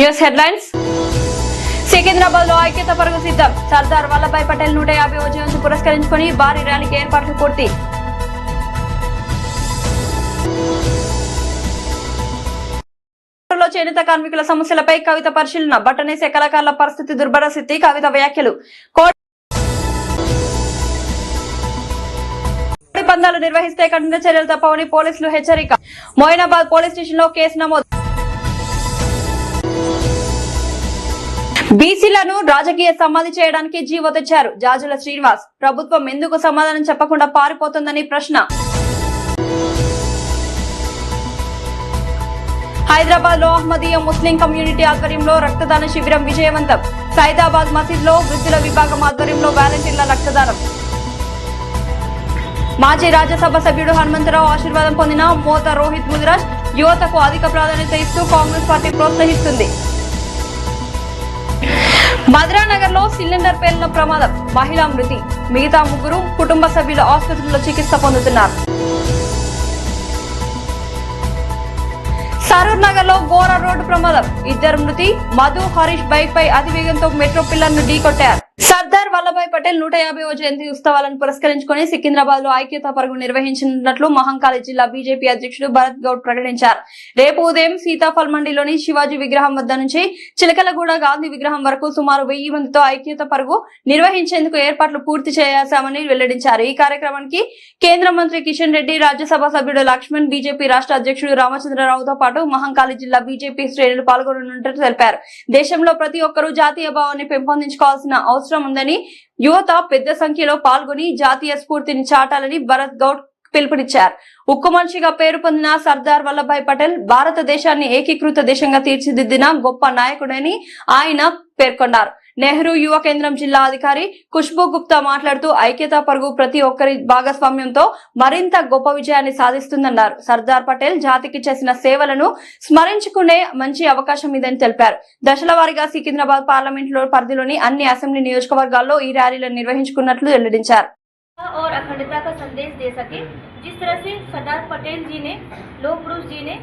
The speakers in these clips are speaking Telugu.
News headlines. సికింద్రాబాద్ లో ఐక్యత పరుగు సిద్ధం. సర్దార్ వల్లభాయ్ పటేల్ 150వ జయంతి పురస్కరించుకుని భారీ ర్యాలీకి ఏర్పాట్లు పూర్తి. చేనేత కార్మికుల సమస్యలపై కవిత పరిశీలన. బట్టనేసే కళాకారుల పరిస్థితి దుర్భర స్థితి. కవిత వ్యాఖ్యలు. కోడి పందాలు నిర్వహిస్తే కఠిన చర్యలు తప్పవని పోలీసులు హెచ్చరిక. మోయినాబాద్ పోలీస్ స్టేషన్ లో కేసు నమోదు. బీసీలను రాజకీయ సమాధి చేయడానికి జీవో తెచ్చారు. జాజుల శ్రీనివాస్. ప్రభుత్వం ఎందుకు సమాధానం చెప్పకుండా పారిపోతుందని ప్రశ్న. హైదరాబాద్ లో అహ్మదీయ ముస్లిం కమ్యూనిటీ ఆధ్వర్యంలో రక్తదాన శిబిరం విజయవంతం. సైదాబాద్ మసీద్ లో వృద్ధుల విభాగం ఆధ్వర్యంలో వాలంటీర్ల రక్తదానం. మాజీ రాజ్యసభ సభ్యుడు హనుమంతరావు ఆశీర్వాదం పొందిన మోత రోహిత్ ముదిరాజ్. యువతకు అధిక ప్రాధాన్యత ఇస్తూ కాంగ్రెస్ పార్టీ ప్రోత్సహిస్తుంది. మధురానగర్ లో సిలిండర్ పేలిన ప్రమాదం. మహిళా మృతి. మిగతా ముగ్గురు కుటుంబ సభ్యుల ఆసుపత్రిలో చికిత్స పొందుతున్నారు. సరూర్ నగర్ లో ఘోర రోడ్డు ప్రమాదం. 2 మృతి. మధు హరీష్ బైక్ పై అతివేగంతో మెట్రో పిల్లర్ను ఢీకొట్టారు. సర్దార్ వల్లభాయ్ పటేల్ 150వ జయంతి ఉత్సవాలను పురస్కరించుకుని సికింద్రాబాద్ లో ఐక్యతా పరుగు నిర్వహించినట్లు మహంకాళి జిల్లా బీజేపీ అధ్యక్షుడు భరత్ గౌడ్ ప్రకటించారు. రేపు ఉదయం సీతాఫల్ మండిలోని శివాజీ విగ్రహం వద్ద నుంచి చిలకలగూడ గాంధీ విగ్రహం వరకు సుమారు 1000 మందితో ఐక్యతా పరుగు నిర్వహించేందుకు ఏర్పాట్లు పూర్తి చేశామని వెల్లడించారు. ఈ కార్యక్రమానికి కేంద్ర మంత్రి కిషన్ రెడ్డి, రాజ్యసభ సభ్యుడు లక్ష్మణ్, బీజేపీ రాష్ట్ర అధ్యక్షుడు రామచంద్రరావుతో పాటు మహంకాళి జిల్లా బీజేపీ శ్రేణులు పాల్గొననున్నట్లు తెలిపారు. దేశంలో ప్రతి ఒక్కరూ జాతీయ భావాన్ని పెంపొందించుకోవాల్సిన అవసరం ఉందని, యువత పెద్ద సంఖ్యలో పాల్గొని జాతీయ స్ఫూర్తిని చాటాలని భరత్ గౌడ్ పిలుపునిచ్చారు. ఉక్కు మనిషిగా పేరు పొందిన సర్దార్ వల్లభాయ్ పటేల్ భారతదేశాన్ని ఏకీకృత దేశంగా తీర్చిదిద్దిన గొప్ప నాయకుడని ఆయన పేర్కొన్నారు. నెహ్రూ యువ కేంద్రం జిల్లా అధికారి ఖుష్బూ గుప్తా మాట్లాడుతూ ఐక్యతా పరుగు ప్రతి ఒక్కరి భాగస్వామ్యంతో మరింత గొప్ప విజయాన్ని సాధిస్తుందన్నారు. సర్దార్ పటేల్ జాతికి చేసిన సేవలను స్మరించుకునే మంచి అవకాశం ఇదని తెలిపారు. దశల వారీగా సికింద్రాబాద్ పార్లమెంట్ లో పరిధిలోని అన్ని అసెంబ్లీ నియోజకవర్గాల్లో ఈ ర్యాలీలను నిర్వహించుకున్నట్లు వెల్లడించారు. और अखंडता का संदेश दे सके, जिस तरह से सरदार पटेल जी ने, लोह पुरुष जी ने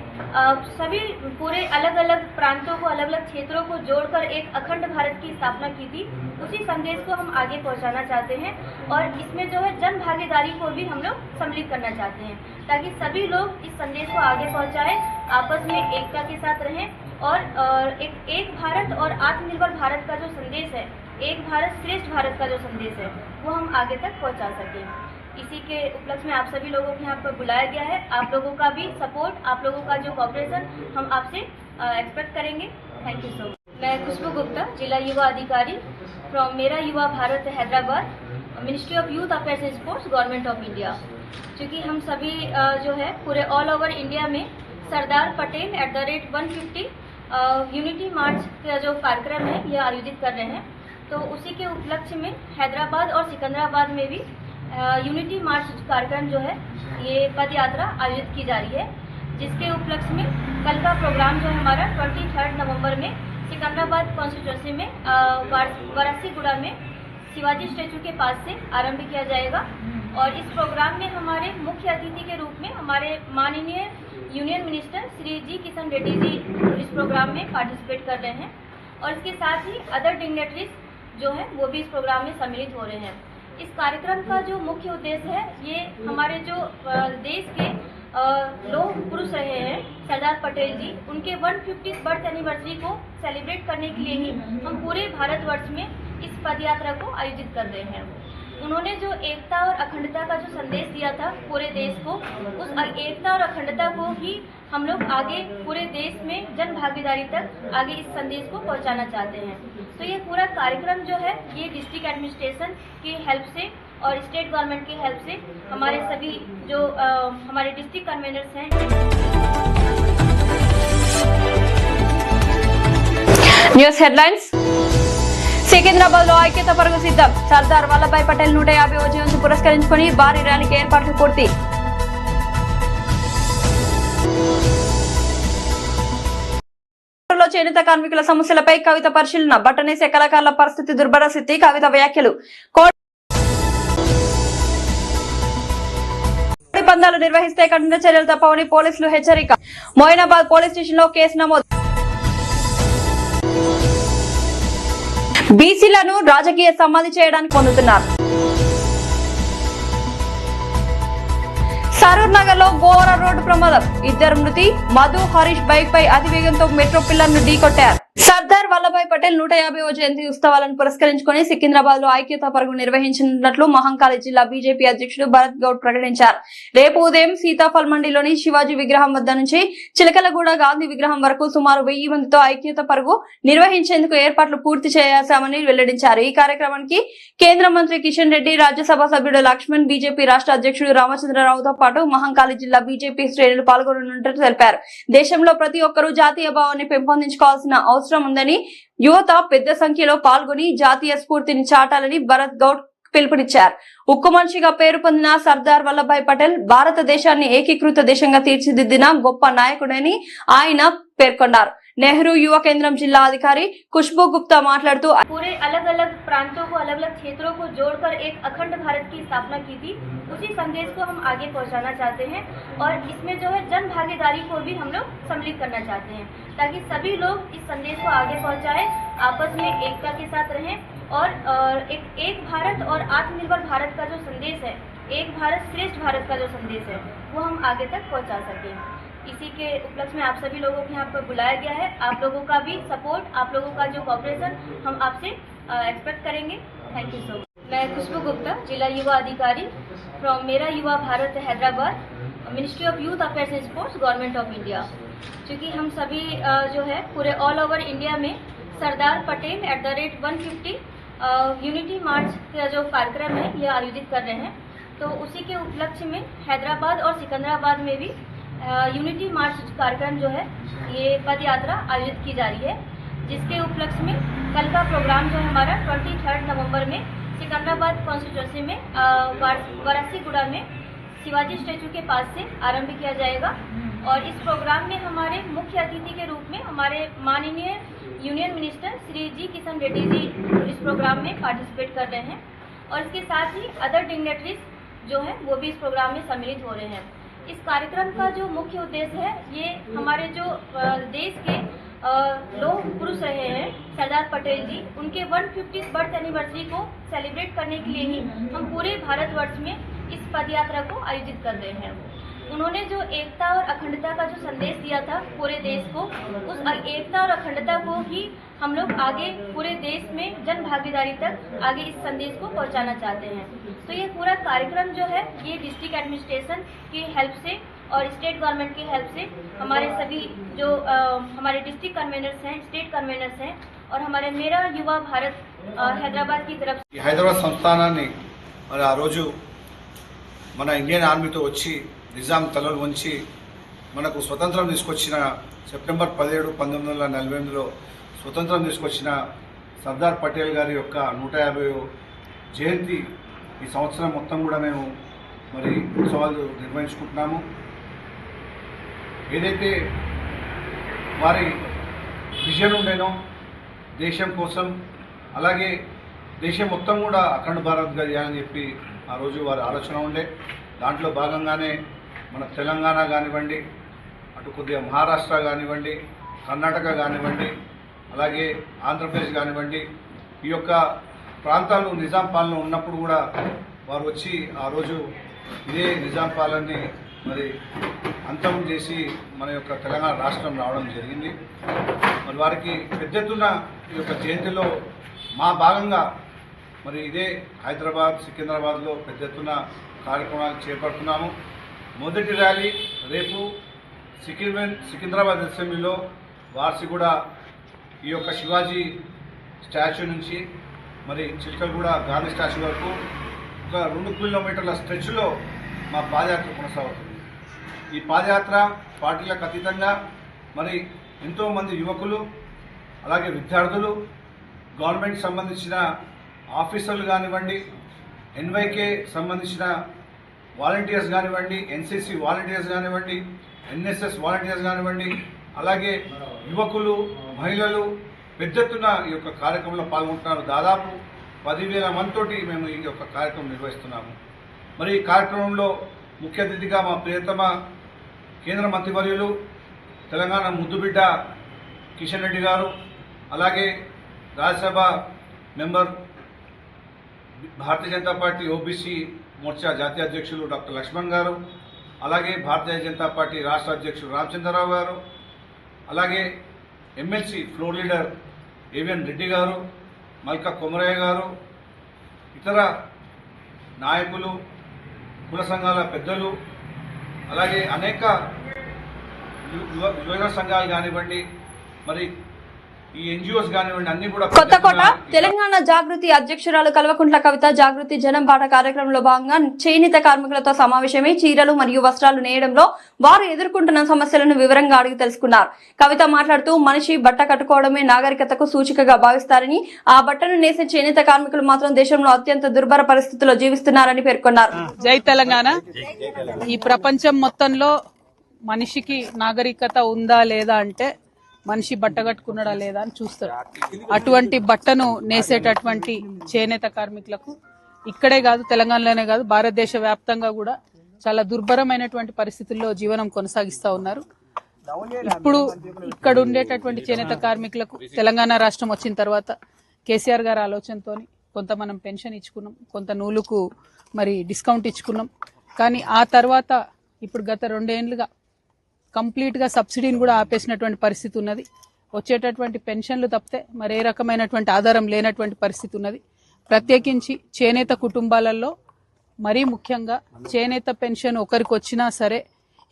सभी पूरे अलग अलग प्रांतों को, अलग अलग क्षेत्रों को जोड़कर एक अखंड भारत की स्थापना की थी, उसी संदेश को हम आगे पहुंचाना चाहते हैं और इसमें जो है जन भागीदारी को भी हम लोग सम्मिलित करना चाहते हैं, ताकि सभी लोग इस संदेश को आगे पहुंचाएं, आपस में एकता के साथ रहें और एक भारत और आत्मनिर्भर भारत का जो संदेश है, एक भारत श्रेष्ठ भारत का जो संदेश है, वो हम आगे तक पहुंचा सकें। इसी के उपलक्ष्य में आप सभी लोगों को यहाँ पर बुलाया गया है। आप लोगों का भी सपोर्ट, आप लोगों का जो कोऑपरेशन हम आपसे एक्सपेक्ट करेंगे। Thank you so much. मैं खुशबू गुप्ता, जिला युवा अधिकारी फ्रॉम मेरा युवा Bharat Hyderabad, ministry of youth affairs and sports, government of India. क्योंकि हम सभी जो है पूरे ऑल ओवर इंडिया में सरदार पटेल @150 यूनिटी मार्च का जो कार्यक्रम है ये आयोजित कर रहे हैं, तो उसी के उपलक्ष्य में हैदराबाद और सिकंदराबाद में भी यूनिटी मार्च कार्यक्रम जो है ये पद यात्रा आयोजित की जा रही है, जिसके उपलक्ष्य में कल का प्रोग्राम जो है हमारा 23 नवंबर में सिकंदराबाद कॉन्स्टिट्यूंसी में वारासीगुड़ा में शिवाजी स्टैचू के पास से आरंभ किया जाएगा। और इस प्रोग्राम में हमारे मुख्य अतिथि के रूप में हमारे माननीय यूनियन मिनिस्टर श्री जी किशन रेड्डी जी इस प्रोग्राम में पार्टिसिपेट कर रहे हैं और इसके साथ ही अदर डिग्नेटरीज जो है वो भी इस प्रोग्राम में सम्मिलित हो रहे हैं। इस कार्यक्रम का जो मुख्य उद्देश्य है, ये हमारे जो देश के लोह पुरुष रहे हैं सरदार पटेल जी, उनके 150th बर्थ एनिवर्सरी को सेलिब्रेट करने के लिए ही हम पूरे भारतवर्ष में इस पदयात्रा को आयोजित कर रहे हैं। उन्होंने जो एकता और अखंडता का जो संदेश दिया था पूरे देश को, उस एकता और अखंडता को ही हम लोग आगे पूरे देश में जन भागीदारी तक आगे इस संदेश को पहुंचाना चाहते हैं। तो ये पूरा कार्यक्रम जो है ये डिस्ट्रिक्ट एडमिनिस्ट्रेशन की हेल्प से और स्टेट गवर्नमेंट की हेल्प से हमारे सभी जो हमारे डिस्ट्रिक्ट कन्वीनर्स हैं। News headlines. సికింద్రాబాద్ లో ఐక్యత పరుగు సిద్ధం. సర్దార్ వల్లభాయ్ పటేల్ 150వ జయంతి పురస్కరించుకుని భారీ ర్యాలీకి ఏర్పాట్లు పూర్తి. చేనేత కార్మికుల సమస్యలపై కవిత పరిశీలన. బట్టనేసే కళాకారుల పరిస్థితి దుర్భర స్థితి. కవిత వ్యాఖ్యలు. కోడి పందాలు నిర్వహిస్తే కఠిన చర్యలు తప్పవని పోలీసులు హెచ్చరిక. మోయినాబాద్ పోలీస్ స్టేషన్ లో కేసు నమోదు. బీసీలను రాజకీయ సమాధి చేయడానికి పొందుతున్నారు. సరూర్ నగర్ లో ఘోర రోడ్డు ప్రమాదం, ఇద్దరు మృతి. మధు హరీష్ బైక్ పై అతివేగంతో మెట్రో పిల్లర్ను ఢీకొట్టారు. సర్దార్ వల్లభాయ్ పటేల్ 150వ జయంతి ఉత్సవాలను పురస్కరించుకుని సికింద్రాబాద్ లో ఐక్యతా పరుగు నిర్వహించనున్నట్లు మహంకాళి జిల్లా బీజేపీ అధ్యక్షుడు భరత్ గౌడ్ ప్రకటించారు. రేపు ఉదయం సీతాఫల్ మండిలోని శివాజీ విగ్రహం వద్ద నుంచి చిలకలగూడ గాంధీ విగ్రహం వరకు సుమారు 1000 మందితో ఐక్యతా పరుగు నిర్వహించేందుకు ఏర్పాట్లు పూర్తి చేశామని వెల్లడించారు. ఈ కార్యక్రమానికి కేంద్ర మంత్రి కిషన్ రెడ్డి, రాజ్యసభ సభ్యుడు లక్ష్మణ్, బీజేపీ రాష్ట్ర అధ్యక్షుడు రామచంద్రరావుతో పాటు మహంకాళి జిల్లా బీజేపీ శ్రేణులు పాల్గొననున్నట్లు తెలిపారు. దేశంలో ప్రతి ఒక్కరూ జాతీయ భావాన్ని పెంపొందించుకోవాల్సిన అవసరం ఉందని, యువత పెద్ద సంఖ్యలో పాల్గొని జాతీయ స్ఫూర్తిని చాటాలని భరత్ గౌడ్ పిలుపునిచ్చారు. ఉక్కు మనిషిగా పేరు పొందిన సర్దార్ వల్లభాయ్ పటేల్ భారతదేశాన్ని ఏకీకృత దేశంగా తీర్చిదిద్దిన గొప్ప నాయకుడని ఆయన పేర్కొన్నారు. नेहरू युवा केंद्रम जिला अधिकारी खुशबू गुप्ता मातलाडुतू पूरे अलग अलग प्रांतों को अलग अलग क्षेत्रों को जोड़कर एक अखंड भारत की स्थापना की थी। उसी संदेश को हम आगे पहुंचाना चाहते हैं और इसमें जो है जन भागीदारी को भी हम लोग सम्मिलित करना चाहते हैं ताकि सभी लोग इस संदेश को आगे पहुंचाएं, आपस में एकता के साथ रहें और एक भारत और आत्मनिर्भर भारत का जो संदेश है, एक भारत श्रेष्ठ भारत का जो संदेश है वो हम आगे तक पहुंचा सकें। इसी के उपलक्ष्य में आप सभी लोगों को यहाँ पर बुलाया गया है। आप लोगों का भी सपोर्ट, आप लोगों का जो कोऑपरेशन हम आपसे एक्सपेक्ट करेंगे। Thank you so much. मैं खुशबू गुप्ता, जिला युवा अधिकारी फ्रॉम मेरा युवा Bharat Hyderabad, ministry of youth affairs and sports, government of India. क्योंकि हम सभी जो है पूरे ऑल ओवर इंडिया में सरदार पटेल @150 यूनिटी मार्च का जो कार्यक्रम है ये आयोजित कर रहे हैं, तो उसी के उपलक्ष्य में हैदराबाद और सिकंदराबाद में भी यूनिटी मार्च कार्यक्रम जो है ये पद यात्रा आयोजित की जा रही है, जिसके उपलक्ष्य में कल का प्रोग्राम जो हमारा 23 नवंबर में सिकंदराबाद कॉन्स्टिट्यूंसी में वारासीगुड़ा में शिवाजी स्टैचू के पास से आरंभ किया जाएगा। और इस प्रोग्राम में हमारे मुख्य अतिथि के रूप में हमारे माननीय यूनियन मिनिस्टर श्री जी किशन रेड्डी जी इस प्रोग्राम में पार्टिसिपेट कर रहे हैं और इसके साथ ही अदर डिग्नेटरीज जो हैं वो भी इस प्रोग्राम में सम्मिलित हो रहे हैं। इस कार्यक्रम का जो मुख्य उद्देश्य है ये हमारे जो देश के लोह पुरुष रहे हैं सरदार पटेल जी, उनके 150th बर्थ एनिवर्सरी को सेलिब्रेट करने के लिए ही हम पूरे भारतवर्ष में इस पदयात्रा को आयोजित कर रहे हैं। उन्होंने जो एकता और अखंडता का जो संदेश दिया था पूरे देश को, उस एकता और अखंडता को ही हम लोग आगे पूरे देश में जन भागीदारी तक आगे इस संदेश को पहुंचाना चाहते हैं। तो ये पूरा कार्यक्रम जो है ये डिस्ट्रिक्ट एडमिनिस्ट्रेशन की हेल्प से और स्टेट गवर्नमेंट की हेल्प से हमारे सभी जो हमारे डिस्ट्रिक्ट कन्वेनर्स हैं, स्टेट कन्वेनर्स हैं और हमारे मेरा युवा भारत हैदराबाद की तरफ ఈ హైదరాబాద్ సంస్థానాన్ని మరి ఆ రోజు మన ఇండియన్ ఆర్మీతో వచ్చి నిజాం తలలు వంచి మనకు స్వతంత్రం తీసుకొచ్చిన సెప్టెంబర్ 17, 1948లో స్వతంత్రం తీసుకొచ్చిన సర్దార్ పటేల్ గారి యొక్క 150వ జయంతి ఈ సంవత్సరం మొత్తం కూడా మేము మరి ఉత్సవాలు నిర్వహించుకుంటున్నాము. ఏదైతే వారి విజన్ ఉండేనో దేశం కోసం, అలాగే దేశం మొత్తం కూడా అఖండ భారత్గా చేయాలని చెప్పి ఆ రోజు వారి ఆలోచన ఉండే. దాంట్లో భాగంగానే మన తెలంగాణ కానివ్వండి, అటు కొద్దిగా మహారాష్ట్ర కానివ్వండి, కర్ణాటక కానివ్వండి, అలాగే ఆంధ్రప్రదేశ్ కానివ్వండి, ఈ యొక్క ప్రాంతాలు నిజాం పాలన ఉన్నప్పుడు కూడా వారు వచ్చి ఆ రోజు ఇదే నిజాం పాలనని మరి అంతం చేసి మన యొక్క తెలంగాణ రాష్ట్రం రావడం జరిగింది. మరి వారికి పెద్ద ఎత్తున ఈ యొక్క జయంతిలో మా భాగంగా మరి ఇదే హైదరాబాద్, సికింద్రాబాద్లో పెద్ద ఎత్తున కార్యక్రమాలు చేపడుతున్నాము. మొదటి ర్యాలీ రేపు సికింద్రాబాద్ అసెంబ్లీలో వార్సిగూడ ఈ యొక్క శివాజీ స్టాచ్యూ నుంచి మరి చిలకలగూడ గాంధీ స్టాచ్యూ వరకు ఒక 2 కిలోమీటర్ల స్ట్రెచ్లో మా పాదయాత్ర కొనసాగుతుంది. ఈ పాదయాత్ర పార్టీలకు అతీతంగా మరి ఎంతోమంది యువకులు, అలాగే విద్యార్థులు, గవర్నమెంట్ సంబంధించిన ఆఫీసర్లు కానివ్వండి, ఎన్వైకే సంబంధించిన వాలంటీర్స్ కానివ్వండి, ఎన్సీసీ వాలంటీర్స్ కానివ్వండి, ఎన్ఎస్ఎస్ వాలంటీర్స్ కానివ్వండి, అలాగే యువకులు, మహిళలు పెద్ద ఎత్తున ఈ యొక్క కార్యక్రమంలో పాల్గొంటున్నారు. దాదాపు 10,000 మందితోటి మేము ఈ యొక్క కార్యక్రమం నిర్వహిస్తున్నాము. మరి ఈ కార్యక్రమంలో ముఖ్య అతిథిగా మా ప్రియతమ కేంద్ర మంత్రివర్యులు తెలంగాణ ముద్దుబిడ్డ కిషన్ రెడ్డి గారు, అలాగే Rajya Sabha member Bharatiya Janata party OBC Morcha జాతీయ అధ్యక్షులు డాక్టర్ లక్ష్మణ్ గారు, అలాగే భారతీయ జనతా పార్టీ రాష్ట్ర అధ్యక్షులు రామచంద్రరావు గారు, అలాగే MLC floor leader AVN Reddy గారు, మల్కా కొమరయ్య గారు, ఇతర నాయకులు, కుల సంఘాల పెద్దలు, అలాగే అనేక యువజన సంఘాలు కానివ్వండి, మరి ఈ ఎన్జిఓస్ కానివ్వండి, అన్ని కూడా కొత్తకోట తెలంగాణ జాగృతి అధ్యక్షురాలు కల్వకుంట్ల కవిత జాగృతి జనం బాట కార్యక్రమంలో భాగంగా చేనేత కార్మికులతో సమావేశమై చీరలు మరియు వస్త్రాలు నేయడంలో వారు ఎదుర్కొంటున్న సమస్యలను వివరంగా అడిగి తెలుసుకున్నారు. కవిత మాట్లాడుతూ మనిషి బట్ట కట్టుకోవడమే నాగరికతకు సూచికగా భావిస్తారని, ఆ బట్టను నేసే చేనేత కార్మికులు మాత్రం దేశంలో అత్యంత దుర్భర పరిస్థితుల్లో జీవిస్తున్నారని పేర్కొన్నారు. జై తెలంగాణ. ఈ ప్రపంచం మొత్తంలో మనిషికి నాగరికత ఉందా లేదా అంటే మనిషి బట్ట కట్టుకున్నాడా లేదా అని చూస్తారు. అటువంటి బట్టను నేసేటటువంటి చేనేత కార్మికులకు ఇక్కడే కాదు, తెలంగాణలోనే కాదు, భారతదేశ వ్యాప్తంగా కూడా చాలా దుర్భరమైనటువంటి పరిస్థితుల్లో జీవనం కొనసాగిస్తా ఉన్నారు. ఇప్పుడు ఇక్కడ ఉండేటటువంటి చేనేత కార్మికులకు తెలంగాణ రాష్ట్రం వచ్చిన తర్వాత కేసీఆర్ గారి ఆలోచనతో కొంత మనం పెన్షన్ ఇచ్చుకున్నాం, కొంత నూలుకు మరి డిస్కౌంట్ ఇచ్చుకున్నాం. కానీ ఆ తర్వాత ఇప్పుడు గత 2 ఏళ్లుగా కంప్లీట్ గా సబ్సిడీని కూడా ఆపేసినటువంటి పరిస్థితి ఉన్నది. వచ్చేటటువంటి పెన్షన్లు తప్పితే మరే రకమైనటువంటి ఆధారం లేనటువంటి పరిస్థితి ఉన్నది. ప్రత్యేకించి చేనేత కుటుంబాలలో మరీ ముఖ్యంగా చేనేత పెన్షన్ ఒకరికి వచ్చినా సరే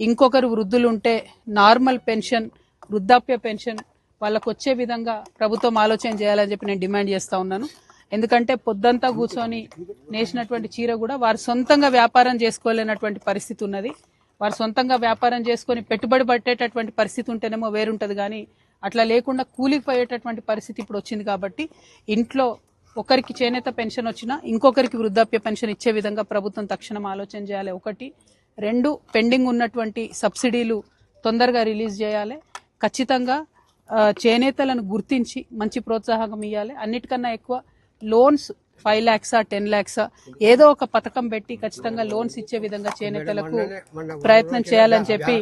ఇంకొకరు వృద్ధులు ఉంటే నార్మల్ పెన్షన్, వృద్ధాప్య పెన్షన్ వాళ్ళకు వచ్చే విధంగా ప్రభుత్వం ఆలోచన చేయాలని చెప్పి నేను డిమాండ్ చేస్తా ఉన్నాను. ఎందుకంటే పొద్దంతా కూర్చొని నేసినటువంటి చీర కూడా వారు సొంతంగా వ్యాపారం చేసుకోలేనటువంటి పరిస్థితి ఉన్నది. వారు సొంతంగా వ్యాపారం చేసుకుని పెట్టుబడి పట్టేటటువంటి పరిస్థితి ఉంటేనేమో వేరుంటది, కానీ అట్లా లేకుండా కూలికి పోయేటటువంటి పరిస్థితి ఇప్పుడు వచ్చింది. కాబట్టి ఇంట్లో ఒకరికి చేనేత పెన్షన్ వచ్చినా ఇంకొకరికి వృద్ధాప్య పెన్షన్ ఇచ్చే విధంగా ప్రభుత్వం తక్షణం ఆలోచన చేయాలి. 1, 2 పెండింగ్ ఉన్నటువంటి సబ్సిడీలు తొందరగా రిలీజ్ చేయాలి. ఖచ్చితంగా చేనేతలను గుర్తించి మంచి ప్రోత్సాహం ఇవ్వాలి. అన్నిటికన్నా ఎక్కువ లోన్స్ 5 lakhs 10 lakhs ఏదో ఒక పథకం పెట్టి ఖచ్చితంగా లోన్స్ ఇచ్చే విధంగా చేనేతలకు ప్రయత్నం చేయాలని చెప్పి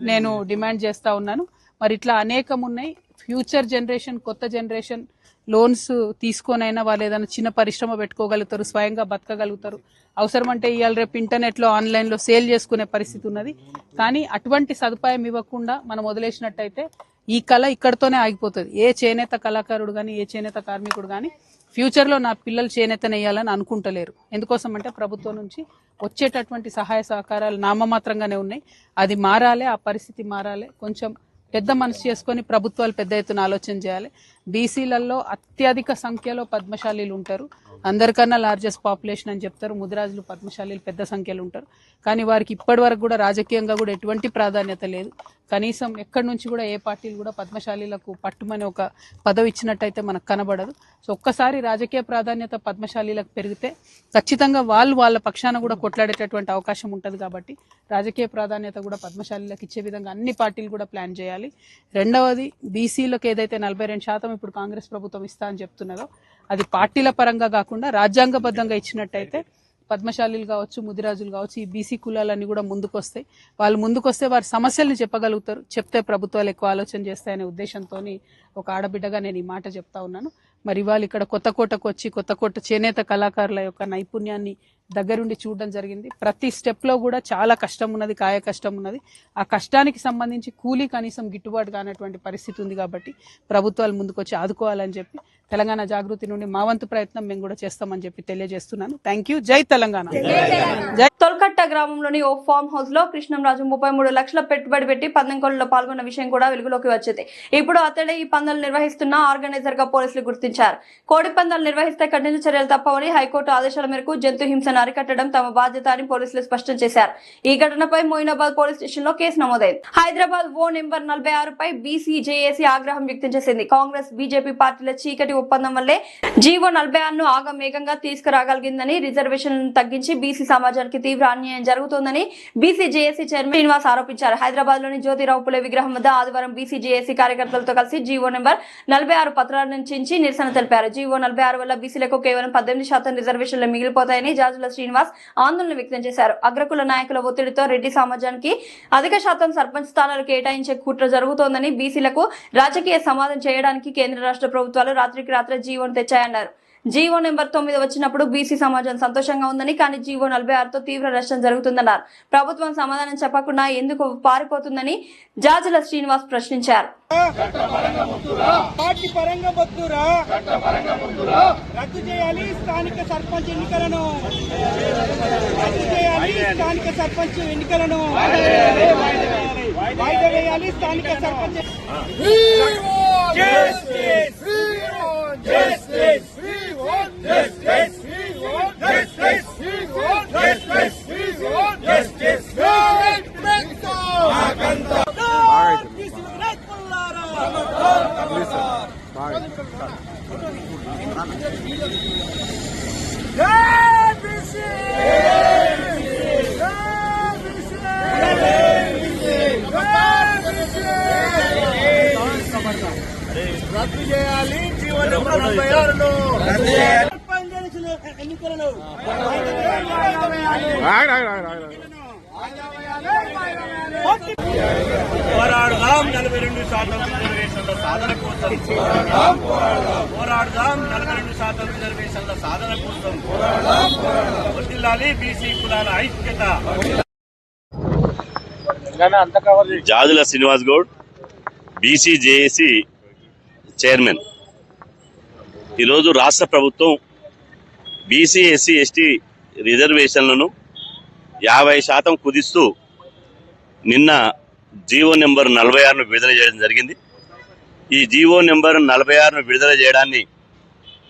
నేను డిమాండ్ చేస్తా ఉన్నాను. మరి ఇట్లా అనేకం ఉన్నాయి. ఫ్యూచర్ జనరేషన్, కొత్త జనరేషన్ లోన్స్ తీసుకొనైనా వాళ్ళు ఏదైనా చిన్న పరిశ్రమ పెట్టుకోగలుగుతారు, స్వయంగా బతకగలుగుతారు. అవసరమంటే ఇవాళ రేపు ఇంటర్నెట్ లో, ఆన్లైన్ లో సేల్ చేసుకునే పరిస్థితి ఉన్నది. కానీ అటువంటి సదుపాయం ఇవ్వకుండా మనం వదిలేసినట్టయితే ఈ కళ ఇక్కడతోనే ఆగిపోతుంది. ఏ చేనేత కళాకారుడు గాని, ఏ చేనేత కార్మికుడు గాని ఫ్యూచర్ లో నా పిల్లలు చేనేత నేయాలని అనుకుంటలేరు. ఎందుకోసం అంటే ప్రభుత్వం నుంచి వచ్చేటటువంటి సహాయ సహకారాలు నామమాత్రంగానే ఉన్నాయి. అది మారాలి, ఆ పరిస్థితి మారాలి. కొంచెం పెద్ద మనసు చేసుకొని ప్రభుత్వాలు పెద్ద ఎత్తున ఆలోచన చేయాలి. బీసీలలో అత్యధిక సంఖ్యలో పద్మశాలీలు ఉంటారు. అందరికన్నా లార్జెస్ట్ పాపులేషన్ అని చెప్తారు. ముదిరాజులు, పద్మశాలీలు పెద్ద సంఖ్యలో ఉంటారు. కానీ వారికి ఇప్పటి వరకు కూడా రాజకీయంగా కూడా ఎటువంటి ప్రాధాన్యత లేదు. కనీసం ఎక్కడి నుంచి కూడా ఏ పార్టీలు కూడా పద్మశాలీలకు పట్టుమని ఒక పదవి ఇచ్చినట్టయితే మనకు కనబడదు. సో ఒక్కసారి రాజకీయ ప్రాధాన్యత పద్మశాలీలకు పెరిగితే ఖచ్చితంగా వాళ్ళ పక్షాన కూడా కొట్లాడేటటువంటి అవకాశం ఉంటుంది. కాబట్టి రాజకీయ ప్రాధాన్యత కూడా పద్మశాలీలకు ఇచ్చే విధంగా అన్ని పార్టీలు కూడా ప్లాన్ చేయాలి. రెండవది, బీసీలకు ఏదైతే 42% ఇప్పుడు కాంగ్రెస్ ప్రభుత్వం ఇస్తా అని చెప్తున్నదో అది పార్టీల పరంగా కాకుండా రాజ్యాంగబద్ధంగా ఇచ్చినట్టయితే పద్మశాలీలు కావచ్చు, ముదిరాజులు కావచ్చు, ఈ బీసీ కులాలన్నీ కూడా ముందుకొస్తాయి. వాళ్ళు ముందుకొస్తే వారి సమస్యల్ని చెప్పగలుగుతారు. చెప్తే ప్రభుత్వాలు ఎక్కువ ఆలోచన చేస్తాయనే ఉద్దేశంతో ఒక ఆడబిడ్డగా నేను ఈ మాట చెప్తా ఉన్నాను. మరి వాళ్ళు ఇక్కడ కొత్తకోటకు వచ్చి కొత్తకోట చేనేత కళాకారుల యొక్క నైపుణ్యాన్ని దగ్గరుండి చూడడం జరిగింది. ప్రతి స్టెప్ లో కూడా చాలా కష్టం ఉన్నది, కాయ కష్టం ఉన్నది. ఆ కష్టానికి సంబంధించి కూలీ కనీసం గిట్టుబాటు కానటువంటి పరిస్థితి ఉంది. కాబట్టి ప్రభుత్వాలు ముందుకొచ్చి ఆదుకోవాలని చెప్పి తెలంగాణ జాగృతి నుండి మా వంతు ప్రయత్నం మేము కూడా చేస్తామని చెప్పి తెలియజేస్తున్నాను. Thank you. జై తెలంగాణ. తొల్కట్ట గ్రామంలోని ఓ ఫామ్ హౌస్ లో కృష్ణంరాజు 33 లక్షల పెట్టుబడి పెట్టి పందెం కోళ్లలో పాల్గొన్న విషయం కూడా వెలుగులోకి వచ్చింది. ఇప్పుడు అతడే ఈ పందాలు నిర్వహిస్తున్న ఆర్గనైజర్ గా పోలీసులు గుర్తించారు. కోడి పందాలు నిర్వహిస్తే కఠిన చర్యలు తప్పవని హైకోర్టు ఆదేశాల మేరకు జంతు హింసను అరికట్టడం తమ బాధ్యత అని పోలీసులు స్పష్టం చేశారు. ఈ ఘటనపై మోయినాబాద్ పోలీస్ స్టేషన్ లో కేసు నమోదైంది. హైదరాబాద్ ఓ నెంబర్ 46 పై బీసీజేఏసీ ఆగ్రహం వ్యక్తం చేసింది. కాంగ్రెస్, బీజేపీ పార్టీల చీకటి ఒప్పందం వల్లే జీవో 46 ను ఆగమేఘంగా తీసుకురాగలిగిందని, రిజర్వేషన్లను తగ్గించి బీసీ సమాజానికి తీవ్ర అన్యాయం జరుగుతోందని బీసీజేఏసీ చైర్మన్ శ్రీనివాస్ ఆరోపించారు. హైదరాబాద్ లోని జ్యోతిరావు పులే విగ్రహం వద్ద ఆదివారం బీసీజేఏసీ కార్యకర్తలతో కలిసి జీవో నెంబర్ 46 పత్రాలను చించి నిరసన తెలిపారు. జీవో 46 వల్ల బీసీలకు కేవలం 18% రిజర్వేషన్లు మిగిలిపోతాయని, జార్జుల జాజుల శ్రీనివాస్ ఆందోళన వ్యక్తం చేశారు. అగ్రకుల నాయకుల ఒత్తిడితో రెడ్డి సమాజానికి అధిక శాతం సర్పంచ్ స్థానాలు కేటాయించే కుట్ర జరుగుతోందని, బీసీలకు రాజకీయ సమాధానం చేయడానికి కేంద్ర రాష్ట్ర ప్రభుత్వాలు రాత్రికి రాత్రే జీవోను తెచ్చాయన్నారు. జీవో నెంబర్ 9 వచ్చినప్పుడు బీసీ సమాజం సంతోషంగా ఉందని, కానీ జీవో 46తో తీవ్ర నష్టం జరుగుతుందన్నారు. ప్రభుత్వం సమాధానం చెప్పకుండా ఎందుకు పారిపోతుందని జాజుల శ్రీనివాస్ ప్రశ్నించారు. రద్దు చేయాలి స్థానిక సర్పంచ్ ఎన్నికలను, రద్దు చేయాలి స్థానిక సర్పంచ్ ఎన్నికలను, వాయిదా వేయాలి స్థానిక సర్పంచ్. రద్దు చేయాలి జీవో నెంబర్ 46ను, ఎన్నికలను పోరాడుదాం 42% రిజర్వేషన్ల సాధన కోసం, పోరాడుదాం 42% రిజర్వేషన్ల సాధన కోసం, వర్ధిల్లాలి బీసీ కులాల ఐక్యత. Jajula Srinivas Goud, BC JAC chairman. ఈరోజు రాష్ట్ర ప్రభుత్వం బీసీ ఎస్సీ ఎస్టీ రిజర్వేషన్లను 50% కుదిస్తూ నిన్న జీవో నెంబర్ 46ను విడుదల చేయడం జరిగింది. ఈ జీవో నెంబర్ 46ను విడుదల చేయడాన్ని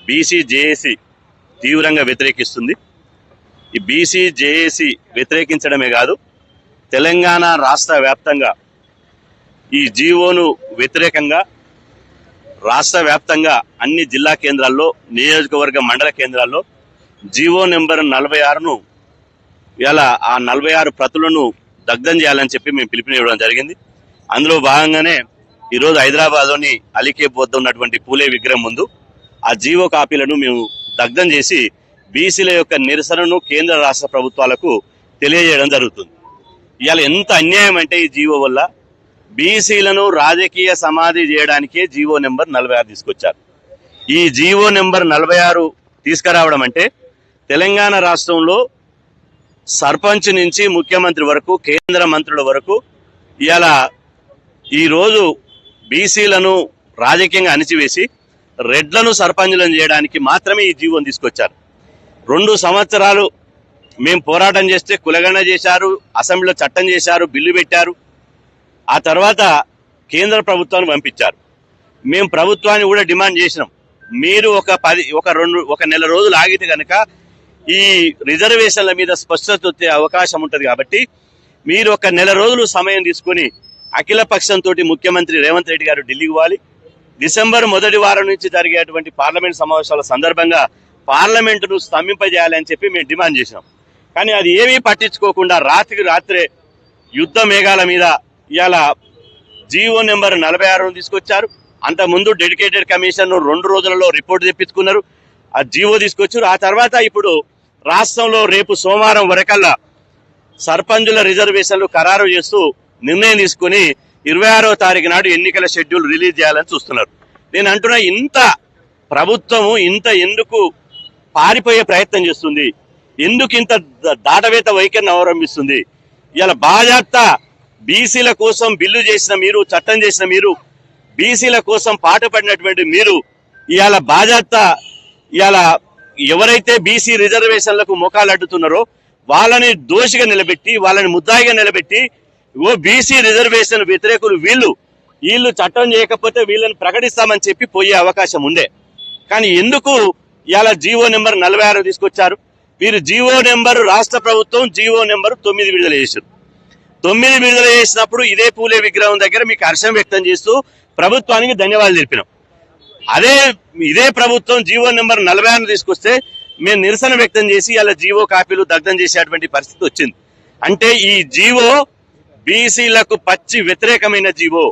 బీసీ జేఏసీ తీవ్రంగా వ్యతిరేకిస్తుంది. ఈ బీసీ జేఏసీ వ్యతిరేకించడమే కాదు, తెలంగాణ రాష్ట్ర వ్యాప్తంగా ఈ జీవోను వ్యతిరేకంగా రాష్ట్ర వ్యాప్తంగా అన్ని జిల్లా కేంద్రాల్లో, నియోజకవర్గ మండల కేంద్రాల్లో జీవో నెంబర్ 46ను ఇలా ఆ 46 ప్రతులను దగ్ధం చేయాలని చెప్పి మేము పిలుపునివ్వడం జరిగింది. అందులో భాగంగానే ఈరోజు హైదరాబాద్లోని అలీకేప్ వద్ద ఉన్నటువంటి పూలే విగ్రహం ముందు ఆ జీవో కాపీలను మేము దగ్ధం చేసి బీసీల యొక్క నిరసనను కేంద్ర రాష్ట్ర ప్రభుత్వాలకు తెలియజేయడం జరుగుతుంది. ఇవాళ ఎంత అన్యాయం అంటే ఈ జీవో వల్ల బీసీలను రాజకీయ సమాధి చేయడానికే జీవో నెంబర్ 46 తీసుకొచ్చారు. ఈ జీవో నెంబర్ 46 తీసుకురావడం అంటే తెలంగాణ రాష్ట్రంలో సర్పంచ్ నుంచి ముఖ్యమంత్రి వరకు, కేంద్ర మంత్రుల వరకు ఇవాళ ఈరోజు బీసీలను రాజకీయంగా అణిచివేసి రెడ్లను సర్పంచులను చేయడానికి మాత్రమే ఈ జీవోను తీసుకొచ్చారు. 2 సంవత్సరాలు మేము పోరాటం చేస్తే కులగణన చేశారు, అసెంబ్లీలో చట్టం చేశారు, బిల్లు పెట్టారు. ఆ తర్వాత కేంద్ర ప్రభుత్వాన్ని పంపించారు. మేము ప్రభుత్వాన్ని కూడా డిమాండ్ చేసినాం, మీరు ఒక నెల రోజులు ఆగితే కనుక ఈ రిజర్వేషన్ల మీద స్పష్టత వచ్చే అవకాశం ఉంటుంది కాబట్టి మీరు ఒక నెల రోజులు సమయం తీసుకుని అఖిల పక్షంతో ముఖ్యమంత్రి రేవంత్ రెడ్డి గారు ఢిల్లీకి పోవాలి. డిసెంబర్ మొదటి వారం నుంచి జరిగేటువంటి పార్లమెంట్ సమావేశాల సందర్భంగా పార్లమెంటును స్తంభింపజేయాలని చెప్పి మేము డిమాండ్ చేసినాం. కానీ అది ఏమీ పట్టించుకోకుండా రాత్రికి రాత్రే యుద్ధ మేఘాల మీద ఇవాళ జీవో నెంబర్ 46ను తీసుకొచ్చారు. అంతకుముందు డెడికేటెడ్ కమిషన్ 2 రోజులలో రిపోర్ట్ తెప్పించుకున్నారు, ఆ జీవో తీసుకొచ్చారు. ఆ తర్వాత ఇప్పుడు రాష్ట్రంలో రేపు సోమవారం వరకల్లా సర్పంచుల రిజర్వేషన్లు ఖరారు చేస్తూ నిర్ణయం తీసుకుని 26వ తారీఖు నాడు ఎన్నికల షెడ్యూల్ రిలీజ్ చేయాలని చూస్తున్నారు. నేను అంటున్నా, ఇంత ప్రభుత్వము ఎందుకు పారిపోయే ప్రయత్నం చేస్తుంది, ఎందుకు ఇంత దాటవేత వైఖరిని అవలంబిస్తుంది? ఇవాళ బాజాప్తా బీసీల కోసం బిల్లు చేసిన మీరు, చట్టం చేసిన మీరు, బీసీల కోసం పాటుపడినటువంటి మీరు ఇవాళ బాజాప్తా ఇవాళ ఎవరైతే బీసీ రిజర్వేషన్లకు మొఖాలు అడ్డుతున్నారో వాళ్ళని దోషిగా నిలబెట్టి, వాళ్ళని ముద్దాయిగా నిలబెట్టి, బీసీ రిజర్వేషన్ వ్యతిరేకులు వీళ్ళు చట్టం చేయకపోతే వీళ్ళని ప్రకటిస్తామని చెప్పి పోయే అవకాశం ఉండే. కానీ ఎందుకు ఇవాళ జీవో నెంబర్ 46 తీసుకొచ్చారు? మీరు జీవో నెంబర్, రాష్ట్ర ప్రభుత్వం జీవో నెంబర్ 9 విడుదల చేశారు. 9 విడుదల చేసినప్పుడు ఇదే పూలే విగ్రహం దగ్గర మీకు హర్షం వ్యక్తం చేస్తూ ప్రభుత్వానికి ధన్యవాదాలు తెలిపినాం. ఇదే ప్రభుత్వం జీవో నెంబర్ 46 తీసుకొస్తే మేము నిరసన వ్యక్తం చేసి అలా జీవో కాపీలు దగ్ధం చేసేటువంటి పరిస్థితి వచ్చింది. అంటే ఈ జీవో బీసీలకు పచ్చి వ్యతిరేకమైన జీవో.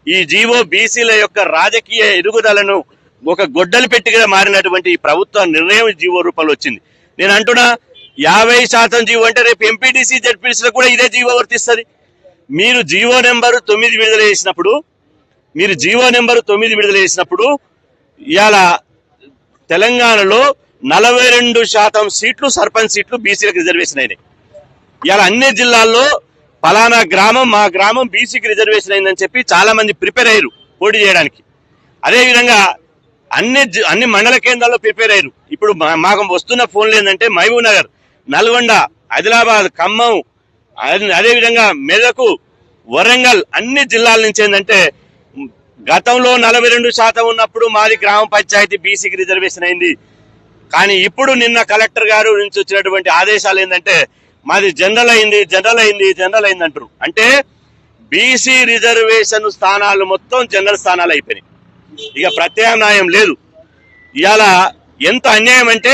ఈ జీవో బీసీల యొక్క రాజకీయ ఎదుగుదలను ఒక గొడ్డలి పెట్టిగా మారినటువంటి ఈ ప్రభుత్వ నిర్ణయం జీవో రూపంలో వచ్చింది. నేను అంటున్నా, 50% జీవో అంటే రేపు ఎంపీటీసీ జడ్పీటీసీలకు కూడా ఇదే జీవో వర్తిస్తుంది. మీరు జీవో నెంబరు 9 విడుదల చేసినప్పుడు ఇవాళ తెలంగాణలో 42% సీట్లు సర్పంచ్ సీట్లు బీసీలకు రిజర్వేషన్ అయినాయి. ఇవాళ అన్ని జిల్లాల్లో పలానా గ్రామం మా గ్రామం బీసీకి రిజర్వేషన్ అయిందని చెప్పి చాలా మంది ప్రిపేర్ అయ్యారు పోటీ చేయడానికి. అదేవిధంగా అన్ని మండల కేంద్రాల్లో ప్రిపేర్ అయ్యారు. ఇప్పుడు మాకు వస్తున్న ఫోన్లు ఏంటంటే మహబూబ్ నగర్, నల్గొండ, ఆదిలాబాద్, ఖమ్మం, అదేవిధంగా మెదకు, వరంగల్ అన్ని జిల్లాల నుంచి ఏంటంటే గతంలో 42% ఉన్నప్పుడు మాది గ్రామ పంచాయతీ బీసీకి రిజర్వేషన్ అయింది. కానీ ఇప్పుడు నిన్న కలెక్టర్ గారు నుంచి వచ్చినటువంటి ఆదేశాలు ఏంటంటే మాది జనరల్ అయింది అంటారు. అంటే బీసీ రిజర్వేషన్ స్థానాలు మొత్తం జనరల్ స్థానాలు అయిపోయినాయి. ఇక ప్రత్యామ్నాయం లేదు. ఇవాళ ఎంత అన్యాయం అంటే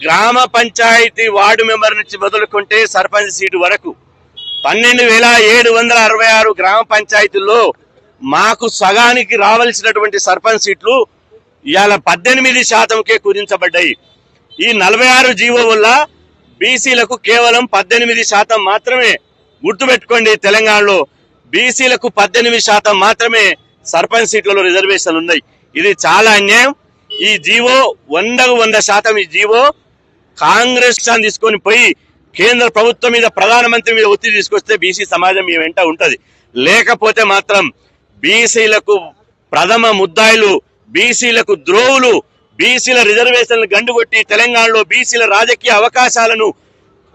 గ్రామ పంచాయతీ వార్డు మెంబర్ నుంచి మొదలుకుంటే సర్పంచ్ సీటు వరకు 12,766 గ్రామ పంచాయతీల్లో మాకు సగానికి రావాల్సినటువంటి సర్పంచ్ సీట్లు ఇవాళ 18%కే కుదించబడ్డాయి. ఈ 46 జీవో వల్ల బీసీలకు కేవలం 18% మాత్రమే, గుర్తుపెట్టుకోండి, తెలంగాణలో బీసీలకు 18% మాత్రమే సర్పంచ్ సీట్లలో రిజర్వేషన్ ఉన్నాయి. ఇది చాలా అన్యాయం. ఈ జీవో 100% ఈ జీవో కాంగ్రెస్ తీసుకొని పోయి కేంద్ర ప్రభుత్వం మీద, ప్రధానమంత్రి మీద ఒత్తిడి తీసుకొస్తే బీసీ సమాజం మీ వెంట ఉంటది. లేకపోతే మాత్రం బీసీలకు ప్రథమ ముద్దాయిలు, బీసీలకు ద్రోవులు, బీసీల రిజర్వేషన్లు గండుగొట్టి తెలంగాణలో బీసీల రాజకీయ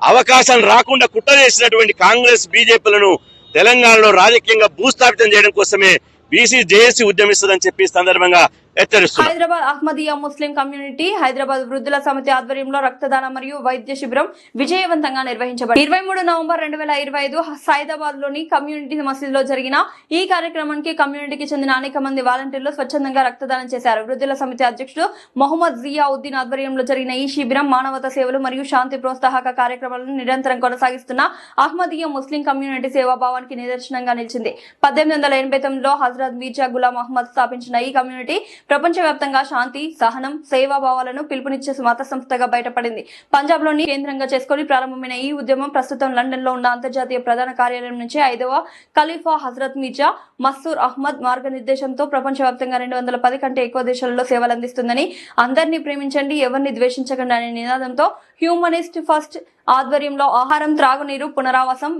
అవకాశాలు రాకుండా కుట్ర చేసినటువంటి కాంగ్రెస్ బీజేపీలను తెలంగాణలో రాజకీయంగా భూస్థాపితం చేయడం కోసమే బీసీ జేఏసీ ఉద్యమిస్తుందని చెప్పి సందర్భంగా హెచ్చరిస్తున్నారు. హైదరాబాద్ అహ్మదియా ముస్లిం కమ్యూనిటీ హైదరాబాద్ వృద్ధుల సమితి ఆధ్వర్యంలో రక్తదానం మరియు వైద్య శిబిరం విజయవంతంగా నిర్వహించబడింది. 23 నవంబర్ 2025 సైదాబాద్ లోని కమ్యూనిటీ మసీదులో జరిగిన ఈ కార్యక్రమానికి కమ్యూనిటీకి చెందిన అనేక మంది వాలంటీర్లు స్వచ్ఛందంగా రక్తదానం చేశారు. వృద్ధుల సమితి అధ్యక్షుడు మొహమ్మద్ జియావుద్దీన్ ఆధ్వర్యంలో జరిగిన ఈ శిబిరం మానవతా సేవలు మరియు శాంతి ప్రోత్సాహక కార్యక్రమాలను నిరంతరం కొనసాగిస్తున్న అహ్మదియా ముస్లిం కమ్యూనిటీ సేవాభావానికి నిదర్శనంగా నిలిచింది. 1889లో హజరత్ మీర్జా గులాం అహ్మద్ స్థాపించిన ఈ కమ్యూనిటీ ప్రపంచవ్యాప్తంగా శాంతి, సహనం, సేవాభావాలను పిలుపునిచ్చే మత సంస్థగా బయటపడింది. పంజాబ్ లోని కేంద్రంగా చేసుకుని ప్రారంభమైన ఈ ఉద్యమం ప్రస్తుతం లండన్ లో ఉన్న అంతర్జాతీయ ప్రధాన కార్యాలయం నుంచి 5వ ఖలీఫా హజరత్ మీర్జా మస్తూర్ అహ్మద్ మార్గనిర్దేశంతో ప్రపంచవ్యాప్తంగా 210 కంటే ఎక్కువ దేశాలలో సేవలు అందిస్తుందని, అందరినీ ప్రేమించండి, ఎవరిని ద్వేషించకండి అనే నినాదంతో హ్యూమనిస్ట్ ఫస్ట్ ఆధ్వర్యంలో ఆహారం, త్రాగునీరు, పునరావాసం,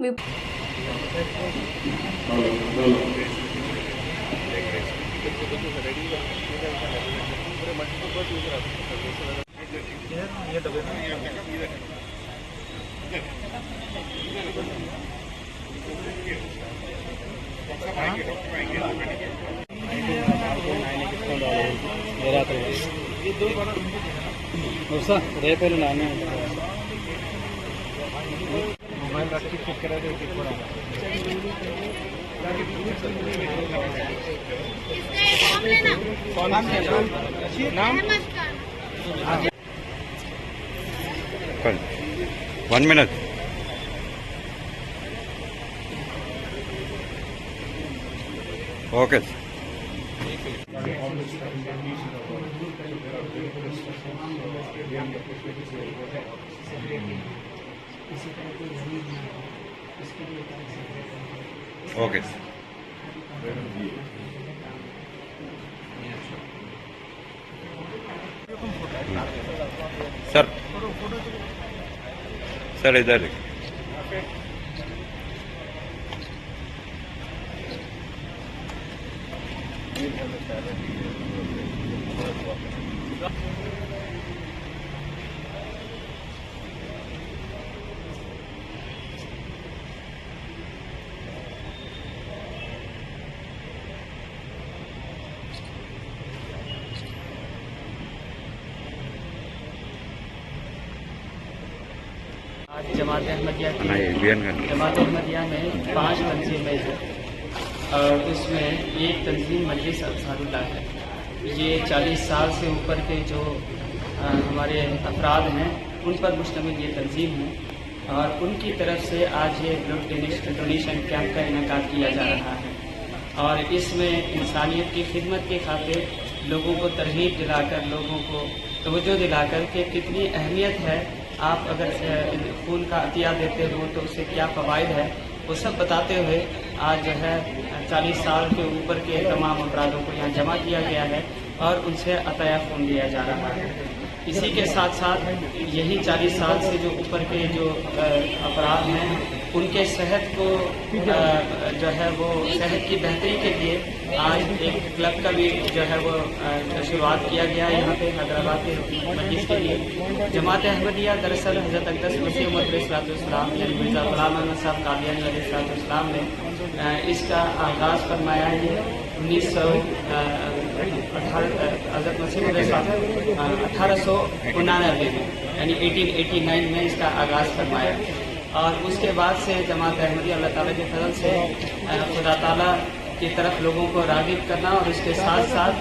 రేపేళ్ళు నాన్న One minute. Okay. Okay. Sir इधर जमात अहमदिया में 5 तंजीमें हैं और उसमें एक तंजीम मजलिस अंसारुल्लाह है। ये 40 साल से ऊपर के जो हमारे अफराद हैं उन पर मुश्तमिल ये तंजीम है और उनकी तरफ से आज ये ब्लड डोनेशन कैंप का इनेकाद किया जा रहा है और इसमें इंसानियत की खिदमत के खातिर लोगों को तरगीब दिलाकर, लोगों को तवज्जो दिलाकर कि कितनी अहमियत है आप अगर खून का अतिया देते हो तो उससे क्या फ़वाइद है, वो सब बताते हुए आज जो है 40 साल के ऊपर के तमाम अपराधों को यहाँ जमा किया गया है और उनसे अताया खून लिया जा रहा है। इसी के साथ साथ यही 40 साल से जो ऊपर के जो अपराध हैं उनके सेहत को जो है वो सेहत की बेहतरी के लिए आज एक क्लब का भी जो है वो शुरुआत किया गया है यहाँ पे हैदराबाद के मस्जिद के लिए। जमात अहमदिया दरअसल हज़रत अक़दस मसीह मौऊद अलैहिस्सलाम यानी मिर्ज़ा ग़ुलाम अहमद साहब कादियानी अलैहिस्सलाम ने इसका आगाज़ फरमाया है। 1899 में यानी 1889 में इसका आगाज़ फरमाया और उसके बाद से जमात अहमदी अल्लाह ताला के फजल से खुदा ताला की तरफ लोगों को राग़िब करना और उसके साथ साथ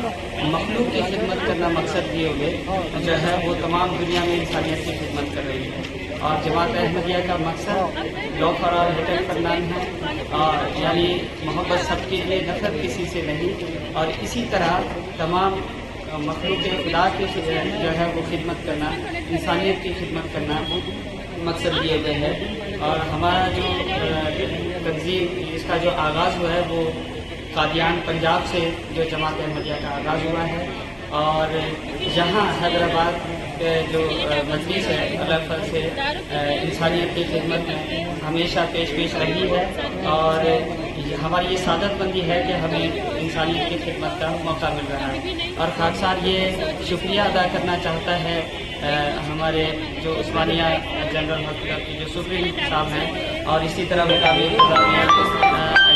मखलूक की खिदमत करना मकसद दिए हुए जो है वो तमाम दुनिया में इंसानियत की खिदमत कर रही है। और जमात अहमदिया का मकसद लॉ फॉर ऑल हेटेड फॉर नन है और यानी मोहब्बत सबके लिए, नफरत किसी से नहीं। और इसी तरह तमाम मखलूक खुदा की जो है वो खिदमत करना, इंसानियत की खिदमत करना मकसद दिए गए हैं। और हमारा जो तंजीम इसका जो आगाज़ हुआ है वो कादियान पंजाब से जो जमात अहमदिया का आगाज़ हुआ है और यहाँ हैदराबाद जो मजलिस है अल्लाह फल से इंसानियत की खिदमत में हमेशा पेश रही है और हमारी ये सादतमंदी है कि हमें इंसानियत की खिदमत का मौका मिल रहा है। और खाकसार ये शुक्रिया अदा करना चाहता है हमारे जो उस्मानिया जनरल हॉस्पिटल के जो सुप्रीम साहब हैं और इसी तरह मुकामी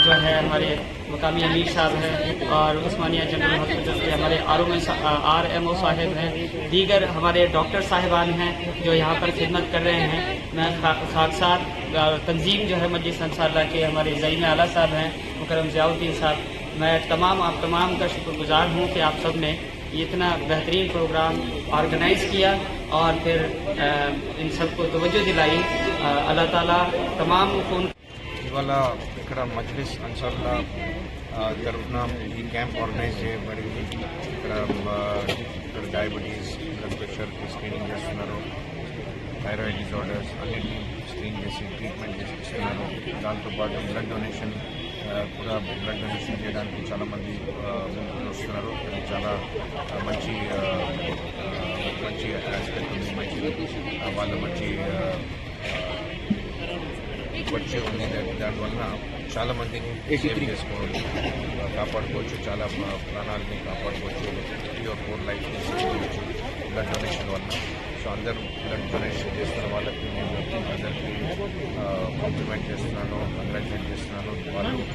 जो है हमारे मुकामी अमीर साहब हैं और उस्मानिया जनरल हॉस्पिटल के हमारे RMO साहिब हैं, दीगर हमारे डॉक्टर साहिबान हैं जो यहाँ पर खिदमत कर रहे हैं। मैं खाकसार तंजीम जो है मजलिस अंसारुल्लाह के हमारे ज़ईम आला साहब हैं मुकर्रम ज़ियाउद्दीन साहब, मैं आप तमाम का शुक्रगुजार हूँ कि आप सब ने इतना बेहतरीन प्रोग्राम ऑर्गेनाइज़ किया और फिर इन सबको तवज्जो दिलाई। अल्लाह ताला तमाम को ఇవాళ ఇక్కడ మజ్లిస్ అన్సారుల్లా తరఫున ఈ క్యాంప్ ఆర్గనైజ్ చేయబడింది. ఇక్కడ డయాబెటీస్, బ్లడ్ ప్రెషర్ స్క్రీనింగ్ చేస్తున్నారు, థైరాయిడ్ డిజార్డర్స్ అన్నింటినీ స్క్రీన్ చేసి ట్రీట్మెంట్ చేస్తున్నారు. దాంతోపాటు బ్లడ్ డొనేషన్ కూడా బ్లడ్ డొనేషన్ చేయడానికి చాలామంది ముందుకు వస్తున్నారు. అది చాలా మంచి ఆస్పెక్ట్ ఉంది, మంచి వాళ్ళ మంచి వచ్చే ఉంది. దానివల్ల చాలామందిని సేవ్ చేసుకోవచ్చు, కాపాడుకోవచ్చు, చాలా ప్రాణాలని కాపాడుకోవచ్చు, 3 or 4 లైఫ్ని సేవ్ చేయవచ్చు బ్లడ్ డొనేషన్ వల్ల. సో అందరూ బ్లడ్ డొనేషన్ చేస్తున్న వాళ్ళకి నేను అందరికీ కాంప్లిమెంట్ చేస్తున్నాను, కంగ్రాచులేట్ చేస్తున్నాను. వాళ్ళు ఒక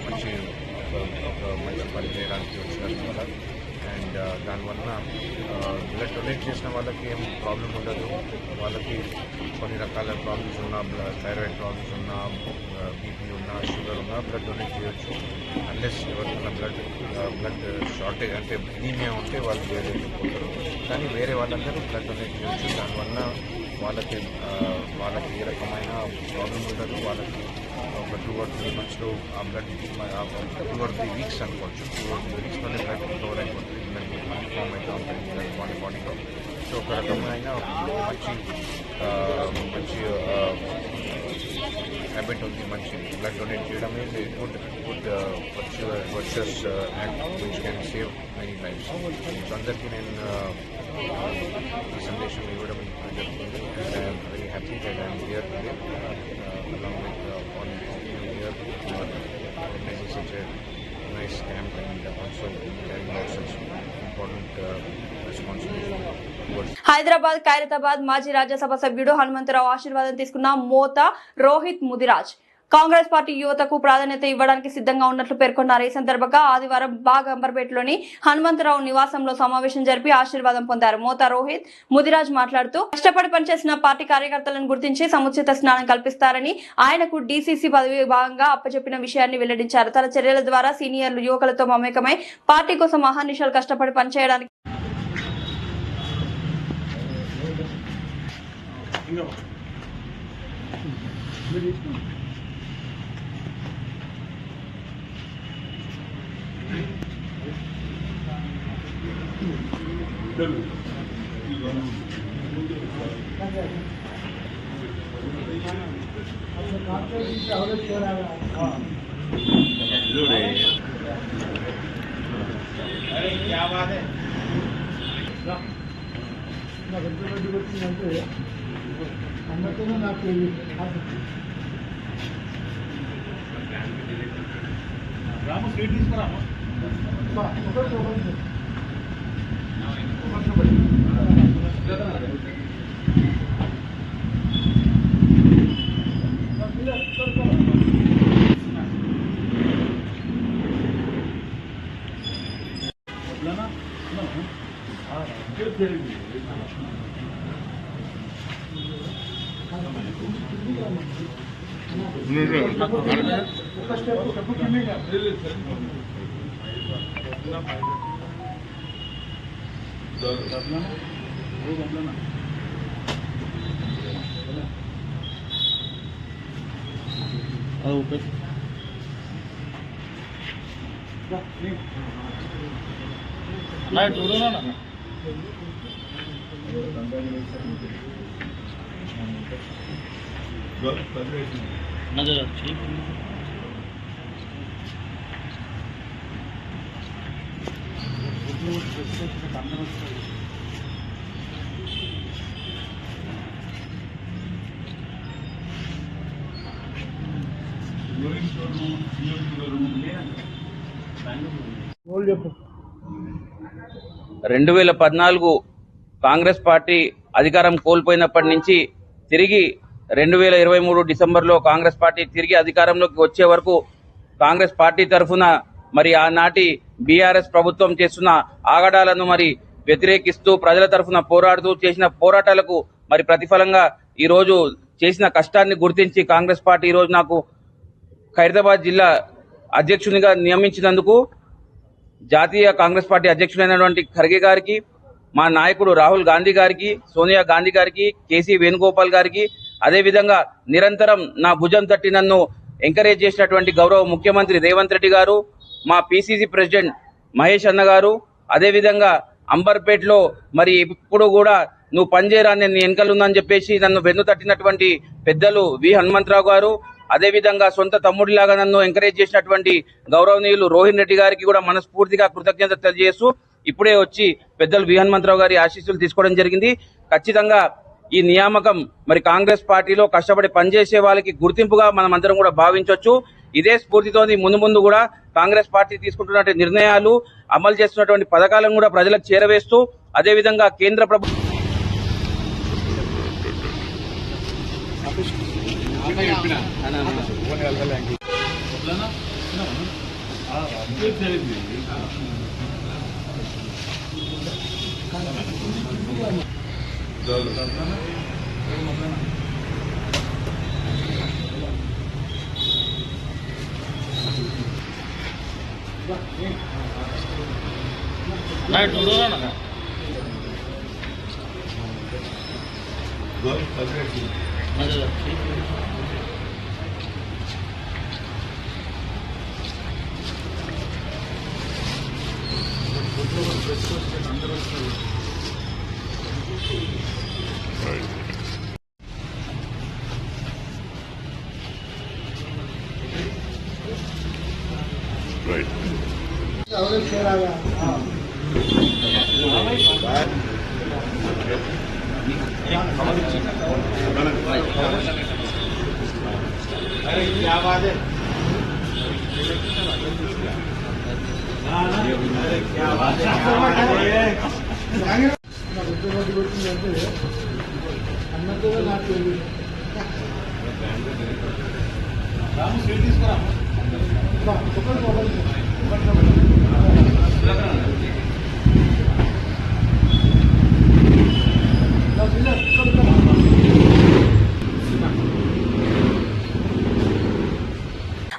మంచి పని చేయడానికి వచ్చినారు వల్ల. అండ్ దానివల్ల బ్లడ్ డొనేట్ చేసిన వాళ్ళకి ఏం ప్రాబ్లం ఉండదు. వాళ్ళకి కొన్ని రకాల ప్రాబ్లమ్స్ ఉన్నా, థైరాయిడ్ ప్రాబ్లమ్స్ ఉన్నా, బీపీ ఉన్నా, షుగర్ ఉన్నా బ్లడ్ డొనేట్ చేయొచ్చు. అన్లెస్ ఎవరికైనా బ్లడ్ షార్టేజ్ అంటే అనీమియా ఉంటే వాళ్ళు వేరే పోతారు. కానీ వేరే వాళ్ళందరూ బ్లడ్ డొనేట్ చేయొచ్చు. దానివల్ల వాళ్ళకి ఏ రకమైన ప్రాబ్లం ఉండదు. వాళ్ళకి ఒక 2 or 3 monthsలో ఆ బ్లడ్ 2 or 3 weeks అనుకోవచ్చు, 2 or 3 weeksలోనే బ్లడ్ కవర్ అయిపోతుంది. బ్లడ్ ఫామ్ అయితే ఉంటుంది బాడీలో. సో ఒక రకమైన మంచి హ్యాబిట్ ఉంది. మంచి బ్లడ్ డొనేట్ చేయడం is a good virtuous act which can save many lives. So అందరికీ నేను ఈ సందేశం ఇవ్వడం జరుగుతుంది. And I'm very happy that I'm here today along with all here who are organizing such a nice camp and also carrying out such important responsibility towards. Hyderabad Khairatabad మాజీ రాజ్యసభ సభ్యుడు హనుమంతరావు ఆశీర్వాదం తీసుకున్న మోత రోహిత్ ముదిరాజ్ కాంగ్రెస్ పార్టీ యువతకు ప్రాధాన్యత ఇవ్వడానికి సిద్ధంగా ఉన్నట్లు పేర్కొన్నారు. ఈ సందర్భంగా ఆదివారం బాగ్ అంబర్పేటలోని హనుమంతరావు నివాసంలో సమావేశం జరిపి ఆశీర్వాదం పొందారు. మోత రోహిత్ ముదిరాజ్ మాట్లాడుతూ కష్టపడి పనిచేసిన పార్టీ కార్యకర్తలను గుర్తించి సముచిత స్నానం కల్పిస్తారని, ఆయనకు డీసీసీ పదవి భాగంగా అప్పచెప్పిన విషయాన్ని వెల్లడించారు. తన చర్యల ద్వారా సీనియర్లు యువకులతో మమేకమై పార్టీ కోసం అహర్నిశలు కష్టపడి పనిచేయడానికి రెండు 2014 కాంగ్రెస్ పార్టీ అధికారం కోల్పోయినప్పటి నుంచి తిరిగి 2023 డిసెంబర్లో కాంగ్రెస్ పార్టీ తిరిగి అధికారంలోకి వచ్చే వరకు కాంగ్రెస్ పార్టీ తరఫున మరి ఆనాటి బీఆర్ఎస్ ప్రభుత్వం చేస్తున్న ఆగడాలను మరి వ్యతిరేకిస్తూ ప్రజల తరఫున పోరాడుతూ చేసిన పోరాటాలకు మరి ప్రతిఫలంగా ఈ రోజు చేసిన కష్టాన్ని గుర్తించి కాంగ్రెస్ పార్టీ ఈ రోజు నాకు ఖైరతాబాద్ జిల్లా అధ్యక్షునిగా నియమించినందుకు జాతీయ కాంగ్రెస్ పార్టీ అధ్యక్షుడైనటువంటి ఖర్గే గారికి, మా నాయకుడు రాహుల్ గాంధీ గారికి, సోనియా గాంధీ గారికి, కేసీ వేణుగోపాల్ గారికి, అదేవిధంగా నిరంతరం నా భుజం తట్టి నన్ను ఎంకరేజ్ చేసినటువంటి గౌరవ ముఖ్యమంత్రి రేవంత్ రెడ్డి గారు, మా పిసిసి ప్రెసిడెంట్ మహేష్ అన్న గారు, అదేవిధంగా అంబర్పేటలో మరి ఇప్పుడు కూడా నువ్వు పనిచేయరా నేను వెనకలుందని చెప్పేసి నన్ను వెన్ను తట్టినటువంటి పెద్దలు వి హనుమంతరావు గారు, అదేవిధంగా సొంత తమ్ముడిలాగా నన్ను ఎంకరేజ్ చేసినటువంటి గౌరవనీయులు రోహిన్ రెడ్డి గారికి కూడా మనస్ఫూర్తిగా కృతజ్ఞతలు తెలియజేస్తూ ఇప్పుడే వచ్చి పెద్దలు వి హనుమంతరావు గారి ఆశీస్సులు తీసుకోవడం జరిగింది. ఖచ్చితంగా ఈ నియామకం మరి కాంగ్రెస్ పార్టీలో కష్టపడి పనిచేసే వాళ్ళకి గుర్తింపుగా మనం అందరం కూడా భావించవచ్చు. ఇదే స్ఫూర్తితో ముందు ముందు కూడా కాంగ్రెస్ పార్టీ తీసుకుంటున్నటువంటి నిర్ణయాలు, అమలు చేస్తున్నటువంటి పథకాలను కూడా ప్రజలకు చేరవేస్తూ అదేవిధంగా కేంద్ర ప్రభుత్వం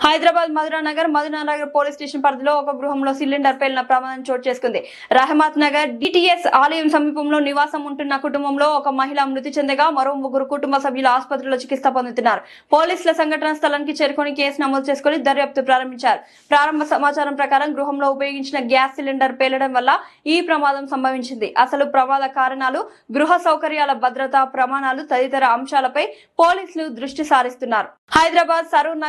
హైదరాబాద్ మధురానగర్ పోలీస్ స్టేషన్ పరిధిలో ఒక గృహంలో సిలిండర్ పేలిన ప్రమాదం చోటు చేసుకుంది. రహమత్ నగర్ డిటిఎస్ ఆలయం సమీపంలో నివాసం ఉంటున్న కుటుంబంలో ఒక మహిళ మృతి చెందగా మరో 3 కుటుంబ సభ్యులు ఆసుపత్రిలో చికిత్స పొందుతున్నారు. పోలీసుల సంఘటన స్థలానికి చేరుకొని కేసు నమోదు చేసుకుని దర్యాప్తు ప్రారంభించారు. ప్రారంభ సమాచారం ప్రకారం గృహంలో ఉపయోగించిన గ్యాస్ సిలిండర్ పేలడం వల్ల ఈ ప్రమాదం సంభవించింది. అసలు ప్రమాద కారణాలు, గృహ సౌకర్యాల భద్రతా ప్రమాణాలు తదితర అంశాలపై పోలీసులు దృష్టి సారిస్తున్నారు. హైదరాబాద్ సరూర్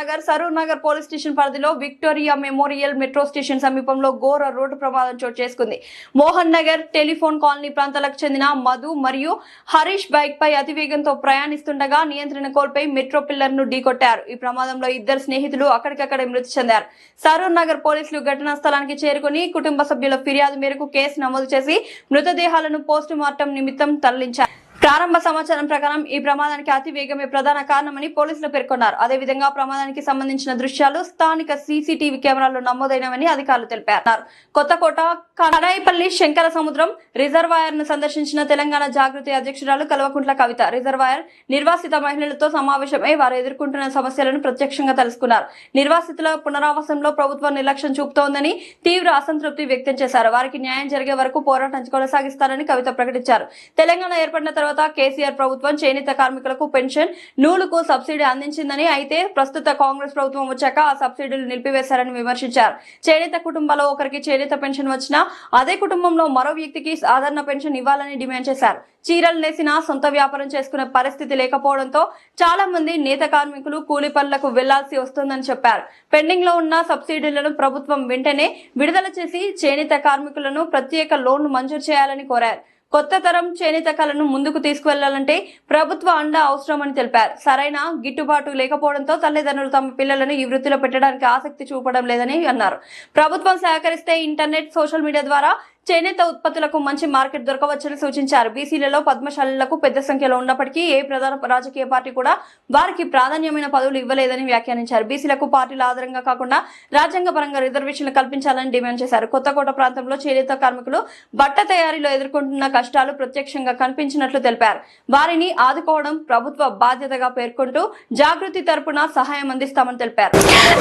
నగర్ పోలీస్ స్టేషన్ పరిధిలో విక్టోరియా మెమోరియల్ మెట్రో స్టేషన్ సమీపంలో ఘోర రోడ్డు ప్రమాదం చోటు చేసుకుంది. మోహన్ నగర్ టెలిఫోన్ కాలనీ ప్రాంతాలకు చెందిన మధు మరియు హరీష్ బైక్ పై అతివేగంతో ప్రయాణిస్తుండగా నియంత్రణ కోల్పోయి మెట్రో పిల్లర్ ను ఢీకొట్టారు. ఈ ప్రమాదంలో 2 స్నేహితులు అక్కడికక్కడే మృతి చెందారు. సరూర్ నగర్ పోలీసులు ఘటనా స్థలానికి చేరుకుని కుటుంబ సభ్యుల ఫిర్యాదు మేరకు కేసు నమోదు చేసి మృతదేహాలను పోస్టు మార్టం నిమిత్తం తరలించారు. ప్రారంభ సమాచారం ప్రకారం ఈ ప్రమాదానికి అతి వేగమే ప్రధాన కారణమని పోలీసులు పేర్కొన్నారు. అదేవిధంగా ప్రమాదానికి సంబంధించిన దృశ్యాలు స్థానిక సీసీటీవీ కెమెరాల్లో నమోదైనవని అధికారులు తెలిపారు. కొత్తకోట కడాయిపల్లి శంకర సముద్రం రిజర్వాయర్ ను సందర్శించిన తెలంగాణ జాగృతి అధ్యక్షురాలు కల్వకుంట్ల కవిత రిజర్వాయర్ నిర్వాసిత మహిళలతో సమావేశమై వారు ఎదుర్కొంటున్న సమస్యలను ప్రత్యక్షంగా తెలుసుకున్నారు. నిర్వాసితుల పునరావాసంలో ప్రభుత్వం నిర్లక్ష్యం చూపుతోందని తీవ్ర అసంతృప్తి వ్యక్తం చేశారు. వారికి న్యాయం జరిగే వరకు పోరాటం కొనసాగిస్తారని కవిత ప్రకటించారు. తెలంగాణ ఏర్పడిన తర్వాత కేసీఆర్ ప్రభుత్వం చేనేత కార్మికులకు పెన్షన్, నూలుకు సబ్సిడీ అందించిందని, అయితే ప్రస్తుత కాంగ్రెస్ ప్రభుత్వం వచ్చాక ఆ సబ్సిడీలు నిలిపివేశారని విమర్శించారు. చేనేత కుటుంబాల్లో ఒకరికి చేనేత పెన్షన్ వచ్చినా అదే కుటుంబంలో మరో వ్యక్తికి సాధారణ పెన్షన్ ఇవ్వాలని డిమాండ్ చేశారు. చీరలు నేసినా సొంత వ్యాపారం చేసుకునే పరిస్థితి లేకపోవడంతో చాలా మంది నేత కార్మికులు కూలీ పనులకు వెళ్లాల్సి వస్తుందని చెప్పారు. పెండింగ్ లో ఉన్న సబ్సిడీలను ప్రభుత్వం వెంటనే విడుదల చేసి చేనేత కార్మికులను ప్రత్యేక లోన్లు మంజూరు చేయాలని కోరారు. కొత్త తరం చేనేత కళను ముందుకు తీసుకువెళ్లాలంటే ప్రభుత్వ అండ అవసరమని తెలిపారు. సరైన గిట్టుబాటు లేకపోవడంతో తల్లిదండ్రులు తమ పిల్లలను ఈ వృత్తిలో పెట్టడానికి ఆసక్తి చూపడం లేదని అన్నారు. ప్రభుత్వం సహకరిస్తే ఇంటర్నెట్, సోషల్ మీడియా ద్వారా చేనేత ఉత్పత్తులకు మంచి మార్కెట్ దొరకవచ్చని సూచించారు. బీసీలలో పద్మశాలీలకు పెద్ద సంఖ్యలో ఉన్నప్పటికీ ఏ ప్రధాన రాజకీయ పార్టీ కూడా వారికి ప్రాధాన్యమైన పదవులు ఇవ్వలేదని వ్యాఖ్యానించారు. బీసీలకు పార్టీల ఆధారంగా కాకుండా రాజ్యాంగపరంగా రిజర్వేషన్లు కల్పించాలని డిమాండ్ చేశారు. కొత్తకోట ప్రాంతంలో చేనేత కార్మికులు బట్ట తయారీలో ఎదుర్కొంటున్న కష్టాలు ప్రత్యక్షంగా కనిపించినట్లు తెలిపారు. వారిని ఆదుకోవడం ప్రభుత్వ బాధ్యతగా పేర్కొంటూ జాగృతి తరపున సహాయం అందిస్తామని తెలిపారు.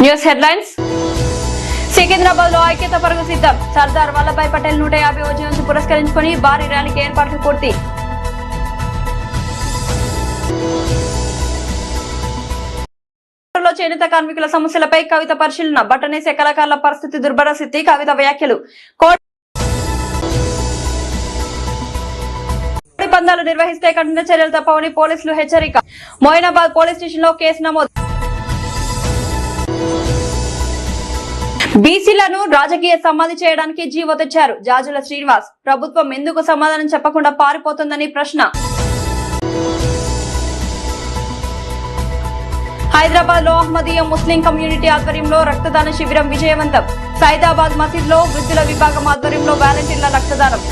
News headlines. సికింద్రాబాద్ లో ఐక్యత పరుగు సిద్ధం. సర్దార్ వల్లభాయ్ పటేల్ 150వ జయంతి పురస్కరించుకుని భారీ ర్యాలీకి ఏర్పాట్లు పూర్తి. చేనేత కార్మికుల సమస్యలపై కవిత పరిశీలన. బట్టనేసే కళాకారుల పరిస్థితి దుర్భర స్థితి. కవిత వ్యాఖ్యలు. కోడి పందాలు నిర్వహిస్తే కఠిన చర్యలు తప్పవని పోలీసులు హెచ్చరిక. మోయినాబాద్ పోలీస్ స్టేషన్ లో కేసు నమోదు. బీసీలను రాజకీయ సమాధి చేయడానికి జీవో తెచ్చారు. జాజుల శ్రీనివాస్. ప్రభుత్వం ఎందుకు సమాధానం చెప్పకుండా పారిపోతుందని ప్రశ్న. హైదరాబాద్ లో అహ్మదీయ ముస్లిం కమ్యూనిటీ ఆధ్వర్యంలో రక్తదాన శిబిరం విజయవంతం. సైదాబాద్ మసీద్ లో వృద్ధుల విభాగం ఆధ్వర్యంలో వాలంటీర్ల రక్తదానం.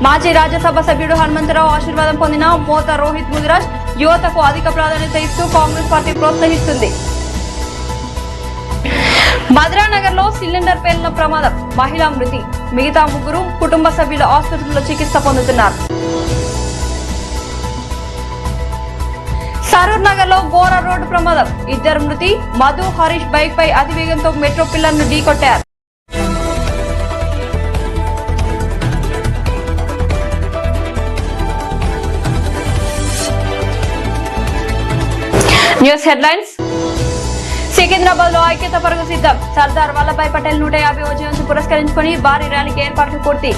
మాజీ రాజ్యసభ సభ్యుడు హనుమంతరావు ఆశీర్వాదం పొందిన మోత రోహిత్ ముదిరాజ్. యువతకు అధిక ప్రాధాన్యత ఇస్తూ కాంగ్రెస్ పార్టీ ప్రోత్సహిస్తుంది. మధురానగర్ లో సిలిండర్ పేలిన ప్రమాదం. మహిళా మృతి. మిగతా 3 కుటుంబ సభ్యులు ఆసుపత్రిలో చికిత్స పొందుతున్నారు. సరూర్ నగర్ లో ఘోర రోడ్డు ప్రమాదం. 2 మృతి. మధు, హరీష్ బైక్ పై అతివేగంతో మెట్రో పిల్లర్ ను ఢీకొట్టారు. News headlines. సికింద్రాబాద్ లో ఐక్యత పరుగు సిద్ధం. సర్దార్ వల్లభాయ్ పటేల్ 150వ జయంతి పురస్కరించుకుని భారీ ర్యాలీకి ఏర్పాట్లు పూర్తి.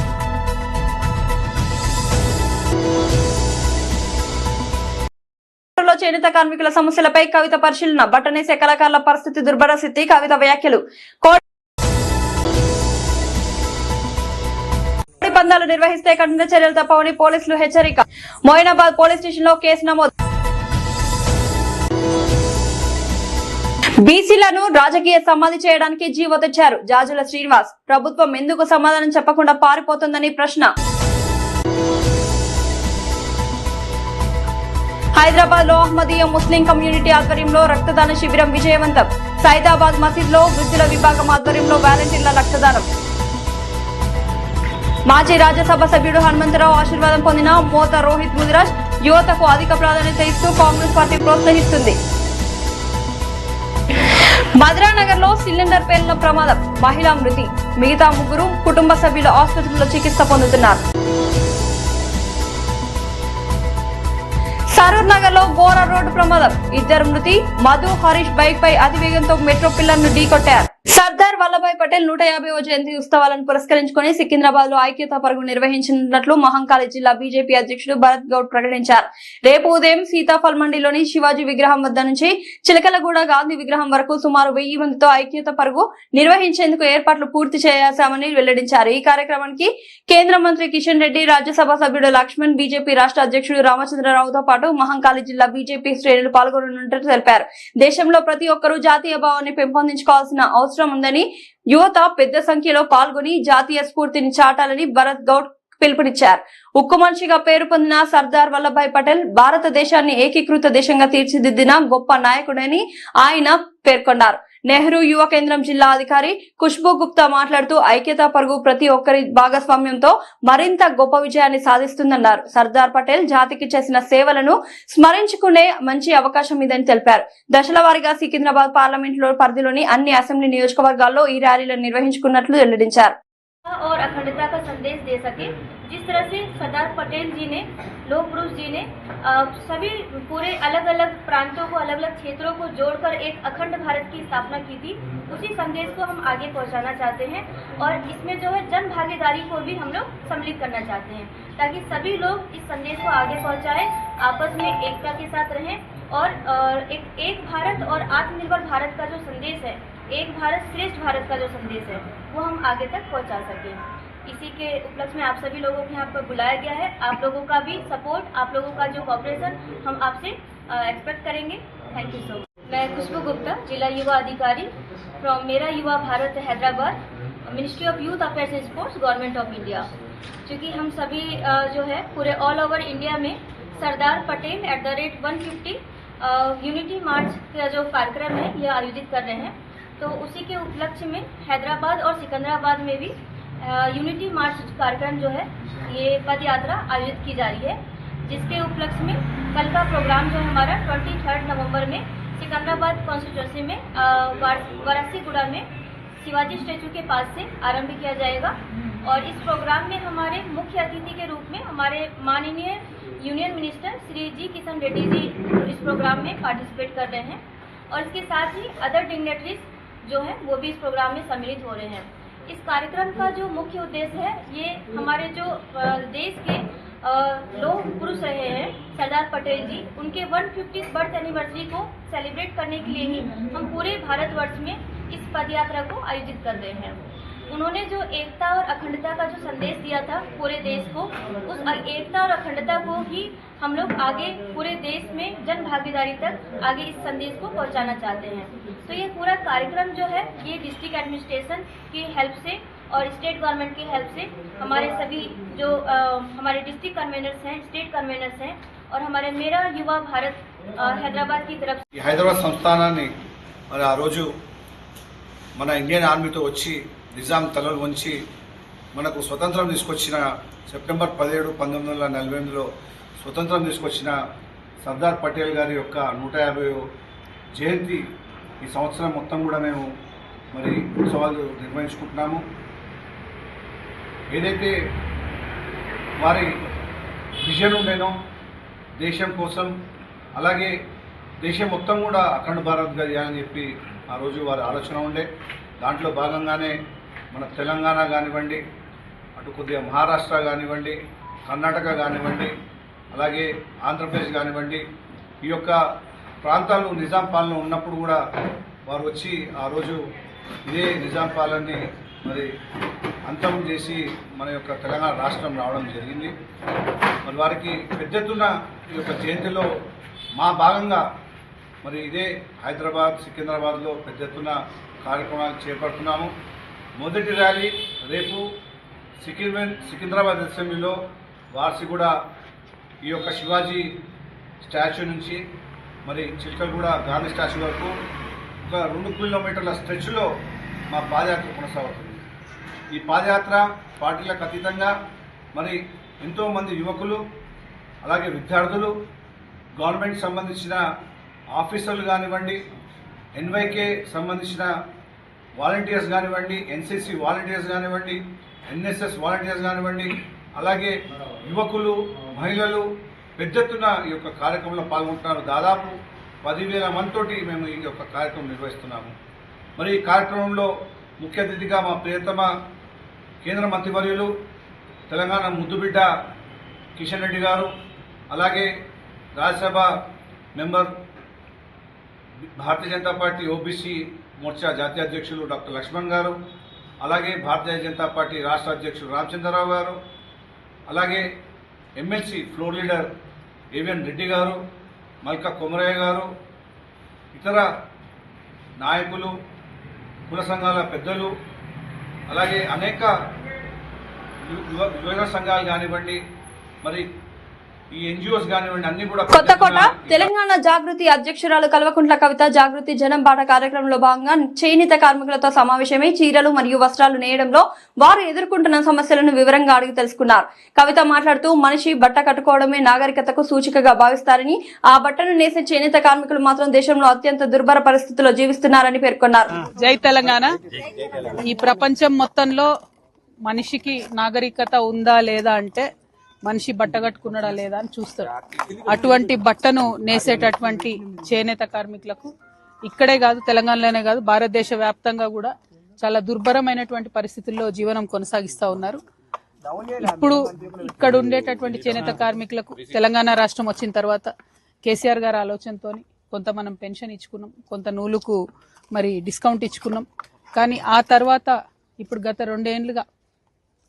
చేనేత కార్మికుల సమస్యలపై కవిత పరిశీలన. బట్టనేసే కళాకారుల పరిస్థితి దుర్భర స్థితి. కవిత వ్యాఖ్యలు. కోడి పందాలు నిర్వహిస్తే కఠిన చర్యలు తప్పవని పోలీసులు హెచ్చరిక. మోయినాబాద్ పోలీస్ స్టేషన్ లో కేసు నమోదు. బీసీలను రాజకీయ సమాధి చేయడానికి జీవో తెచ్చారు. జాజుల శ్రీనివాస్. ప్రభుత్వం ఎందుకు సమాధానం చెప్పకుండా పారిపోతుందని ప్రశ్న. హైదరాబాద్ లో అహ్మదీయ ముస్లిం కమ్యూనిటీ ఆధ్వర్యంలో రక్తదాన శిబిరం విజయవంతం. సైదాబాద్ మసీద్ లో వృద్ధుల విభాగం ఆధ్వర్యంలో వాలంటీర్ల రక్తదానం. మాజీ రాజ్యసభ సభ్యుడు హనుమంతరావు ఆశీర్వాదం పొందిన మోత రోహిత్ ముదిరాజ్. యువతకు అధిక ప్రాధాన్యత ఇస్తూ కాంగ్రెస్ పార్టీ ప్రోత్సహిస్తుంది. మధురానగర్ లో సిలిండర్ పేలిన ప్రమాదం, మహిళా మృతి, మిగతా ముగ్గురు కుటుంబ సభ్యులు ఆసుపత్రిలో చికిత్స పొందుతున్నారు. సరూర్ నగర్ లో ఘోర రోడ్డు ప్రమాదం, ఇద్దరు మృతి, మధు హరీష్ బైక్ పై అతివేగంతో మెట్రో పిల్లర్ ను ఢీకొట్టారు. సర్దార్ వల్లభాయ్ పటేల్ 150వ జయంతి ఉత్సవాలను పురస్కరించుకుని సికింద్రాబాద్ లో ఐక్యతా పరుగు నిర్వహించనున్నట్లు మహంకాళి జిల్లా బీజేపీ అధ్యక్షుడు భరత్ గౌడ్ ప్రకటించారు. రేపు ఉదయం సీతాఫల్ మండిలోని శివాజీ విగ్రహం వద్ద నుంచి చిలకలగూడ గాంధీ విగ్రహం వరకు సుమారు 1000 మందితో ఐక్యతా పరుగు నిర్వహించేందుకు ఏర్పాట్లు పూర్తి చేశామని వెల్లడించారు. ఈ కార్యక్రమానికి కేంద్ర మంత్రి కిషన్ రెడ్డి, రాజ్యసభ సభ్యుడు లక్ష్మణ్, బీజేపీ రాష్ట్ర అధ్యక్షుడు రామచంద్రరావుతో పాటు మహంకాళి జిల్లా బీజేపీ శ్రేణులు పాల్గొననున్నట్లు తెలిపారు. దేశంలో ప్రతి ఒక్కరూ జాతీయ భావాన్ని పెంపొందించుకోవాల్సిన అవసరం ఉందని, యువత పెద్ద సంఖ్యలో పాల్గొని జాతీయ స్ఫూర్తిని చాటాలని భరత్ గౌడ్ పిలుపునిచ్చారు. ఉక్కు మనిషిగా పేరు పొందిన సర్దార్ వల్లభాయ్ పటేల్ భారతదేశాన్ని ఏకీకృత దేశంగా తీర్చిదిద్దిన గొప్ప నాయకుడని ఆయన పేర్కొన్నారు. నెహ్రూ యువ కేంద్రం జిల్లా అధికారి ఖుష్బూ గుప్తా మాట్లాడుతూ ఐక్యతా పరుగు ప్రతి ఒక్కరి భాగస్వామ్యంతో మరింత గొప్ప విజయాన్ని సాధిస్తుందన్నారు. సర్దార్ పటేల్ జాతికి చేసిన సేవలను స్మరించుకునే మంచి అవకాశం ఇదని తెలిపారు. దశల వారీగా సికింద్రాబాద్ పార్లమెంట్ లో పరిధిలోని అన్ని అసెంబ్లీ నియోజకవర్గాల్లో ఈ ర్యాలీలను నిర్వహించుకున్నట్లు వెల్లడించారు. और अखंडता का संदेश दे सके। जिस तरह से सरदार पटेल जी ने, लोह पुरुष जी ने सभी पूरे अलग अलग प्रांतों को, अलग अलग क्षेत्रों को जोड़कर एक अखंड भारत की स्थापना की थी, उसी संदेश को हम आगे पहुंचाना चाहते हैं और इसमें जो है जन भागीदारी को भी हम लोग सम्मिलित करना चाहते हैं ताकि सभी लोग इस संदेश को आगे पहुंचाएं, आपस में एकता के साथ रहें और एक भारत और आत्मनिर्भर भारत का जो संदेश है, एक भारत श्रेष्ठ भारत का जो संदेश है वो हम आगे तक पहुंचा सकें। इसी के उपलक्ष्य में आप सभी लोगों को यहाँ पर बुलाया गया है। आप लोगों का भी सपोर्ट, आप लोगों का जो कोऑपरेशन हम आपसे एक्सपेक्ट करेंगे। Thank you so much. मैं खुशबू गुप्ता, जिला युवा अधिकारी फ्रॉम मेरा युवा Bharat Hyderabad, ministry of youth affairs and sports, government of India. क्योंकि हम सभी जो है पूरे ऑल ओवर इंडिया में सरदार पटेल @150 यूनिटी मार्च का जो कार्यक्रम है यह आयोजित कर रहे हैं, तो उसी के उपलक्ष्य में हैदराबाद और सिकंदराबाद में भी यूनिटी मार्च कार्यक्रम जो है ये पद यात्रा आयोजित की जा रही है, जिसके उपलक्ष्य में कल का प्रोग्राम जो है हमारा 23 नवंबर में सिकंदराबाद कॉन्स्टिट्यूंसी में वारासीगुड़ा में शिवाजी स्टैचू के पास से आरंभ किया जाएगा। और इस प्रोग्राम में हमारे मुख्य अतिथि के रूप में हमारे माननीय यूनियन मिनिस्टर श्री जी किशन रेड्डी जी इस प्रोग्राम में पार्टिसिपेट कर रहे हैं और इसके साथ ही अदर डिग्नेटरीज जो हैं वो भी इस प्रोग्राम में सम्मिलित हो रहे हैं। इस कार्यक्रम का जो मुख्य उद्देश्य है ये हमारे जो देश के लोह पुरुष रहे हैं सरदार पटेल जी, उनके 150th बर्थ एनिवर्सरी को सेलिब्रेट करने के लिए ही हम पूरे भारतवर्ष में इस पदयात्रा को आयोजित कर रहे हैं। उन्होंने जो एकता और अखंडता का जो संदेश दिया था पूरे देश को, उस एकता और अखंडता को ही हम लोग आगे पूरे देश में जन भागीदारी तक आगे इस संदेश को पहुंचाना चाहते हैं। तो ये पूरा कार्यक्रम जो है ये डिस्ट्रिक्ट एडमिनिस्ट्रेशन की हेल्प से और स्टेट गवर्नमेंट की हेल्प से हमारे सभी जो हमारे डिस्ट्रिक्ट कन्वेनर्स हैं, स्टेट कन्वेनर्स हैं और हमारे मेरा युवा भारत हैदराबाद की तरफ హైదరాబాద్ సంస్థానాన్ని మరి ఆ రోజు మన ఇండియన్ ఆర్మీతో వచ్చి నిజాం తలలు వంచి మనకు స్వతంత్రం తీసుకొచ్చిన సెప్టెంబర్ 17, 1948లో స్వతంత్రం తీసుకొచ్చిన సర్దార్ పటేల్ గారి యొక్క 150వ జయంతి ఈ సంవత్సరం మొత్తం కూడా మేము మరి ఉత్సవాలు నిర్వహించుకుంటున్నాము. ఏదైతే వారి విజన్ ఉండేనో దేశం కోసం, అలాగే దేశం మొత్తం కూడా అఖండ భారత్గా చేయాలని చెప్పి ఆ రోజు వారి ఆలోచన ఉండే. దాంట్లో భాగంగానే మన తెలంగాణ కానివ్వండి, అటు కొద్దిగా మహారాష్ట్ర కానివ్వండి, కర్ణాటక కానివ్వండి, అలాగే ఆంధ్రప్రదేశ్ కానివ్వండి, ఈ యొక్క ప్రాంతాలు నిజాం పాలన ఉన్నప్పుడు కూడా వారు వచ్చి ఆ రోజు ఇదే నిజాం పాలనని మరి అంతం చేసి మన యొక్క తెలంగాణ రాష్ట్రం రావడం జరిగింది. మరి వారికి పెద్ద ఎత్తున ఈ యొక్క జయంతిలో మా భాగంగా మరి ఇదే హైదరాబాద్, సికింద్రాబాద్లో పెద్ద ఎత్తున కార్యక్రమాలు చేపడుతున్నాము. మొదటి ర్యాలీ రేపు సికింద్రాబాద్ అసెంబ్లీలో వార్సిగూడ ఈ యొక్క శివాజీ స్టాచ్యూ నుంచి మరి చిలకలగూడ గాంధీ స్టాచ్యూ వరకు ఒక 2 కిలోమీటర్ల స్ట్రెచ్లో మా పాదయాత్ర కొనసాగుతుంది. ఈ పాదయాత్ర పార్టీలకు అతీతంగా మరి ఎంతోమంది యువకులు, అలాగే విద్యార్థులు, గవర్నమెంట్ సంబంధించిన ఆఫీసర్లు కానివ్వండి, ఎన్వైకే సంబంధించిన వాలంటీర్స్ కానివ్వండి, ఎన్సీసీ వాలంటీర్స్ కానివ్వండి, ఎన్ఎస్ఎస్ వాలంటీర్స్ కానివ్వండి, అలాగే యువకులు, మహిళలు పెద్ద ఎత్తున ఈ యొక్క కార్యక్రమంలో పాల్గొంటున్నారు. దాదాపు 10,000 మందితోటి మేము ఈ యొక్క కార్యక్రమం నిర్వహిస్తున్నాము. మరి ఈ కార్యక్రమంలో ముఖ్య అతిథిగా మా ప్రియతమ కేంద్ర మంత్రివర్యులు తెలంగాణ ముద్దుబిడ్డ కిషన్ రెడ్డి గారు, అలాగే Rajya Sabha member Bharatiya Janata party OBC Morcha జాతీయ అధ్యక్షులు డాక్టర్ లక్ష్మణ్ గారు, అలాగే భారతీయ జనతా పార్టీ రాష్ట్ర అధ్యక్షులు రామచంద్రరావు గారు, అలాగే MLC floor leader AVN Reddy గారు, మల్కా కొమరయ్య గారు, ఇతర నాయకులు, కుల సంఘాల పెద్దలు, అలాగే అనేక యువజన సంఘాలు కానివ్వండి, మరి ఈ ఎన్జిఓస్ కానివ్వండి, అన్ని కూడా కొత్తకోట తెలంగాణ జాగృతి అధ్యక్షురాలు కల్వకుంట్ల కవిత జాగృతి జనం బాట కార్యక్రమంలో భాగంగా చేనేత కార్మికులతో సమావేశమై చీరలు మరియు వస్త్రాలు నేయడంలో వారు ఎదుర్కొంటున్న సమస్యలను వివరంగా అడిగి తెలుసుకున్నారు. కవిత మాట్లాడుతూ మనిషి బట్ట కట్టుకోవడమే నాగరికతకు సూచికగా భావిస్తారని, ఆ బట్టను నేసే చేనేత కార్మికులు మాత్రం దేశంలో అత్యంత దుర్భర పరిస్థితుల్లో జీవిస్తున్నారని పేర్కొన్నారు. జై తెలంగాణ. ఈ ప్రపంచం మొత్తంలో మనిషికి నాగరికత ఉందా లేదా అంటే మనిషి బట్ట కట్టుకున్నాడా లేదా అని చూస్తారు. అటువంటి బట్టను నేసేటటువంటి చేనేత కార్మికులకు ఇక్కడే కాదు, తెలంగాణలోనే కాదు, భారతదేశ వ్యాప్తంగా కూడా చాలా దుర్భరమైనటువంటి పరిస్థితుల్లో జీవనం కొనసాగిస్తా ఉన్నారు. ఇప్పుడు ఇక్కడ ఉండేటటువంటి చేనేత కార్మికులకు తెలంగాణ రాష్ట్రం వచ్చిన తర్వాత కేసీఆర్ గారి ఆలోచనతో కొంత మనం పెన్షన్ ఇచ్చుకున్నాం, కొంత నూలుకు మరి డిస్కౌంట్ ఇచ్చుకున్నాం. కానీ ఆ తర్వాత ఇప్పుడు గత 2 ఏళ్లుగా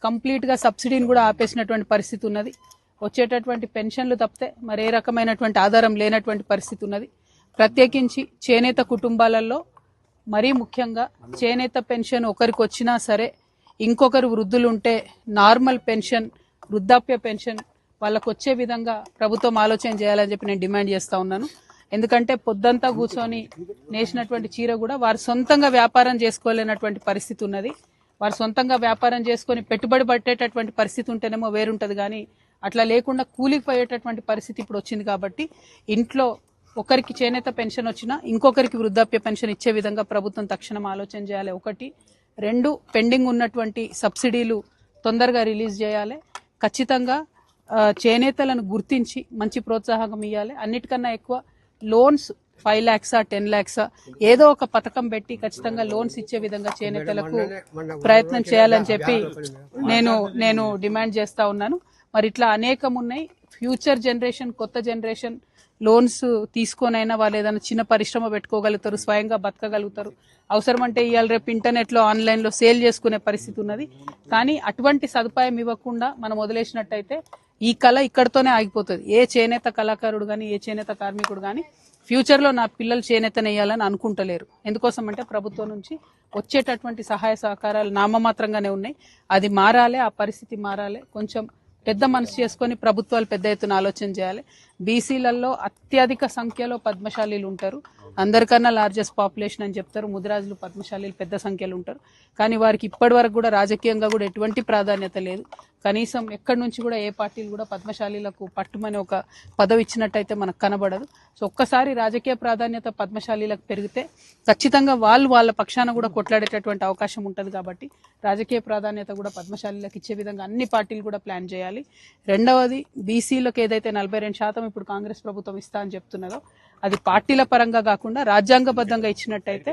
కంప్లీట్గా సబ్సిడీని కూడా ఆపేసినటువంటి పరిస్థితి ఉన్నది. వచ్చేటటువంటి పెన్షన్లు తప్పితే మరే రకమైనటువంటి ఆధారం లేనటువంటి పరిస్థితి ఉన్నది. ప్రత్యేకించి చేనేత కుటుంబాలలో మరీ ముఖ్యంగా చేనేత పెన్షన్ ఒకరికి వచ్చినా సరే ఇంకొకరు వృద్ధులు ఉంటే నార్మల్ పెన్షన్, వృద్ధాప్య పెన్షన్ వాళ్ళకు వచ్చే విధంగా ప్రభుత్వం ఆలోచన చేయాలని చెప్పి నేను డిమాండ్ చేస్తా ఉన్నాను. ఎందుకంటే పొద్దంతా కూర్చొని నేసినటువంటి చీర కూడా వారు సొంతంగా వ్యాపారం చేసుకోలేనటువంటి పరిస్థితి ఉన్నది. వారు సొంతంగా వ్యాపారం చేసుకొని పెట్టుబడి పట్టేటటువంటి పరిస్థితి ఉంటేనేమో వేరుంటది, కానీ అట్లా లేకుండా కూలికి పోయేటటువంటి పరిస్థితి ఇప్పుడు వచ్చింది. కాబట్టి ఇంట్లో ఒకరికి చేనేత పెన్షన్ వచ్చినా ఇంకొకరికి వృద్ధాప్య పెన్షన్ ఇచ్చే విధంగా ప్రభుత్వం తక్షణం ఆలోచన చేయాలి. 1, 2 పెండింగ్ ఉన్నటువంటి సబ్సిడీలు తొందరగా రిలీజ్ చేయాలి. ఖచ్చితంగా చేనేతలను గుర్తించి మంచి ప్రోత్సాహం ఇవ్వాలి. అన్నిటికన్నా ఎక్కువ లోన్స్ 5 lakhs 10 lakhs ఏదో ఒక పథకం పెట్టి ఖచ్చితంగా లోన్స్ ఇచ్చే విధంగా చేనేతలకు ప్రయత్నం చేయాలని చెప్పి నేను డిమాండ్ చేస్తా ఉన్నాను. మరి ఇట్లా అనేకం ఉన్నాయి. ఫ్యూచర్ జనరేషన్, కొత్త జనరేషన్ లోన్స్ తీసుకొనైనా వాళ్ళు ఏదైనా చిన్న పరిశ్రమ పెట్టుకోగలుగుతారు, స్వయంగా బతకగలుగుతారు. అవసరమంటే ఇవాళ రేపు ఇంటర్నెట్లో, ఆన్లైన్లో సేల్ చేసుకునే పరిస్థితి ఉన్నది. కానీ అటువంటి సదుపాయం ఇవ్వకుండా మనం వదిలేసినట్టయితే ఈ కళ ఇక్కడితోనే ఆగిపోతుంది. ఏ చేనేత కళాకారుడు కానీ, ఏ చేనేత కార్మికుడు కానీ ఫ్యూచర్లో నా పిల్లలు చేనేత నేయాలని అనుకుంటలేరు. ఎందుకోసం అంటే ప్రభుత్వం నుంచి వచ్చేటటువంటి సహాయ సహకారాలు నామమాత్రంగానే ఉన్నాయి. అది మారాలి, ఆ పరిస్థితి మారాలి. కొంచెం పెద్ద మనసు చేసుకొని ప్రభుత్వాలు పెద్ద ఎత్తున ఆలోచన చేయాలి. బీసీలలో అత్యధిక సంఖ్యలో పద్మశాలీలు ఉంటారు. అందరికన్నా లార్జెస్ట్ పాపులేషన్ అని చెప్తారు. ముదిరాజులు, పద్మశాలీలు పెద్ద సంఖ్యలో ఉంటారు. కానీ వారికి ఇప్పటి వరకు కూడా రాజకీయంగా కూడా ఎటువంటి ప్రాధాన్యత లేదు. కనీసం ఎక్కడి నుంచి కూడా ఏ పార్టీలు కూడా పద్మశాలీలకు పట్టుమని ఒక పదవి ఇచ్చినట్టయితే మనకు కనబడదు. సో ఒక్కసారి రాజకీయ ప్రాధాన్యత పద్మశాలీలకు పెరిగితే ఖచ్చితంగా వాళ్ళ పక్షాన కూడా కొట్లాడేటటువంటి అవకాశం ఉంటుంది. కాబట్టి రాజకీయ ప్రాధాన్యత కూడా పద్మశాలీలకు ఇచ్చే విధంగా అన్ని పార్టీలు కూడా ప్లాన్ చేయాలి. రెండవది, బీసీలకు ఏదైతే 42% ఇప్పుడు కాంగ్రెస్ ప్రభుత్వం ఇస్తా అని చెప్తున్నదో అది పార్టీల పరంగా కాకుండా రాజ్యాంగబద్ధంగా ఇచ్చినట్టయితే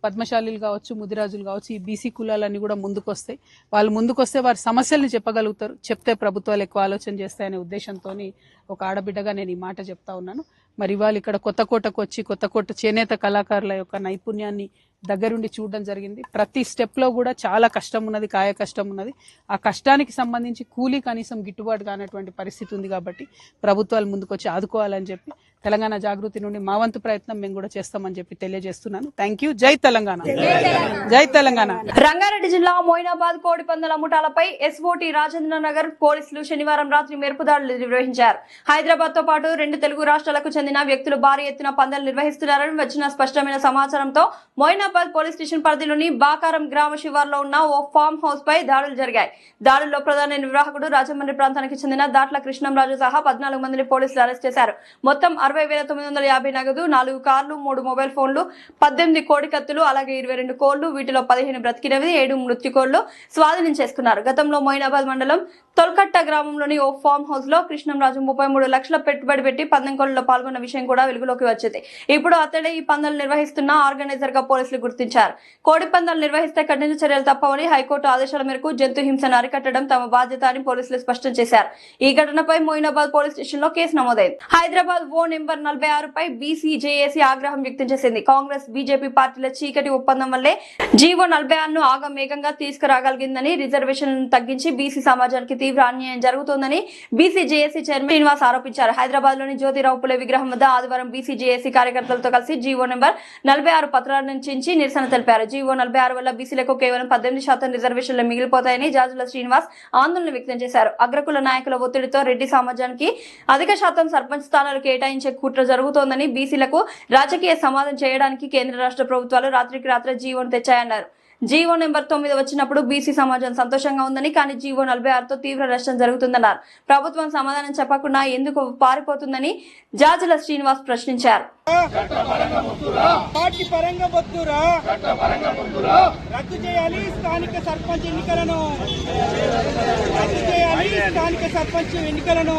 పద్మశాలీలు కావచ్చు, ముదిరాజులు కావచ్చు, ఈ బీసీ కులాలన్నీ కూడా ముందుకొస్తాయి. వాళ్ళు ముందుకొస్తే వారి సమస్యల్ని చెప్పగలుగుతారు. చెప్తే ప్రభుత్వాలు ఎక్కువ ఆలోచన చేస్తాయనే ఉద్దేశంతో ఒక ఆడబిడ్డగా నేను ఈ మాట చెప్తా ఉన్నాను. మరి ఇవాళ ఇక్కడ కొత్తకోటకు వచ్చి కొత్తకోట చేనేత కళాకారుల యొక్క నైపుణ్యాన్ని దగ్గరుండి చూడడం జరిగింది. ప్రతి స్టెప్లో కూడా చాలా కష్టం ఉన్నది, కాయ కష్టం ఉన్నది. ఆ కష్టానికి సంబంధించి కూలీ కనీసం గిట్టుబాటు కానటువంటి పరిస్థితి ఉంది. కాబట్టి ప్రభుత్వాలు ముందుకొచ్చి ఆదుకోవాలని చెప్పి తెలంగాణ జాగృతి నుండి మా వంతు ప్రయత్నం మేము కూడా చేస్తామని చెప్పి తెలియజేస్తున్నాను. Thank you. జై తెలంగాణ. జై తెలంగాణ. రంగారెడ్డి జిల్లా మోయినాబాద్ కోడి పందాల ముఠాలపై ఎస్ఓటీ రాజేంద్ర నగర్ పోలీసులు శనివారం రాత్రి మెరుపుదాడులు నిర్వహించారు. హైదరాబాద్ తో పాటు 2 తెలుగు రాష్ట్రాలకు చెందిన వ్యక్తులు భారీ ఎత్తున పందాలు నిర్వహిస్తున్నారని వచ్చిన స్పష్టమైన సమాచారంతో మోయినాబాద్ మొయినాబాద్ పోలీస్ స్టేషన్ పరిధిలోని బాకారం గ్రామ శివార్లో ఉన్న ఓ ఫామ్ హౌస్ పై దాడులు జరిగాయి. దాడుల్లో ప్రధాన నిర్వాహకుడు రాజమండ్రి ప్రాంతానికి చెందిన దాట్ల కృష్ణంరాజు సహా 14 మందిని పోలీసులు అరెస్ట్ చేశారు. మొత్తం 60,950 నగదు, 4 కార్లు, 3 మొబైల్ ఫోన్లు, 18 కోడి కత్తులు, అలాగే 22 కోళ్లు, వీటిలో 15 బ్రతికినవి, 7 మృత్యు కోళ్లు స్వాధీనం చేసుకున్నారు. గతంలో మొయినాబాద్ మండలం తొల్కట్ట గ్రామంలోని ఓ ఫామ్ హౌస్ లో కృష్ణంరాజు 33 లక్షల పెట్టుబడి పెట్టి పందెం కోళ్లలో పాల్గొన్న విషయం కూడా వెలుగులోకి వచ్చింది. ఇప్పుడు అతడే ఈ పందాలు నిర్వహిస్తున్న ఆర్గనైజర్ గా పోలీసులు గుర్తించారు. కోడి పందాలు నిర్వహిస్తే కఠిన చర్యలు తప్పవని హైకోర్టు ఆదేశాల మేరకు జంతు హింసను అరికట్టడం తమ బాధ్యత అని పోలీసులు స్పష్టం చేశారు. ఈ ఘటనపై మొయినాబాద్ పోలీస్ స్టేషన్ లో కేసు నమోదైంది. హైదరాబాద్ ఓ నెంబర్ 46 పై బీసీజేఏసీ ఆగ్రహం వ్యక్తం చేసింది. కాంగ్రెస్ బీజేపీ పార్టీల చీకటి ఒప్పందం వల్లే జీవో 46 ను ఆగమేఘంగా తీసుకురాగలిగిందని, రిజర్వేషన్లను తగ్గించి బీసీ సమాజానికి తీవ్ర అన్యాయం జరుగుతోందని బీసీజేఏసీ చైర్మన్ శ్రీనివాస్ ఆరోపించారు. హైదరాబాద్ లోని జ్యోతిరావు పులే విగ్రహం వద్ద ఆదివారం బీసీజేఏసీ కార్యకర్తలతో కలిసి జీవో నెంబర్ 46 పత్రాలను చించి నిరసన తెలిపారు. జీవో 46 వల్ల బీసీలకు కేవలం 18% రిజర్వేషన్లు మిగిలిపోతాయని జాజుల శ్రీనివాస్ ఆందోళన వ్యక్తం చేశారు. అగ్రకుల నాయకుల ఒత్తిడితో రెడ్డి సమాజానికి అధిక శాతం సర్పంచ్ స్థానాలు కేటాయించే కుట్ర జరుగుతోందని, బీసీలకు రాజకీయ సమాధానం చేయడానికి కేంద్ర రాష్ట్ర ప్రభుత్వాలు రాత్రికి రాత్రే జీవోను తెచ్చాయన్నారు. జీవో నెంబర్ 9 వచ్చినప్పుడు బీసీ సమాజం సంతోషంగా ఉందని, కానీ జీవో 46తో తీవ్ర నష్టం జరుగుతుందన్నారు. ప్రభుత్వం సమాధానం చెప్పకుండా ఎందుకు పారిపోతుందని జాజుల శ్రీనివాస్ ప్రశ్నించారు. రద్దు చేయాలి స్థానిక సర్పంచ్ ఎన్నికలను, రద్దు చేయాలి స్థానిక సర్పంచ్ ఎన్నికలను,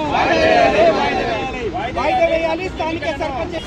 వాయిదా వేయాలి స్థానిక సర్పంచ్.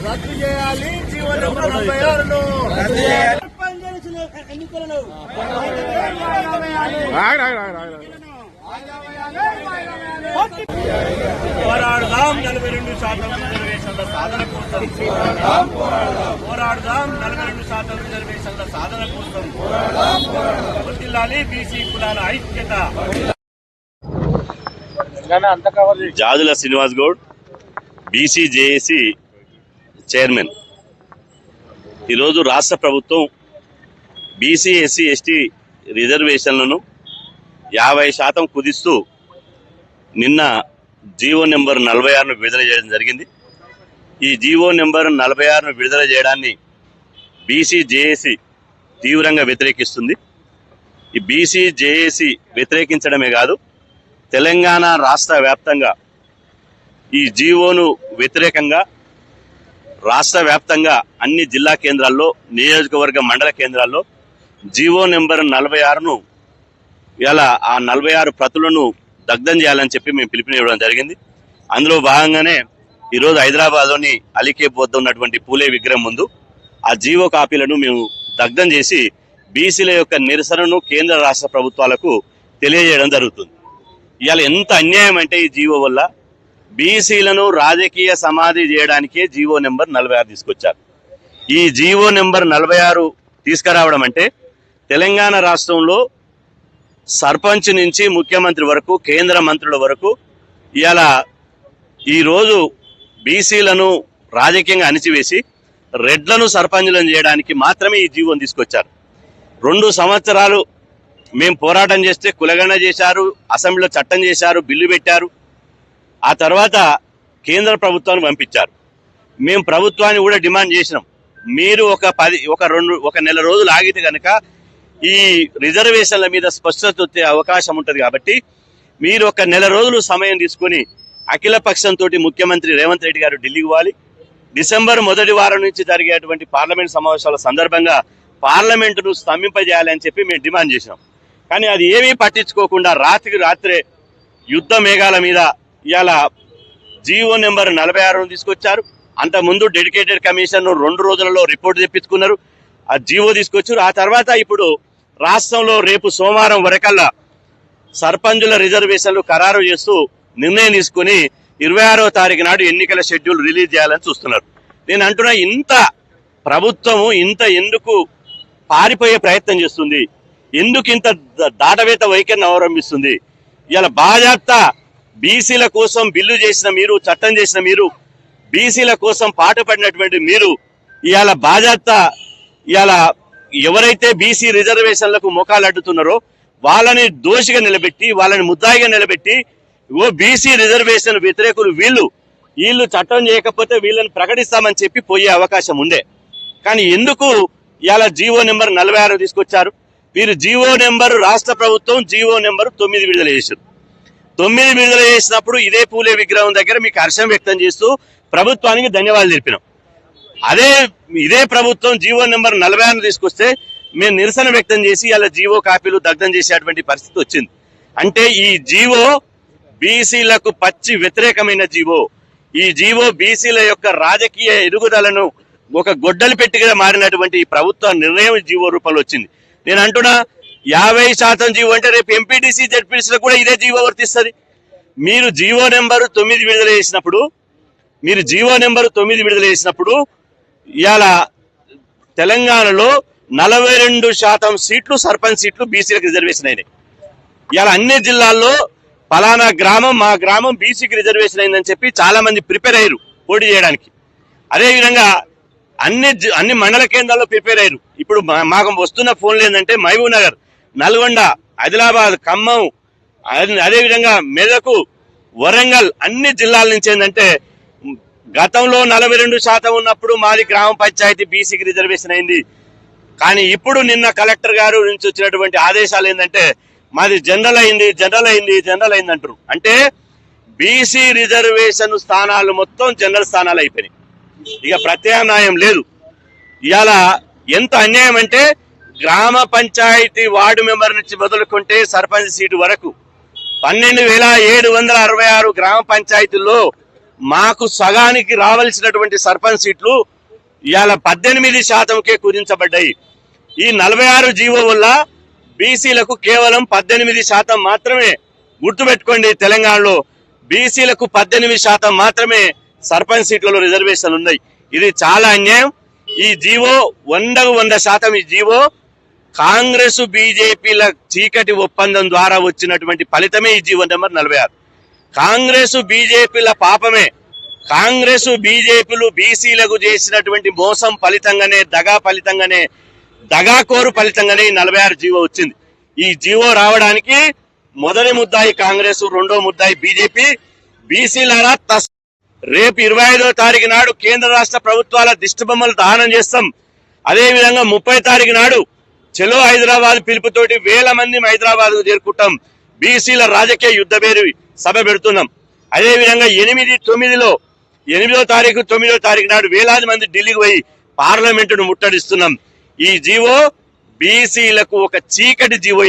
రద్దు చేయాలి జీవో నెంబర్ 46ను, ఎన్నికలను పోరాడదాం 42% రిజర్వేషన్ల సాధన కోసం, పోరాడదాం 42% రిజర్వేషన్ల సాధన కోసం, వర్ధిల్లాలి బీసీ కులాల ఐక్యత. Jajula Srinivas Goud, BCJAC chairman. ఈరోజు రాష్ట్ర ప్రభుత్వం బీసీ ఎస్సీ ఎస్టీ రిజర్వేషన్లను 50% కుదిస్తూ నిన్న జీవో నెంబర్ 46ను విడుదల చేయడం జరిగింది. ఈ జీవో నెంబర్ 46ను విడుదల చేయడాన్ని బీసీజేఏసీ తీవ్రంగా వ్యతిరేకిస్తుంది. ఈ బీసీజేఏసీ వ్యతిరేకించడమే కాదు, తెలంగాణ రాష్ట్ర వ్యాప్తంగా ఈ జీవోను వ్యతిరేకంగా రాష్ట్ర వ్యాప్తంగా అన్ని జిల్లా కేంద్రాల్లో, నియోజకవర్గ మండల కేంద్రాల్లో జీవో నెంబర్ 46ను ఇలా ఆ 46 ప్రతులను దగ్ధం చేయాలని చెప్పి మేము పిలుపునివ్వడం జరిగింది. అందులో భాగంగానే ఈరోజు హైదరాబాద్లోని అలీకేప్ వద్ద ఉన్నటువంటి పూలే విగ్రహం ముందు ఆ జీవో కాపీలను మేము దగ్ధం చేసి బీసీల యొక్క నిరసనను కేంద్ర రాష్ట్ర ప్రభుత్వాలకు తెలియజేయడం జరుగుతుంది. ఇవాళ ఎంత అన్యాయం అంటే ఈ జీవో వల్ల బీసీలను రాజకీయ సమాధి చేయడానికే జీవో నెంబర్ 46 తీసుకొచ్చారు. ఈ జీవో నెంబర్ 46 తీసుకురావడం అంటే తెలంగాణ రాష్ట్రంలో సర్పంచ్ నుంచి ముఖ్యమంత్రి వరకు, కేంద్ర మంత్రుల వరకు ఇవాళ ఈరోజు బీసీలను రాజకీయంగా అణిచివేసి రెడ్లను సర్పంచులను చేయడానికి మాత్రమే ఈ జీవోను తీసుకొచ్చారు. 2 సంవత్సరాలు మేము పోరాటం చేస్తే కులగణన చేశారు, అసెంబ్లీలో చట్టం చేశారు, బిల్లు పెట్టారు. ఆ తర్వాత కేంద్ర ప్రభుత్వాన్ని పంపించారు. మేము ప్రభుత్వాన్ని కూడా డిమాండ్ చేసినాం, మీరు ఒక నెల రోజులు ఆగితే కనుక ఈ రిజర్వేషన్ల మీద స్పష్టత వచ్చే అవకాశం ఉంటుంది. కాబట్టి మీరు ఒక నెల రోజులు సమయం తీసుకుని అఖిల పక్షంతో ముఖ్యమంత్రి రేవంత్ రెడ్డి గారు ఢిల్లీకి పోవాలి. డిసెంబర్ మొదటి వారం నుంచి జరిగేటువంటి పార్లమెంట్ సమావేశాల సందర్భంగా పార్లమెంటును స్తంభింపజేయాలని చెప్పి మేము డిమాండ్ చేసినాం. కానీ అది ఏమీ పట్టించుకోకుండా రాత్రికి రాత్రే యుద్ధ మేఘాల మీద ఇవాళ జీవో నెంబర్ 46ను తీసుకొచ్చారు. అంతకుముందు డెడికేటెడ్ కమిషన్ 2 రోజులలో రిపోర్ట్ తెప్పించుకున్నారు, ఆ జీవో తీసుకొచ్చారు. ఆ తర్వాత ఇప్పుడు రాష్ట్రంలో రేపు సోమవారం వరకల్లా సర్పంచుల రిజర్వేషన్లు ఖరారు చేస్తూ నిర్ణయం తీసుకుని 26వ తారీఖు నాడు ఎన్నికల షెడ్యూల్ రిలీజ్ చేయాలని చూస్తున్నారు. నేను అంటున్నా, ఇంత ప్రభుత్వము ఇంత ఎందుకు పారిపోయే ప్రయత్నం చేస్తుంది, ఎందుకు ఇంత దాటవేత వైఖరిని అవలంబిస్తుంది? ఇలా బాజాప్తా బీసీల కోసం బిల్లు చేసిన మీరు, చట్టం చేసిన మీరు, బీసీల కోసం పాటుపడినటువంటి మీరు ఇవాళ బాజాప్తా ఇవాళ ఎవరైతే బీసీ రిజర్వేషన్లకు మొఖాలు అడ్డుతున్నారో వాళ్ళని దోషిగా నిలబెట్టి, వాళ్ళని ముద్దాయిగా నిలబెట్టి, ఓ బీసీ రిజర్వేషన్ వ్యతిరేకులు వీళ్ళు చట్టం చేయకపోతే వీళ్ళని ప్రకటిస్తామని చెప్పి పోయే అవకాశం ఉండే. కానీ ఎందుకు ఇవాళ జీవో నెంబర్ 46 తీసుకొచ్చారు? వీరు జీవో నెంబరు రాష్ట్ర ప్రభుత్వం జీవో నెంబరు 9 విడుదల చేశారు. 9 విడుదల చేసినప్పుడు ఇదే పూలే విగ్రహం దగ్గర మీకు హర్షం వ్యక్తం చేస్తూ ప్రభుత్వానికి ధన్యవాదాలు తెలిపినాం. ఇదే ప్రభుత్వం జీవో నెంబర్ 46 తీసుకొస్తే మేము నిరసన వ్యక్తం చేసి ఇలా జీవో కాపీలు దగ్ధం చేసేటువంటి పరిస్థితి వచ్చింది. అంటే ఈ జీవో బీసీలకు పచ్చి వ్యతిరేకమైన జీవో. ఈ జీవో బీసీల యొక్క రాజకీయ ఎదుగుదలను ఒక గొడ్డలి పెట్టిగా మారినటువంటి ఈ ప్రభుత్వ నిర్ణయం జీవో రూపంలో వచ్చింది. నేను అంటున్నా 50% జీవో అంటే రేపు ఎంపీటీసీ జెడ్పీటీసీలకు కూడా ఇదే జీవో వర్తిస్తుంది. మీరు జీవో నెంబరు 9 విడుదల చేసినప్పుడు ఇవాళ తెలంగాణలో 42% సీట్లు సర్పంచ్ సీట్లు బీసీలకు రిజర్వేషన్ అయినాయి. ఇవాళ అన్ని జిల్లాల్లో ఫలానా గ్రామం, మా గ్రామం బీసీకి రిజర్వేషన్ అయిందని చెప్పి చాలా మంది ప్రిపేర్ అయ్యారు పోటీ చేయడానికి. అదేవిధంగా అన్ని మండల కేంద్రాల్లో ప్రిపేర్ అయ్యారు. ఇప్పుడు మాకు వస్తున్న ఫోన్లు ఏంటంటే మహబూబ్ నగర్, నల్గొండ, ఆదిలాబాద్, ఖమ్మం, అదేవిధంగా మెదకు, వరంగల్ అన్ని జిల్లాల నుంచి ఏంటంటే గతంలో 42% ఉన్నప్పుడు మాది గ్రామ పంచాయతీ బీసీకి రిజర్వేషన్ అయింది. కానీ ఇప్పుడు నిన్న కలెక్టర్ గారు నుంచి వచ్చినటువంటి ఆదేశాలు ఏంటంటే మాది జనరల్ అయింది అంటారు. అంటే బీసీ రిజర్వేషన్ స్థానాలు మొత్తం జనరల్ స్థానాలు అయిపోయినాయి. ఇక ప్రత్యామ్నాయం లేదు. ఇవాళ ఎంత అన్యాయం అంటే గ్రామ పంచాయతీ వార్డు మెంబర్ నుంచి మొదలుకుంటే సర్పంచ్ సీటు వరకు 12,766 గ్రామ పంచాయతీల్లో మాకు సగానికి రావాల్సినటువంటి సర్పంచ్ సీట్లు ఇవాళ 18%కే కుదించబడ్డాయి. ఈ 46 జీవో వల్ల బీసీలకు కేవలం 18% మాత్రమే, గుర్తుపెట్టుకోండి, తెలంగాణలో బీసీలకు 18% మాత్రమే సర్పంచ్ సీట్లలో రిజర్వేషన్లు ఉన్నాయి. ఇది చాలా అన్యాయం. ఈ జీవో 100% ఈ జీవో కాంగ్రెస్ బీజేపీల చీకటి ఒప్పందం ద్వారా వచ్చినటువంటి ఫలితమే ఈ జీవో నెంబర్ 46. కాంగ్రెస్ బీజేపీల పాపమే. కాంగ్రెస్ బీజేపీలు బీసీలకు చేసినటువంటి మోసం ఫలితంగానే, దగాకోరు ఫలితంగానే ఈ 46 జీవో వచ్చింది. ఈ జీవో రావడానికి మొదటి ముద్దాయి కాంగ్రెస్, రెండో ముద్దాయి బీజేపీ. బీసీలారా రేపు 25వ తారీఖు నాడు కేంద్ర రాష్ట్ర ప్రభుత్వాల దిష్టి బొమ్మలు దహనం చేస్తాం. అదేవిధంగా 30వ తారీఖు నాడు చలో హైదరాబాద్ పిలుపుతోటి వేల మంది హైదరాబాద్ కు చేరుకుంటాం. బీసీల రాజకీయ యుద్ధ పేరు సభ పెడుతున్నాం. అదేవిధంగా 8వ తారీఖు 9వ తారీఖు నాడు వేలాది మంది ఢిల్లీకి పోయి పార్లమెంటును ముట్టడిస్తున్నాం. ఈ జీవో బీసీలకు ఒక చీకటి జీవో.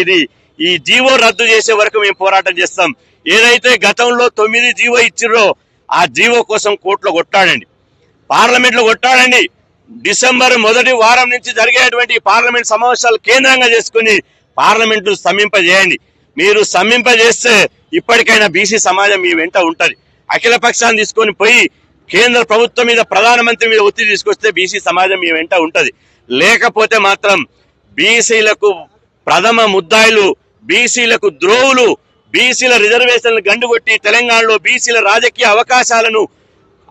ఈ జీవో రద్దు చేసే వరకు మేము పోరాటం చేస్తాం. ఏదైతే గతంలో 9 జీవో ఇచ్చిర్రో ఆ జీవో కోసం కోర్టులో కొట్టాడండి, పార్లమెంట్ లో కొట్టాడండి. డిసెంబర్ మొదటి వారం నుంచి జరిగేటువంటి పార్లమెంట్ సమావేశాలు కేంద్రంగా చేసుకుని పార్లమెంట్ స్తంభింపజేయండి. మీరు స్తంభింపజేస్తే ఇప్పటికైనా బీసీ సమాజం మీ వెంట ఉంటది. అఖిల పక్షాన్ని తీసుకొని పోయి కేంద్ర ప్రభుత్వం మీద, ప్రధానమంత్రి మీద ఒత్తిడి తీసుకొస్తే బీసీ సమాజం మీ వెంట ఉంటది. లేకపోతే మాత్రం బీసీలకు ప్రథమ ముద్దాయిలు, బీసీలకు ద్రోవులు, బీసీల రిజర్వేషన్లు గండుగొట్టి తెలంగాణలో బీసీల రాజకీయ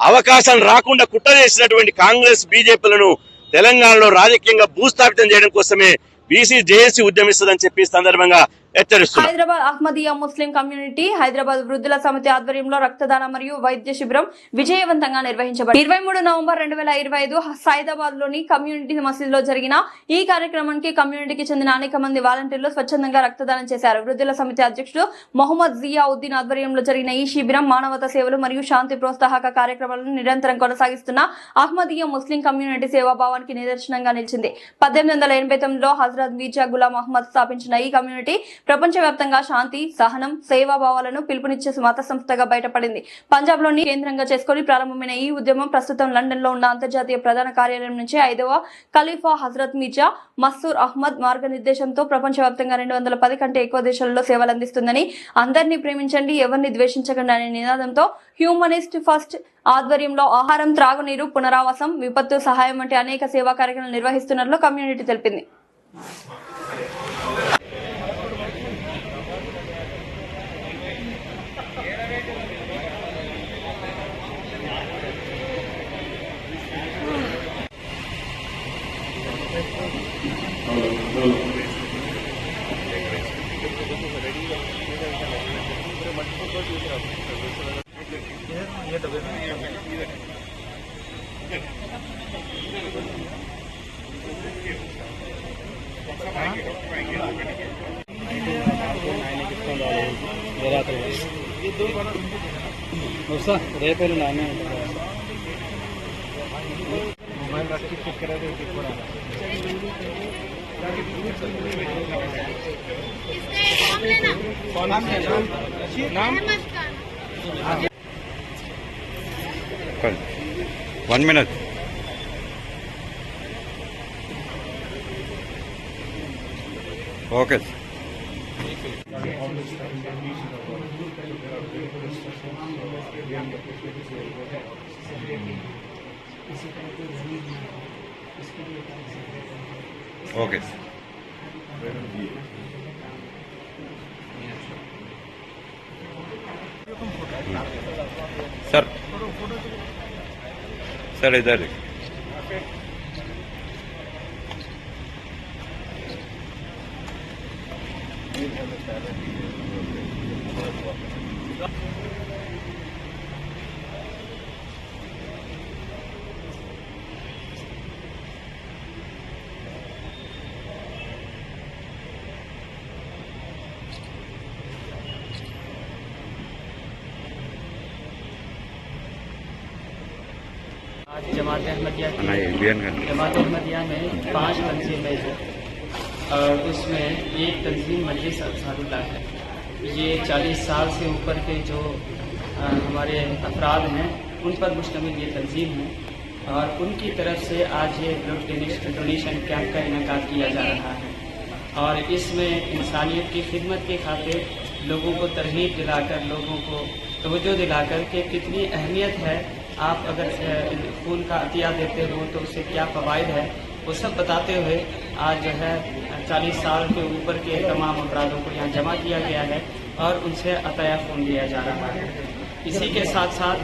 అవకాశం రాకుండా కుట్ర చేసినటువంటి కాంగ్రెస్ బీజేపీలను తెలంగాణలో రాజకీయంగా భూస్థాపితం చేయడం కోసమే బీసీ జేఏసీ ఉద్యమిస్తుందని చెప్పి సందర్భంగా హెచ్చరిస్తున్నారు. హైదరాబాద్ అహ్మదియా ముస్లిం కమ్యూనిటీ హైదరాబాద్ వృద్ధుల సమితి ఆధ్వర్యంలో రక్తదాన మరియు వైద్య శిబిరం విజయవంతంగా నిర్వహించబడింది. 23 నవంబర్ 2025 సైదాబాద్ లోని కమ్యూనిటీ మసీదులో జరిగిన ఈ కార్యక్రమానికి కమ్యూనిటీకి చెందిన అనేక మంది వాలంటీర్లు స్వచ్ఛందంగా రక్తదానం చేశారు. వృద్ధుల సమితి అధ్యక్షుడు మొహమ్మద్ జియావుద్దీన్ ఆధ్వర్యంలో జరిగిన ఈ శిబిరం మానవతా సేవలు మరియు శాంతి ప్రోత్సాహక కార్యక్రమాలను నిరంతరం కొనసాగిస్తున్న అహ్మదియా ముస్లిం కమ్యూనిటీ సేవాభావానికి నిదర్శనంగా నిలిచింది. 1889లో హజరత్ మీర్జా గులాం అహ్మద్ స్థాపించిన ఈ కమ్యూనిటీ ప్రపంచవ్యాప్తంగా శాంతి, సహనం, సేవాభావాలను పిలుపునిచ్చే మత సంస్థగా బయటపడింది. పంజాబ్ లోని కేంద్రంగా చేసుకుని ప్రారంభమైన ఈ ఉద్యమం ప్రస్తుతం లండన్ లో ఉన్న అంతర్జాతీయ ప్రధాన కార్యాలయం నుంచి 5వ ఖలీఫా హజరత్ మిర్జా మన్సూర్ అహ్మద్ మార్గనిర్దేశంతో ప్రపంచవ్యాప్తంగా 210 కంటే ఎక్కువ దేశాలలో సేవలందిస్తుందని, అందరినీ ప్రేమించండి, ఎవరిని ద్వేషించకండి అనే నినాదంతో హ్యూమనిస్ట్ ఫస్ట్ ఆధ్వర్యంలో ఆహారం, త్రాగునీరు, పునరావాసం, విపత్తు సహాయం వంటి అనేక సేవా కార్యక్రమాలు నిర్వహిస్తున్నట్లు కమ్యూనిటీ తెలిపింది. రేపేలు నాన్న One minute. Okay. Okay. Sir. Sir, इधर. आज जमात अहमदिया में 5 तंजीमें हैं और उसमें एक तंजीम मजलिस अंसारुल्लाह है। ये 40 साल से ऊपर के जो हमारे अफराद हैं उन पर मुश्तमिल ये तंजीम है और उनकी तरफ से आज ये ब्लड डोनेशन कैंप का इनेकाद किया जा रहा है और इसमें इंसानियत की खिदमत के खातिर लोगों को तरहीब दिलाकर, लोगों को तवज्जो दिलाकर के कितनी अहमियत है, आप अगर खून का अतिया देते हो तो उससे क्या फ़वाइद है, वो सब बताते हुए आज जो है 40 साल के ऊपर के तमाम अपराधों को यहाँ जमा किया गया है और उनसे अताया खून लिया जा रहा है। इसी के साथ साथ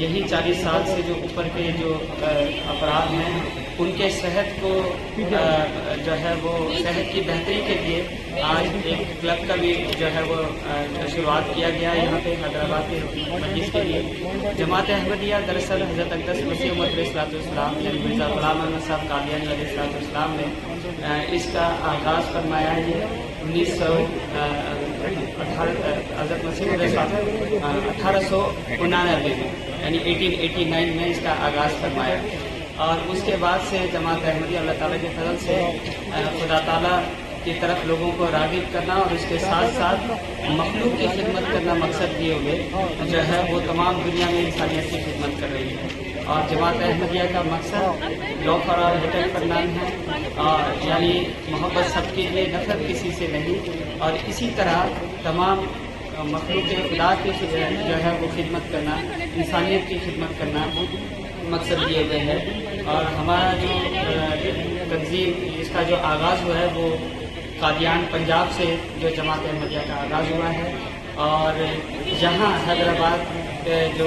यही 40 साल से जो ऊपर के जो अपराध हैं उनके सेहत को जो है वो सेहत की बेहतरी के लिए आज एक क्लब का भी जो है वो शुरुआत किया गया है यहाँ पे हैदराबाद के मस्जिद के लिए। जमात अहमदिया दरअसल हज़रत अक़दस मसीह मौऊद अलैहिस्सलाम यानी मिर्ज़ा ग़ुलाम अहमद साहब कादियानी अलैहिस्सलाम ने इसका आगाज़ फरमाया है 1899 में यानी 1889 में इसका आगाज़ फरमाया और उसके बाद से जमात अहमदिया अल्लाह ताला के फजल से खुदा ताला की तरफ लोगों को राग़िब करना और उसके साथ साथ मखलूक की खिदमत करना मकसद दिए हुए जो है वो तमाम दुनिया में इंसानियत की खिदमत कर रही है और जमात अहमदिया का मकसद लॉ फॉर ऑल हेटेड फॉर नन है और यानी मोहब्बत सबके लिए, नफरत किसी से नहीं और इसी तरह तमाम मखलूक खुदा की जो है वो खिदमत करना, इंसानियत की खिदमत करना मकसद दिए गए हैं। और हमारा जो तंजीम इसका जो आगाज़ हुआ है वो कादियान पंजाब से जो जमात अहमदिया का आगाज़ हुआ है और यहाँ हैदराबाद जो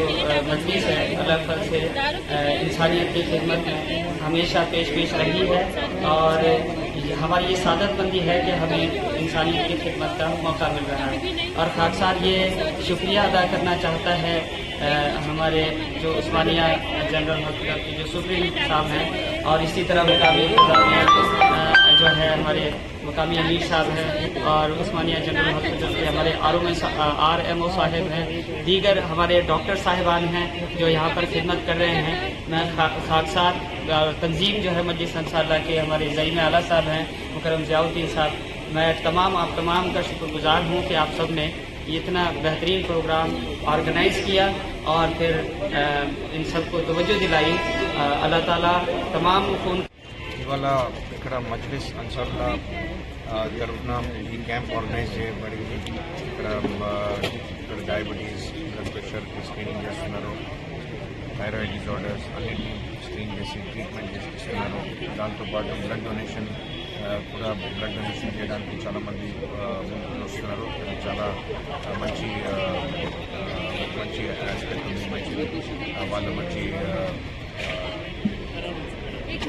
मजलिस है अल्लाह फल से इंसानियत की खिदमत में हमेशा पेश रही है और हमारी ये सादतमंदी है कि हमें इंसानियत की खिदमत का मौका मिल रहा है और खाकसार ये शुक्रिया अदा करना चाहता है हमारे जो उस्मानिया जनरल हॉस्पिटल के जो सुप्रीम साहब हैं और इसी तरह मुकामी जो है हमारे मुकामी अमीर साहब हैं और उस्मानिया जनरल हॉस्पिटल के हमारे RMO साहिब हैं, दीगर हमारे डॉक्टर साहिबान हैं जो यहाँ पर खिदमत कर रहे हैं। मैं खाकसार तंजीम जो है मजलिस अंसारुल्लाह के हमारे ज़ईम आला साहब हैं मुकरम ज़ियाउद्दीन साहब, मैं आप तमाम का शुक्रगुजार हूँ कि आप सब ने इतना बेहतरीन प्रोग्राम ऑर्गेनाइज किया और फिर इन सबको तवज्जो दिलाई। अल्लाह ताला तमाम फोन ఇవాళ ఇక్కడ మజ్లిస్ అన్సారుల్లా తరఫున ఈ క్యాంప్ ఆర్గనైజ్ చేయబడింది। ఇక్కడ డయాబెటీస్, బ్లడ్ ప్రెషర్ స్క్రీనింగ్ చేస్తున్నారు, థైరాయిడ్ డిజార్డర్స్ అన్నింటినీ స్క్రీన్ చేసి ట్రీట్మెంట్ చేసి ఇస్తున్నారు। దాంతోపాటు బ్లడ్ డొనేషన్ కూడా బ్లడ్ డొనేషన్ చేయడానికి చాలామంది ముందుకు వస్తున్నారు। చాలా మంచి మంచి ఆస్పెక్ట్ ఉంది, మంచి వాళ్ళ మంచి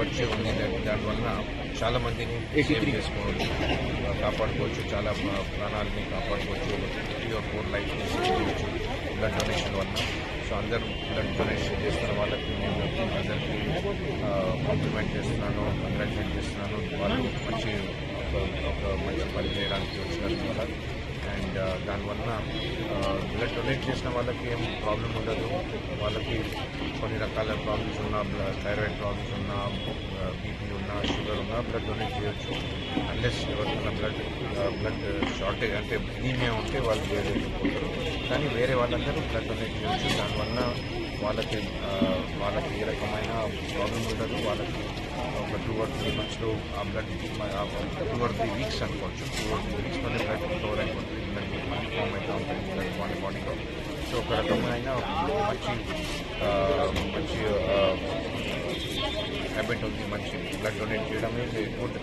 వచ్చే ఉంది। దానివల్ల చాలా మందిని సేవ్ చేసుకోవచ్చు, కాపాడుకోవచ్చు, చాలా ప్రాణాలని కాపాడుకోవచ్చు, 3 or 4 లైఫ్ని సేవ్ చేయవచ్చు బ్లడ్ డొనేషన్ వల్ల। సో అందరూ బ్లడ్ డొనేషన్ చేస్తున్న వాళ్ళకి నేను అందరికీ కాంప్లిమెంట్ చేస్తున్నాను, కంగ్రాచులేట్ చేస్తున్నాను। వాళ్ళు ఒక మంచి పని చేయడానికి వచ్చినందువల్ల అండ్ దానివల్ల బ్లడ్ డొనేట్ చేసిన వాళ్ళకి ఏం ప్రాబ్లం ఉండదు। వాళ్ళకి కొన్ని రకాల ప్రాబ్లమ్స్ ఉన్నా, థైరాయిడ్ ప్రాబ్లమ్స్ ఉన్నా, బీపీ ఉన్నా, షుగర్ ఉన్నా బ్లడ్ డొనేట్ చేయొచ్చు। అన్లెస్ ఎవరికైనా బ్లడ్ షార్టేజ్ అంటే అనీమియా ఉంటే వాళ్ళు చేయలేకపోతారు, కానీ వేరే వాళ్ళందరూ బ్లడ్ డొనేట్ చేయొచ్చు। దానివల్ల వాళ్ళకి ఏ రకమైన ప్రాబ్లం ఉండదు। వాళ్ళకి ఒక 2 or 3 monthsలో ఆ బ్లడ్ 2 or 3 weeks అనుకోవచ్చు, 2 or 3 weeksలోనే బ్లడ్ స్టోర్ అయిపోతుంది, బ్లడ్ ఫామ్ అవుతూ ఉంటుంది బ్లడ్ వాళ్ళ బాడీలో। సో ఒక రకమైన మంచి హ్యాబిట్ ఉంది, మంచి బ్లడ్ డొనేట్ చేయడం is a good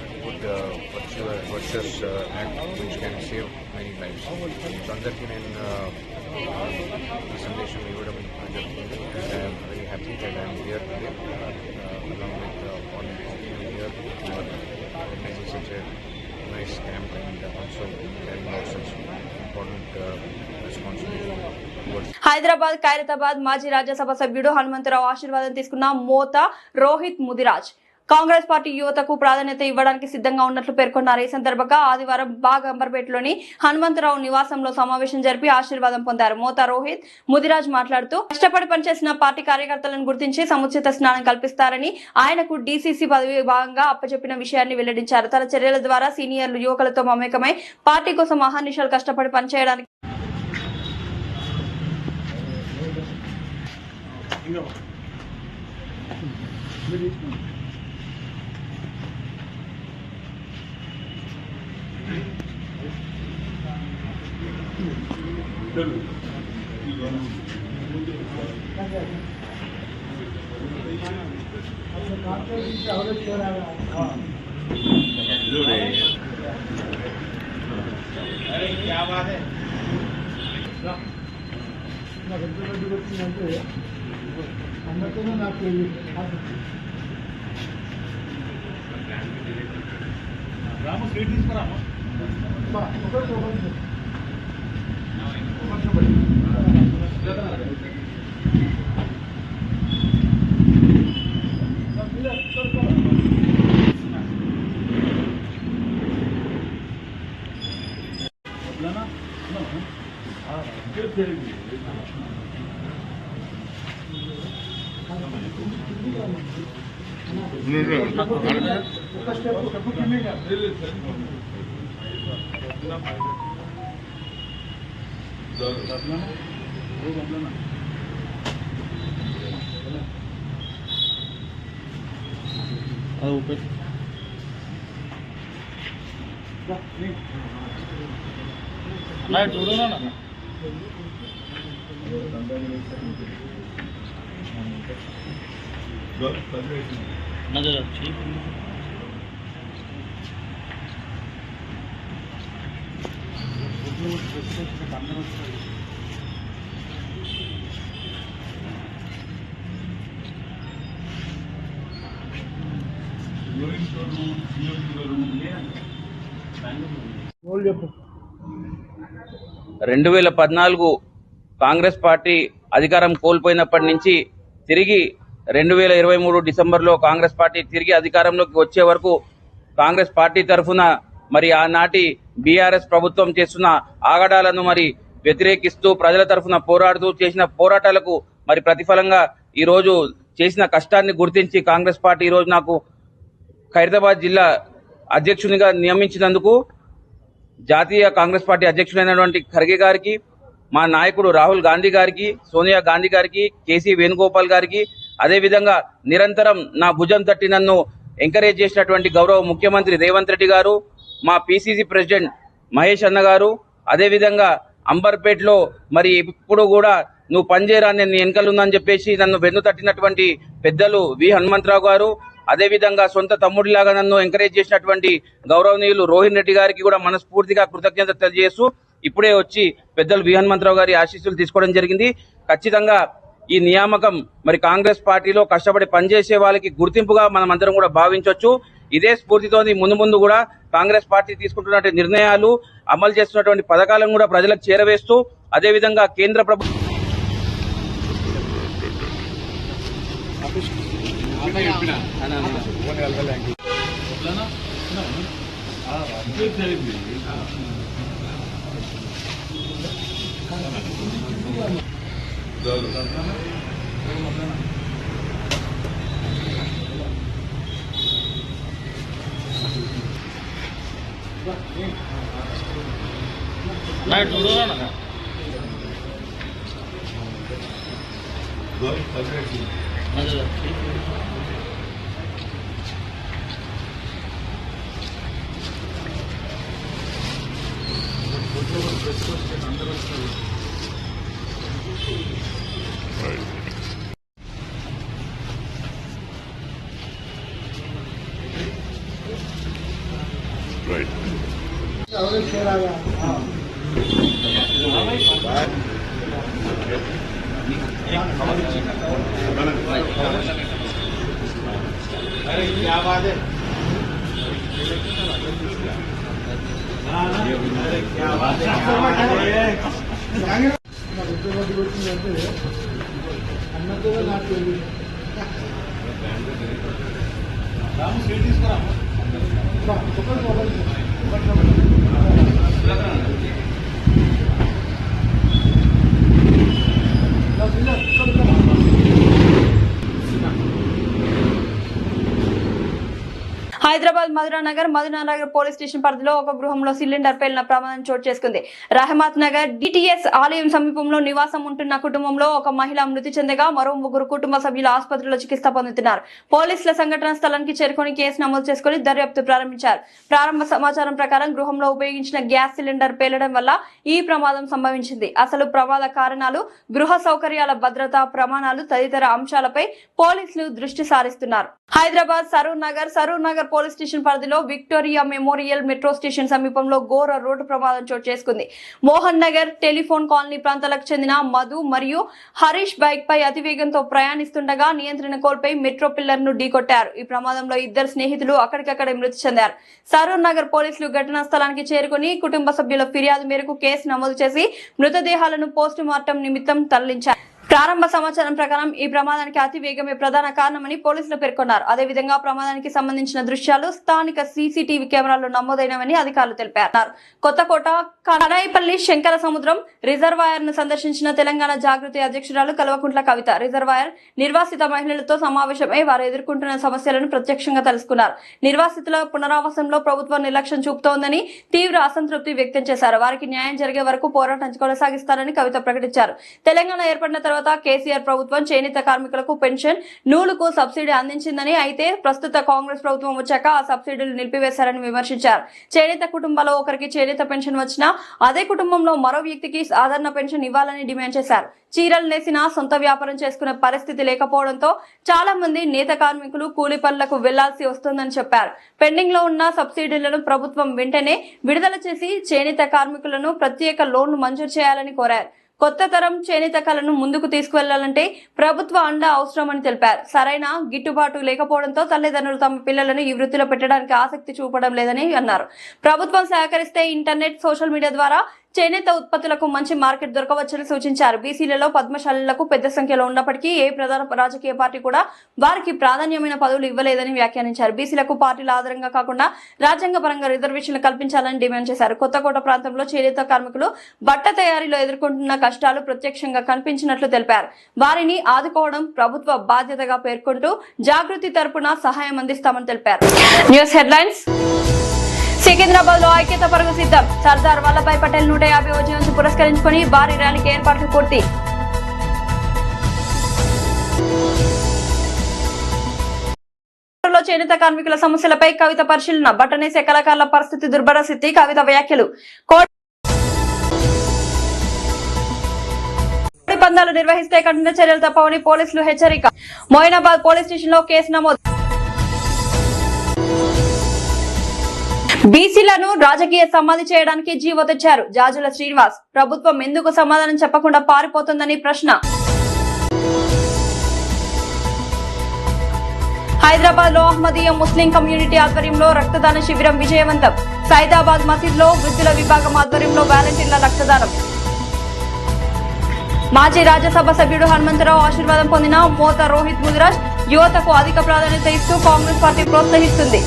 virtuous act which can save many lives. So అందరికీ నేను ఈ సందేశం ఇవ్వడం జరుగుతుంది। I'm very happy that I'm here today along with all of you here who are organizing such a nice camp and also carrying out such important responsibility towards Hyderabad Khairatabad మాజీ రాజ్యసభ సభ్యుడు హనుమంతరావు ఆశీర్వాదం తీసుకున్న మోత రోహిత్ ముదిరాజ్ కాంగ్రెస్ పార్టీ యువతకు ప్రాధాన్యత ఇవ్వడానికి సిద్ధంగా ఉన్నట్లు పేర్కొన్నారు। ఈ సందర్భంగా ఆదివారం బాగ్ అంబర్పేటలోని హనుమంతరావు నివాసంలో సమావేశం జరిపి ఆశీర్వాదం పొందారు। మోత రోహిత్ ముదిరాజ్ మాట్లాడుతూ కష్టపడి పనిచేసిన పార్టీ కార్యకర్తలను గుర్తించి సముచిత స్నానం కల్పిస్తారని, ఆయనకు డీసీసీ పదవి భాగంగా అప్పచెప్పిన విషయాన్ని వెల్లడించారు। తన చర్యల ద్వారా సీనియర్లు యువకులతో మమేకమై పార్టీ కోసం అహర్నిశలు కష్టపడి పనిచేయడానికి अरे क्या बात है రాము స్వీట్ తీసుకురామా చూడనా नजर अच्छी రెండు 2014 కాంగ్రెస్ పార్టీ అధికారం కోల్పోయినప్పటి నుంచి తిరిగి 2023 డిసెంబర్లో కాంగ్రెస్ పార్టీ తిరిగి అధికారంలోకి వచ్చే వరకు కాంగ్రెస్ పార్టీ తరఫున మరి ఆనాటి బీఆర్ఎస్ ప్రభుత్వం చేస్తున్న ఆగడాలను మరి వ్యతిరేకిస్తూ ప్రజల తరఫున పోరాడుతూ చేసిన పోరాటాలకు మరి ప్రతిఫలంగా ఈ రోజు చేసిన కష్టాన్ని గుర్తించి కాంగ్రెస్ పార్టీ ఈ రోజు నాకు ఖైరతాబాద్ జిల్లా అధ్యక్షునిగా నియమించినందుకు జాతీయ కాంగ్రెస్ పార్టీ అధ్యక్షుడైనటువంటి ఖర్గే గారికి, మా నాయకుడు రాహుల్ గాంధీ గారికి, సోనియా గాంధీ గారికి, కేసీ వేణుగోపాల్ గారికి, అదేవిధంగా నిరంతరం నా భుజం తట్టి నన్ను ఎంకరేజ్ చేసినటువంటి గౌరవ ముఖ్యమంత్రి రేవంత్ రెడ్డి గారు, మా పిసిసి ప్రెసిడెంట్ మహేష్ అన్న గారు, అదేవిధంగా అంబర్పేటలో మరి ఇప్పుడు కూడా నువ్వు పనిచేయరా నేను వెనకలుందని చెప్పేసి నన్ను వెన్ను తట్టినటువంటి పెద్దలు వి హనుమంతరావు గారు, అదేవిధంగా సొంత తమ్ముడిలాగా నన్ను ఎంకరేజ్ చేసినటువంటి గౌరవనీయులు రోహిన్ రెడ్డి గారికి కూడా మనస్ఫూర్తిగా కృతజ్ఞత తెలియజేస్తూ ఇప్పుడే వచ్చి పెద్దలు వి హనుమంతరావు గారి ఆశీస్సులు తీసుకోవడం జరిగింది. ఖచ్చితంగా ఈ నియామకం మరి కాంగ్రెస్ పార్టీలో కష్టపడి పనిచేసే వాళ్ళకి గుర్తింపుగా మనం అందరం కూడా భావించవచ్చు. ఇదే స్ఫూర్తితో ముందు ముందు కూడా కాంగ్రెస్ పార్టీ తీసుకుంటున్న నిర్ణయాలు, అమలు చేస్తున్నటువంటి పథకాలను కూడా ప్రజలకు చేరవేస్తూ, అదేవిధంగా కేంద్ర ప్రభుత్వం హైదరాబాద్ మధురానగర్ పోలీస్ స్టేషన్ పరిధిలో ఒక గృహంలో సిలిండర్ పేలిన ప్రమాదం చోటు చేసుకుంది. రహమత్ నగర్ డిటిఎస్ ఆలయం సమీపంలో నివాసం ఉంటున్న కుటుంబంలో ఒక మహిళ మృతి చెందగా మరో 3 కుటుంబ సభ్యులు ఆసుపత్రిలో చికిత్స పొందుతున్నారు. పోలీసుల సంఘటన స్థలానికి చేరుకొని కేసు నమోదు చేసుకుని దర్యాప్తు ప్రారంభించారు. ప్రారంభ సమాచారం ప్రకారం గృహంలో ఉపయోగించిన గ్యాస్ సిలిండర్ పేలడం వల్ల ఈ ప్రమాదం సంభవించింది. అసలు ప్రమాద కారణాలు, గృహ సౌకర్యాల భద్రతా ప్రమాణాలు తదితర అంశాలపై పోలీసులు దృష్టి సారిస్తున్నారు. హైదరాబాద్ సరూర్ నగర్ పోలీస్ స్టేషన్ పరిధిలో విక్టోరియా మెమోరియల్ మెట్రో స్టేషన్ సమీపంలో ఘోర రోడ్డు ప్రమాదం చోటు చేసుకుంది. మోహన్ నగర్ టెలిఫోన్ కాలనీ ప్రాంతాలకు చెందిన మధు మరియు హరీష్ బైక్ పై అతివేగంతో ప్రయాణిస్తుండగా నియంత్రణ కోల్పోయి మెట్రో పిల్లర్ ను ఢీకొట్టారు. ఈ ప్రమాదంలో 2 స్నేహితులు అక్కడికక్కడే మృతి చెందారు. సరూర్ నగర్ పోలీసులు ఘటనా స్థలానికి చేరుకుని కుటుంబ సభ్యుల ఫిర్యాదు మేరకు కేసు నమోదు చేసి మృతదేహాలను పోస్టు మార్టం నిమిత్తం తరలించారు. ప్రారంభ సమాచారం ప్రకారం ఈ ప్రమాదానికి అతివేగమే ప్రధాన కారణమని పోలీసులు పేర్కొన్నారు. అదేవిధంగా ప్రమాదానికి సంబంధించిన దృశ్యాలు స్థానిక సీసీటీవీ కెమెరాల్లో నమోదైనవని అధికారులు తెలిపారు. కొత్తకోట కడాయిపల్లి శంకర సముద్రం రిజర్వాయర్ ను సందర్శించిన తెలంగాణ జాగృతి అధ్యక్షురాలు కల్వకుంట్ల కవిత రిజర్వాయర్ నిర్వాసిత మహిళలతో సమావేశమై వారు ఎదుర్కొంటున్న సమస్యలను ప్రత్యక్షంగా తెలుసుకున్నారు. నిర్వాసితుల పునరావాసంలో ప్రభుత్వం నిర్లక్ష్యం చూపుతోందని తీవ్ర అసంతృప్తి వ్యక్తం చేశారు. వారికి న్యాయం జరిగే వరకు పోరాటం కొనసాగిస్తారని కవిత ప్రకటించారు. తెలంగాణ ఏర్పడిన తర్వాత కేసీఆర్ ప్రభుత్వం చేనేత కార్మికులకు పెన్షన్, నూలుకు సబ్సిడీ అందించిందని, అయితే ప్రస్తుత కాంగ్రెస్ ప్రభుత్వం వచ్చాక ఆ సబ్సిడీలు నిలిపివేశారని విమర్శించారు. చేనేత కుటుంబాల్లో ఒకరికి చేనేత పెన్షన్ వచ్చినా అదే కుటుంబంలో మరో వ్యక్తికి సాధారణ పెన్షన్ ఇవ్వాలని డిమాండ్ చేశారు. చీరలు నేసినా సొంత వ్యాపారం చేసుకునే పరిస్థితి లేకపోవడంతో చాలా మంది నేత కార్మికులు కూలీ పనులకు వెళ్లాల్సి వస్తుందని చెప్పారు. పెండింగ్ లో ఉన్న సబ్సిడీలను ప్రభుత్వం వెంటనే విడుదల చేసి చేనేత కార్మికులను ప్రత్యేక లోన్లు మంజూరు చేయాలని కోరారు. కొత్త తరం చేనేత కళను ముందుకు తీసుకువెళ్లాలంటే ప్రభుత్వ అండ అవసరమని తెలిపారు. సరైన గిట్టుబాటు లేకపోవడంతో తల్లిదండ్రులు తమ పిల్లలను ఈ వృత్తిలో పెట్టడానికి ఆసక్తి చూపడం లేదని అన్నారు. ప్రభుత్వం సహకరిస్తే ఇంటర్నెట్, సోషల్ మీడియా ద్వారా చేనేత ఉత్పత్తులకు మంచి మార్కెట్ దొరకవచ్చని సూచించారు. బీసీలలో పద్మశాలీలకు పెద్ద సంఖ్యలో ఉన్నప్పటికీ ఏ ప్రధాన రాజకీయ పార్టీ కూడా వారికి ప్రాధాన్యమైన పదవులు ఇవ్వలేదని వ్యాఖ్యానించారు. బీసీలకు పార్టీల ఆధారంగా కాకుండా రాజ్యాంగపరంగా రిజర్వేషన్లు కల్పించాలని డిమాండ్ చేశారు. కొత్తకోట ప్రాంతంలో చేనేత కార్మికులు బట్ట తయారీలో ఎదుర్కొంటున్న కష్టాలు ప్రత్యక్షంగా కనిపించినట్లు తెలిపారు. వారిని ఆదుకోవడం ప్రభుత్వ బాధ్యతగా పేర్కొంటూ జాగృతి తరపున సహాయం అందిస్తామని తెలిపారు. News headlines. సికింద్రాబాద్ లో ఐక్యత పరుగు సిద్ధం. సర్దార్ వల్లభాయ్ పటేల్ 150వ జయంతి పురస్కరించుకుని భారీ ర్యాలీకి ఏర్పాట్లు పూర్తి. చేనేత కార్మికుల సమస్యలపై కవిత పరిశీలన. బట్టనేసే కళాకారుల పరిస్థితి దుర్భర స్థితి. కవిత వ్యాఖ్యలు. కోడి పందాలు నిర్వహిస్తే కఠిన చర్యలు తప్పవని పోలీసులు హెచ్చరిక. మోయినాబాద్ పోలీస్ స్టేషన్ లో కేసు నమోదు. బీసీలను రాజకీయ సమాధి చేయడానికి జీవో తెచ్చారు. జాజుల శ్రీనివాస్. ప్రభుత్వం ఎందుకు సమాధానం చెప్పకుండా పారిపోతుందని ప్రశ్న. హైదరాబాద్ లో అహ్మదీయ ముస్లిం కమ్యూనిటీ ఆధ్వర్యంలో రక్తదాన శిబిరం విజయవంతం. సైదాబాద్ మసీద్ లో వృద్ధుల విభాగం ఆధ్వర్యంలో వాలంటీర్ల రక్తదానం. మాజీ రాజ్యసభ సభ్యుడు హనుమంతరావు ఆశీర్వాదం పొందిన మోత రోహిత్ ముదిరాజ్. యువతకు అధిక ప్రాధాన్యత ఇస్తూ కాంగ్రెస్ పార్టీ ప్రోత్సహిస్తుంది.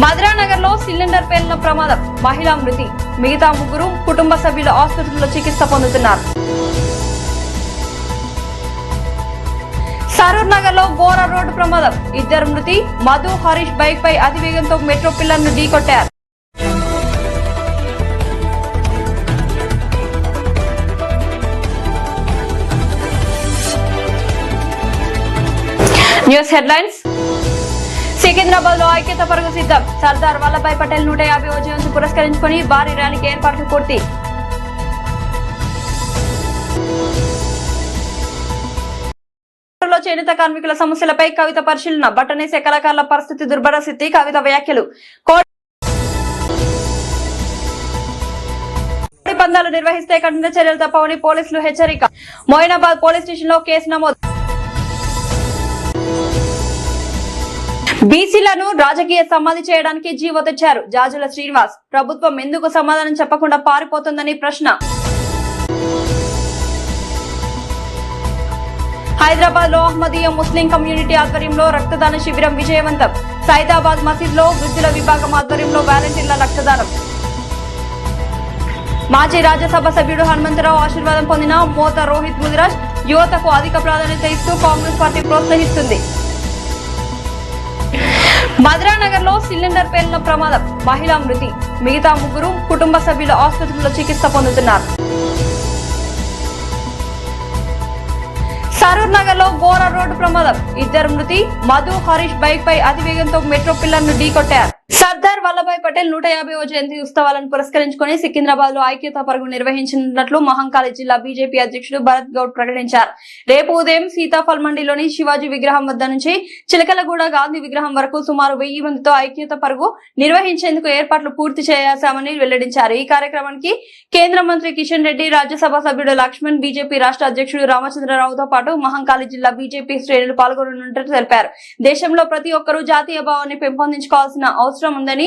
మధురానగర్ లో సిలిండర్ పేలిన ప్రమాదం. మహిళ మృతి. మిగతా 3 కుటుంబ సభ్యులు ఆసుపత్రిలో చికిత్స పొందుతున్నారు. సరూర్ నగర్ లో ఘోర రోడ్డు ప్రమాదం. 2 మృతి. మధు హరీష్ బైక్ పై అతివేగంతో మెట్రో పిల్లర్ను ఢీకొట్టారు. News headlines. సికింద్రాబాద్ లో ఐక్యత పరుగు సిద్ధం. సర్దార్ వల్లభాయ్ పటేల్ 150వ జయంతి పురస్కరించుకుని భారీ ర్యాలీకి ఏర్పాట్లు పూర్తి. చేనేత కార్మికుల సమస్యలపై కవిత పరిశీలన. బట్టనేసే కళాకారుల పరిస్థితి దుర్భర స్థితి. కవిత వ్యాఖ్యలు. కోడి పందాలు నిర్వహిస్తే కఠిన చర్యలు తప్పవని పోలీసులు హెచ్చరిక. మోయినాబాద్ పోలీస్ స్టేషన్ లో కేసు నమోదు. బీసీలను రాజకీయ సమాధి చేయడానికి జీవో తెచ్చారు. జాజుల శ్రీనివాస్. ప్రభుత్వం ఎందుకు సమాధానం చెప్పకుండా పారిపోతుందని ప్రశ్న. హైదరాబాద్ లో అహ్మదీయ ముస్లిం కమ్యూనిటీ ఆధ్వర్యంలో రక్తదాన శిబిరం విజయవంతం. సైదాబాద్ మసీద్ లో వృద్ధుల విభాగం ఆధ్వర్యంలో వాలంటీర్ల రక్తదానం. మాజీ రాజ్యసభ సభ్యుడు హనుమంతరావు ఆశీర్వాదం పొందిన మోత రోహిత్ ముదిరాజ్. యువతకు అధిక ప్రాధాన్యత ఇస్తూ కాంగ్రెస్ పార్టీ ప్రోత్సహిస్తుంది. మధురానగర్ లో సిలిండర్ పేలిన ప్రమాదం. మహిళ మృతి. మిగతా 3 కుటుంబ సభ్యులు ఆసుపత్రిలో చికిత్స పొందుతున్నారు. సరూర్ నగర్ లో ఘోర రోడ్డు ప్రమాదం. 2 మృతి. మధు హరీష్ బైక్ పై అతివేగంతో మెట్రో పిల్లర్ను ఢీకొట్టారు. సర్దార్ వల్లభాయ్ పటేల్ 150వ జయంతి ఉత్సవాలను పురస్కరించుకుని సికింద్రాబాద్ లో ఐక్యతా పరుగు నిర్వహించినట్లు మహంకాళి జిల్లా బీజేపీ అధ్యక్షుడు భరత్ గౌడ్ ప్రకటించారు. రేపు ఉదయం సీతాఫల్ మండిలోని శివాజీ విగ్రహం వద్ద నుంచి చిలకలగూడ గాంధీ విగ్రహం వరకు సుమారు 1000 మందితో ఐక్యతా పరుగు నిర్వహించేందుకు ఏర్పాట్లు పూర్తి చేశామని వెల్లడించారు. ఈ కార్యక్రమానికి కేంద్ర మంత్రి కిషన్ రెడ్డి, రాజ్యసభ సభ్యుడు లక్ష్మణ్, బీజేపీ రాష్ట్ర అధ్యక్షుడు రామచంద్రరావుతో పాటు మహంకాళి జిల్లా బీజేపీ శ్రేణులు పాల్గొనున్నట్టు తెలిపారు. దేశంలో ప్రతి ఒక్కరూ జాతీయ భావాన్ని పెంపొందించుకోవాల్సిన అవసరం ఉందని,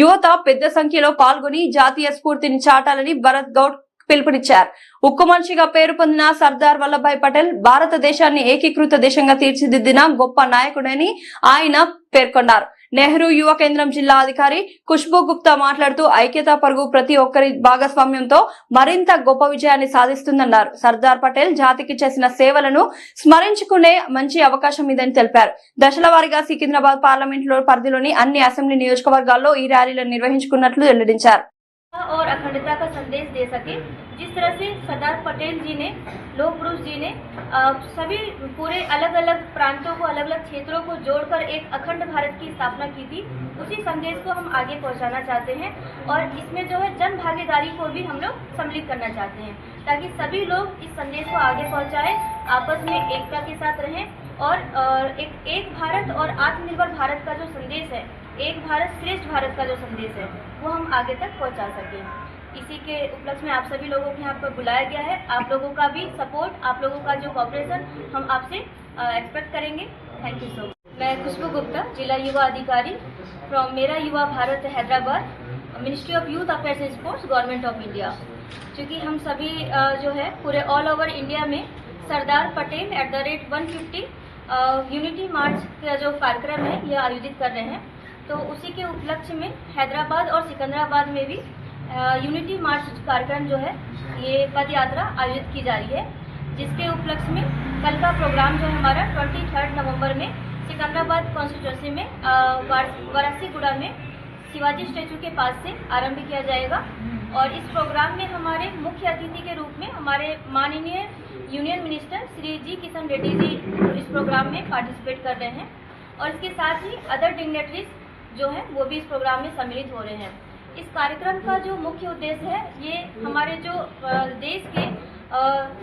యువత పెద్ద సంఖ్యలో పాల్గొని జాతీయ స్ఫూర్తిని చాటాలని భరత్ గౌడ్ పిలుపునిచ్చారు. ఉక్కు మనిషిగా పేరు పొందిన సర్దార్ వల్లభాయ్ పటేల్ భారతదేశాన్ని ఏకీకృత దేశంగా తీర్చిదిద్దిన గొప్ప నాయకుడని ఆయన పేర్కొన్నారు. నెహ్రూ యువ కేంద్రం జిల్లా అధికారి ఖుష్బూ గుప్తా మాట్లాడుతూ ఐక్యతా పరుగు ప్రతి ఒక్కరి భాగస్వామ్యంతో మరింత గొప్ప విజయాన్ని సాధిస్తుందన్నారు. సర్దార్ పటేల్ జాతికి చేసిన సేవలను స్మరించుకునే మంచి అవకాశం ఇదని తెలిపారు. దశల వారీగా సికింద్రాబాద్ పార్లమెంట్ లో పరిధిలోని అన్ని అసెంబ్లీ నియోజకవర్గాల్లో ఈ ర్యాలీలను నిర్వహించుకున్నట్లు వెల్లడించారు. और अखंडता का संदेश दे सके। जिस तरह से सरदार पटेल जी ने, लोह पुरुष जी ने सभी पूरे अलग अलग प्रांतों को, अलग अलग क्षेत्रों को जोड़कर एक अखंड भारत की स्थापना की थी, उसी संदेश को हम आगे पहुंचाना चाहते हैं। और इसमें जो है जन भागीदारी को भी हम लोग सम्मिलित करना चाहते हैं, ताकि सभी लोग इस संदेश को आगे पहुंचाएं, आपस में एकता के साथ रहें और एक भारत और आत्मनिर्भर भारत का जो संदेश है, एक भारत श्रेष्ठ भारत का जो संदेश है, वो हम आगे तक पहुंचा सकें। इसी के उपलक्ष्य में आप सभी लोगों को यहाँ पर बुलाया गया है। आप लोगों का भी सपोर्ट, आप लोगों का जो कोऑपरेशन हम आपसे एक्सपेक्ट करेंगे। Thank you so much. मैं खुशबू गुप्ता, जिला युवा अधिकारी फ्रॉम मेरा युवा Bharat Hyderabad, ministry of youth affairs and sports, government of India. क्योंकि हम सभी जो है पूरे ऑल ओवर इंडिया में सरदार पटेल @150 यूनिटी मार्च का जो कार्यक्रम है यह आयोजित कर रहे हैं, तो उसी के उपलक्ष्य में हैदराबाद और सिकंदराबाद में भी यूनिटी मार्च कार्यक्रम जो है ये पद यात्रा आयोजित की जा रही है, जिसके उपलक्ष्य में कल का प्रोग्राम जो हमारा 23 नवंबर में सिकंदराबाद कॉन्स्टिट्यूंसी में वारासीगुड़ा में शिवाजी स्टैचू के पास से आरंभ किया जाएगा। और इस प्रोग्राम में हमारे मुख्य अतिथि के रूप में हमारे माननीय यूनियन मिनिस्टर श्री जी किशन रेड्डी जी इस प्रोग्राम में पार्टिसिपेट कर रहे हैं और इसके साथ ही अदर डिग्नेटरीज जो हैं वो भी इस प्रोग्राम में सम्मिलित हो रहे हैं। इस कार्यक्रम का जो मुख्य उद्देश्य है ये हमारे जो देश के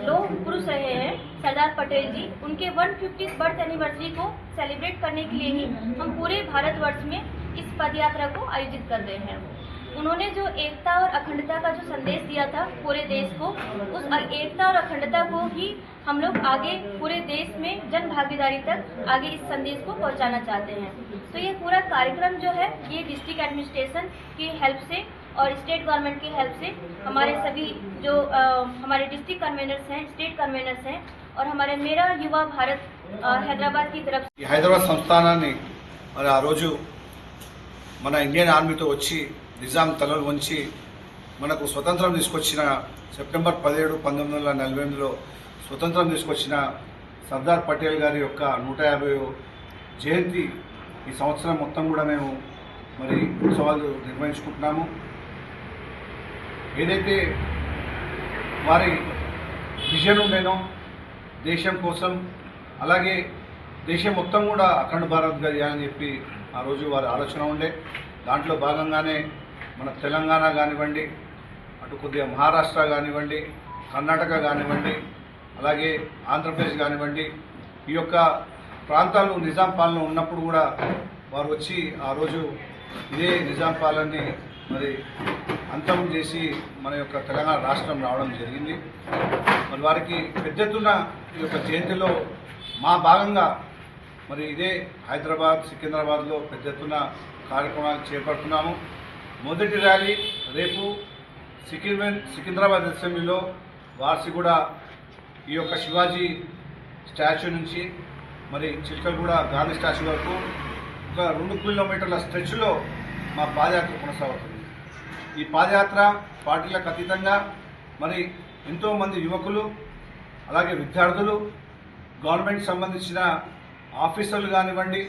लोह पुरुष रहे हैं सरदार पटेल जी, उनके 150th बर्थ एनिवर्सरी को सेलिब्रेट करने के लिए ही हम पूरे भारतवर्ष में इस पदयात्रा को आयोजित कर रहे हैं। उन्होंने जो एकता और अखंडता का जो संदेश दिया था पूरे देश को, उस एकता और अखंडता को ही हम लोग आगे पूरे देश में जन भागीदारी तक आगे इस संदेश को पहुंचाना चाहते हैं। तो ये पूरा कार्यक्रम जो है ये डिस्ट्रिक्ट एडमिनिस्ट्रेशन की हेल्प से और स्टेट गवर्नमेंट की हेल्प से हमारे सभी जो हमारे डिस्ट्रिक्ट कन्वेनर्स हैं, स्टेट कन्वेनर्स हैं और हमारे मेरा युवा भारत हैदराबाद की तरफ ఈ హైదరాబాద్ సంస్థానాన్ని మరి ఆ రోజు మన ఇండియన్ ఆర్మీతో వచ్చి నిజాం తలలు వంచి మనకు స్వతంత్రం తీసుకొచ్చిన సెప్టెంబర్ 17, 1948లో స్వతంత్రం తీసుకొచ్చిన సర్దార్ పటేల్ గారి యొక్క 150వ జయంతి ఈ సంవత్సరం మొత్తం కూడా మేము మరి ఉత్సవాలు నిర్వహించుకుంటున్నాము. ఏదైతే వారి విజన్ ఉండేనో దేశం కోసం, అలాగే దేశం మొత్తం కూడా అఖండ భారత్గా చేయాలని చెప్పి ఆ రోజు వారి ఆలోచన ఉండే. దాంట్లో భాగంగానే మన తెలంగాణ కానివ్వండి, అటు కొద్దిగా మహారాష్ట్ర కానివ్వండి, కర్ణాటక కానివ్వండి, అలాగే ఆంధ్రప్రదేశ్ కానివ్వండి, ఈ యొక్క ప్రాంతాలు నిజాం పాలన ఉన్నప్పుడు కూడా వారు వచ్చి ఆ రోజు ఇదే నిజాం పాలనని మరి అంతం చేసి మన యొక్క తెలంగాణ రాష్ట్రం రావడం జరిగింది. మరి వారికి పెద్ద ఎత్తున ఈ యొక్క జయంతిలో మా భాగంగా మరి ఇదే హైదరాబాద్, సికింద్రాబాద్లో పెద్ద ఎత్తున కార్యక్రమాలు చేపడుతున్నాము. మొదటి ర్యాలీ రేపు సికింద్రాబాద్ అసెంబ్లీలో వార్సిగూడ ఈ యొక్క శివాజీ స్టాచ్యూ నుంచి మరి చిలకలగూడ గాంధీ స్టాచ్యూ వరకు ఒక 2 కిలోమీటర్ల స్ట్రెచ్లో మా పాదయాత్ర కొనసాగుతుంది. ఈ పాదయాత్ర పార్టీలకు అతీతంగా మరి ఎంతోమంది యువకులు, అలాగే విద్యార్థులు, గవర్నమెంట్ సంబంధించిన ఆఫీసర్లు కానివ్వండి,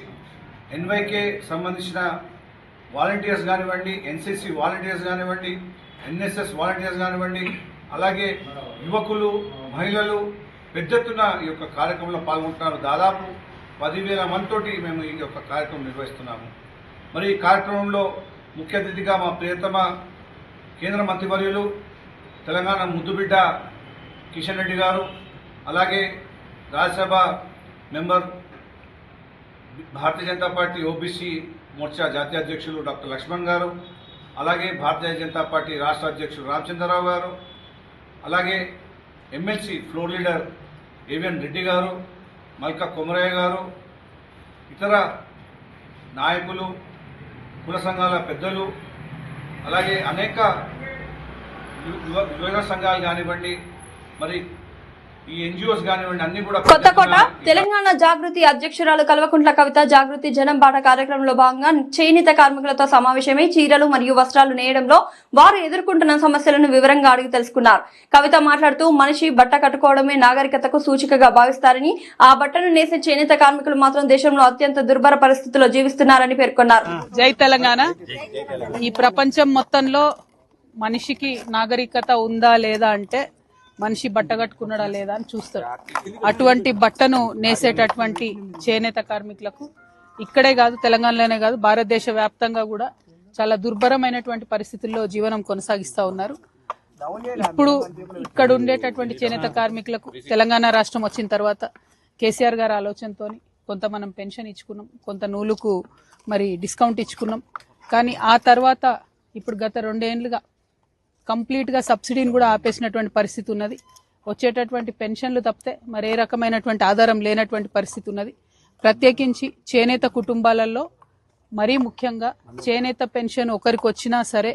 ఎన్వైకే సంబంధించిన వాలంటీర్స్ కానివ్వండి, ఎన్సీసీ వాలంటీర్స్ కానివ్వండి, ఎన్ఎస్ఎస్ వాలంటీర్స్ కానివ్వండి, అలాగే యువకులు, మహిళలు పెద్ద ఎత్తున ఈ యొక్క కార్యక్రమంలో పాల్గొంటున్నారు. దాదాపు 10,000 మందితోటి మేము ఈ యొక్క కార్యక్రమం నిర్వహిస్తున్నాము. మరి ఈ కార్యక్రమంలో ముఖ్య అతిథిగా మా ప్రియతమ కేంద్ర మంత్రివర్యులు తెలంగాణ ముద్దుబిడ్డ కిషన్ రెడ్డి గారు, అలాగే Rajya Sabha member Bharatiya Janata party OBC Morcha జాతీయ అధ్యక్షులు డాక్టర్ లక్ష్మణ్ గారు, అలాగే భారతీయ జనతా పార్టీ రాష్ట్ర అధ్యక్షులు రామచంద్రరావు గారు, అలాగే MLC floor leader AVN Reddy గారు, మల్కా కొమరయ్య గారు, ఇతర నాయకులు, కుల సంఘాల పెద్దలు, అలాగే అనేక యువజన సంఘాలు కానివ్వండి, మరి ఈ ఎన్జిఓస్ కానివ్వండి, అన్ని కూడా కొత్తకోట తెలంగాణ జాగృతి అధ్యక్షురాలు కల్వకుంట్ల కవిత జాగృతి జనం బాట కార్యక్రమంలో భాగంగా చేనేత కార్మికులతో సమావేశమై చీరలు మరియు వస్త్రాలు నేయడంలో వారు ఎదుర్కొంటున్న సమస్యలను వివరంగా అడిగి తెలుసుకున్నారు. కవిత మాట్లాడుతూ మనిషి బట్ట కట్టుకోవడమే నాగరికతకు సూచికగా భావిస్తారని, ఆ బట్టను నేసే చేనేత కార్మికులు మాత్రం దేశంలో అత్యంత దుర్భర పరిస్థితుల్లో జీవిస్తున్నారని పేర్కొన్నారు. జై తెలంగాణ. ఈ ప్రపంచం మొత్తంలో మనిషికి నాగరికత ఉందా లేదా అంటే మనిషి బట్ట కట్టుకున్నాడా లేదా అని చూస్తారు. అటువంటి బట్టను నేసేటటువంటి చేనేత కార్మికులకు ఇక్కడే కాదు, తెలంగాణలోనే కాదు, భారతదేశ వ్యాప్తంగా కూడా చాలా దుర్భరమైనటువంటి పరిస్థితుల్లో జీవనం కొనసాగిస్తా ఉన్నారు. ఇప్పుడు ఇక్కడ ఉండేటటువంటి చేనేత కార్మికులకు తెలంగాణ రాష్ట్రం వచ్చిన తర్వాత కేసీఆర్ గారి ఆలోచనతో కొంత మనం పెన్షన్ ఇచ్చుకున్నాం, కొంత నూలుకు మరి డిస్కౌంట్ ఇచ్చుకున్నాం. కానీ ఆ తర్వాత ఇప్పుడు గత 2 ఏళ్లుగా కంప్లీట్గా సబ్సిడీని కూడా ఆపేసినటువంటి పరిస్థితి ఉన్నది. వచ్చేటటువంటి పెన్షన్లు తప్పితే మరే రకమైనటువంటి ఆధారం లేనటువంటి పరిస్థితి ఉన్నది. ప్రత్యేకించి చేనేత కుటుంబాలలో మరీ ముఖ్యంగా చేనేత పెన్షన్ ఒకరికి వచ్చినా సరే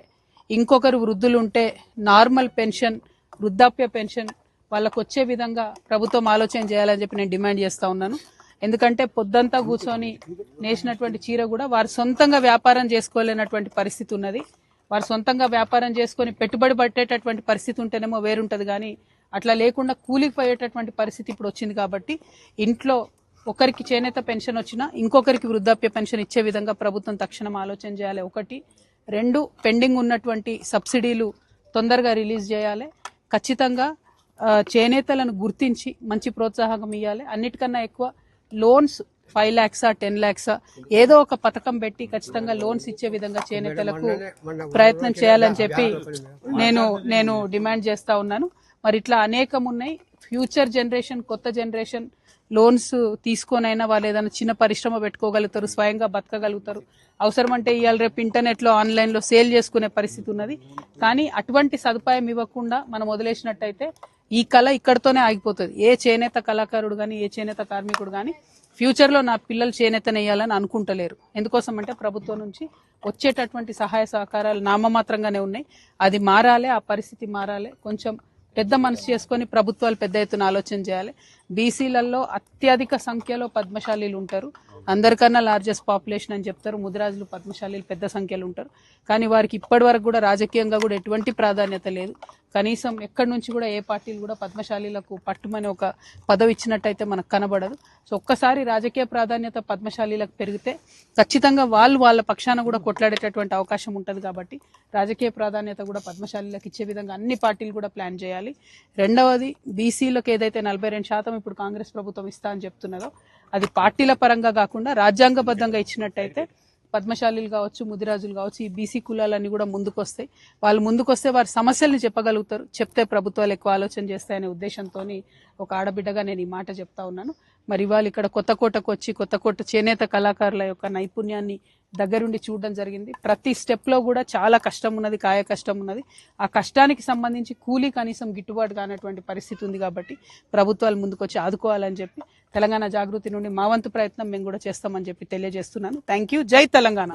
ఇంకొకరు వృద్ధులు ఉంటే నార్మల్ పెన్షన్, వృద్ధాప్య పెన్షన్ వాళ్ళకు వచ్చే విధంగా ప్రభుత్వం ఆలోచన చేయాలని చెప్పి నేను డిమాండ్ చేస్తా ఉన్నాను. ఎందుకంటే పొద్దంతా కూర్చొని నేసినటువంటి చీర కూడా వారు సొంతంగా వ్యాపారం చేసుకోలేనటువంటి పరిస్థితి ఉన్నది. వారు సొంతంగా వ్యాపారం చేసుకుని పెట్టుబడి పట్టేటటువంటి పరిస్థితి ఉంటేనేమో వేరుంటది, కానీ అట్లా లేకుండా కూలికి పోయేటటువంటి పరిస్థితి ఇప్పుడు వచ్చింది. కాబట్టి ఇంట్లో ఒకరికి చేనేత పెన్షన్ వచ్చినా ఇంకొకరికి వృద్ధాప్య పెన్షన్ ఇచ్చే విధంగా ప్రభుత్వం తక్షణం ఆలోచన చేయాలి. 1, 2 పెండింగ్ ఉన్నటువంటి సబ్సిడీలు తొందరగా రిలీజ్ చేయాలి. ఖచ్చితంగా చేనేతలను గుర్తించి మంచి ప్రోత్సాహం ఇవ్వాలి. అన్నిటికన్నా ఎక్కువ లోన్స్ 5 lakhs 10 lakhs ఏదో ఒక పథకం పెట్టి ఖచ్చితంగా లోన్స్ ఇచ్చే విధంగా చేనేతలకు ప్రయత్నం చేయాలని చెప్పి నేను డిమాండ్ చేస్తా ఉన్నాను. మరి ఇట్లా అనేకం ఉన్నాయి. ఫ్యూచర్ జనరేషన్, కొత్త జనరేషన్ లోన్స్ తీసుకొనైనా వాళ్ళు ఏదైనా చిన్న పరిశ్రమ పెట్టుకోగలుగుతారు, స్వయంగా బతకగలుగుతారు. అవసరమంటే ఇవాళ రేపు ఇంటర్నెట్లో ఆన్లైన్లో సేల్ చేసుకునే పరిస్థితి ఉన్నది. కానీ అటువంటి సదుపాయం ఇవ్వకుండా మనం వదిలేసినట్టయితే ఈ కళ ఇక్కడితోనే ఆగిపోతుంది. ఏ చేనేత కళాకారుడు కానీ, ఏ చేనేత కార్మికుడు కానీ ఫ్యూచర్లో నా పిల్లలు చేనేతను వేయాలని అనుకుంటలేరు. ఎందుకోసం అంటే ప్రభుత్వం నుంచి వచ్చేటటువంటి సహాయ సహకారాలు నామమాత్రంగానే ఉన్నాయి. అది మారాలి, ఆ పరిస్థితి మారాలి. కొంచెం పెద్ద మనసు చేసుకొని ప్రభుత్వాలు పెద్ద ఎత్తున ఆలోచన చేయాలి. బీసీలలో అత్యధిక సంఖ్యలో పద్మశాలీలు ఉంటారు. అందరికన్నా లార్జెస్ట్ పాపులేషన్ అని చెప్తారు. ముదిరాజులు, పద్మశాలీలు పెద్ద సంఖ్యలో ఉంటారు. కానీ వారికి ఇప్పటి వరకు కూడా రాజకీయంగా కూడా ఎటువంటి ప్రాధాన్యత లేదు. కనీసం ఎక్కడి నుంచి కూడా ఏ పార్టీలు కూడా పద్మశాలీలకు పట్టుమని ఒక పదవి ఇచ్చినట్టయితే మనకు కనబడదు. సో ఒక్కసారి రాజకీయ ప్రాధాన్యత పద్మశాలీలకు పెరిగితే ఖచ్చితంగా వాళ్ళ పక్షాన కూడా కొట్లాడేటటువంటి అవకాశం ఉంటుంది. కాబట్టి రాజకీయ ప్రాధాన్యత కూడా పద్మశాలీలకు ఇచ్చే విధంగా అన్ని పార్టీలు కూడా ప్లాన్ చేయాలి. రెండవది, బీసీలకు ఏదైతే 42% ఇప్పుడు కాంగ్రెస్ ప్రభుత్వం ఇస్తా అని చెప్తున్నదో అది పార్టీల పరంగా కాకుండా రాజ్యాంగబద్ధంగా ఇచ్చినట్టయితే పద్మశాలీలు కావచ్చు, ముదిరాజులు కావచ్చు, ఈ బీసీ కులాలన్నీ కూడా ముందుకొస్తాయి. వాళ్ళు ముందుకొస్తే వారి సమస్యల్ని చెప్పగలుగుతారు. చెప్తే ప్రభుత్వాలు ఎక్కువ ఆలోచన చేస్తాయనే ఉద్దేశంతో ఒక ఆడబిడ్డగా నేను ఈ మాట చెప్తా ఉన్నాను. మరి వాళ్ళు ఇక్కడ కొత్తకోటకు వచ్చి కొత్తకోట చేనేత కళాకారుల యొక్క నైపుణ్యాన్ని దగ్గరుండి చూడడం జరిగింది. ప్రతి స్టెప్లో కూడా చాలా కష్టం ఉన్నది, కాయ కష్టం ఉన్నది. ఆ కష్టానికి సంబంధించి కూలీ కనీసం గిట్టుబాటు కానటువంటి పరిస్థితి ఉంది. కాబట్టి ప్రభుత్వాలు ముందుకొచ్చి ఆదుకోవాలని చెప్పి తెలంగాణ జాగృతి నుండి మా వంతు ప్రయత్నం మేము కూడా చేస్తామని చెప్పి తెలియజేస్తున్నాను. Thank you. జై తెలంగాణ,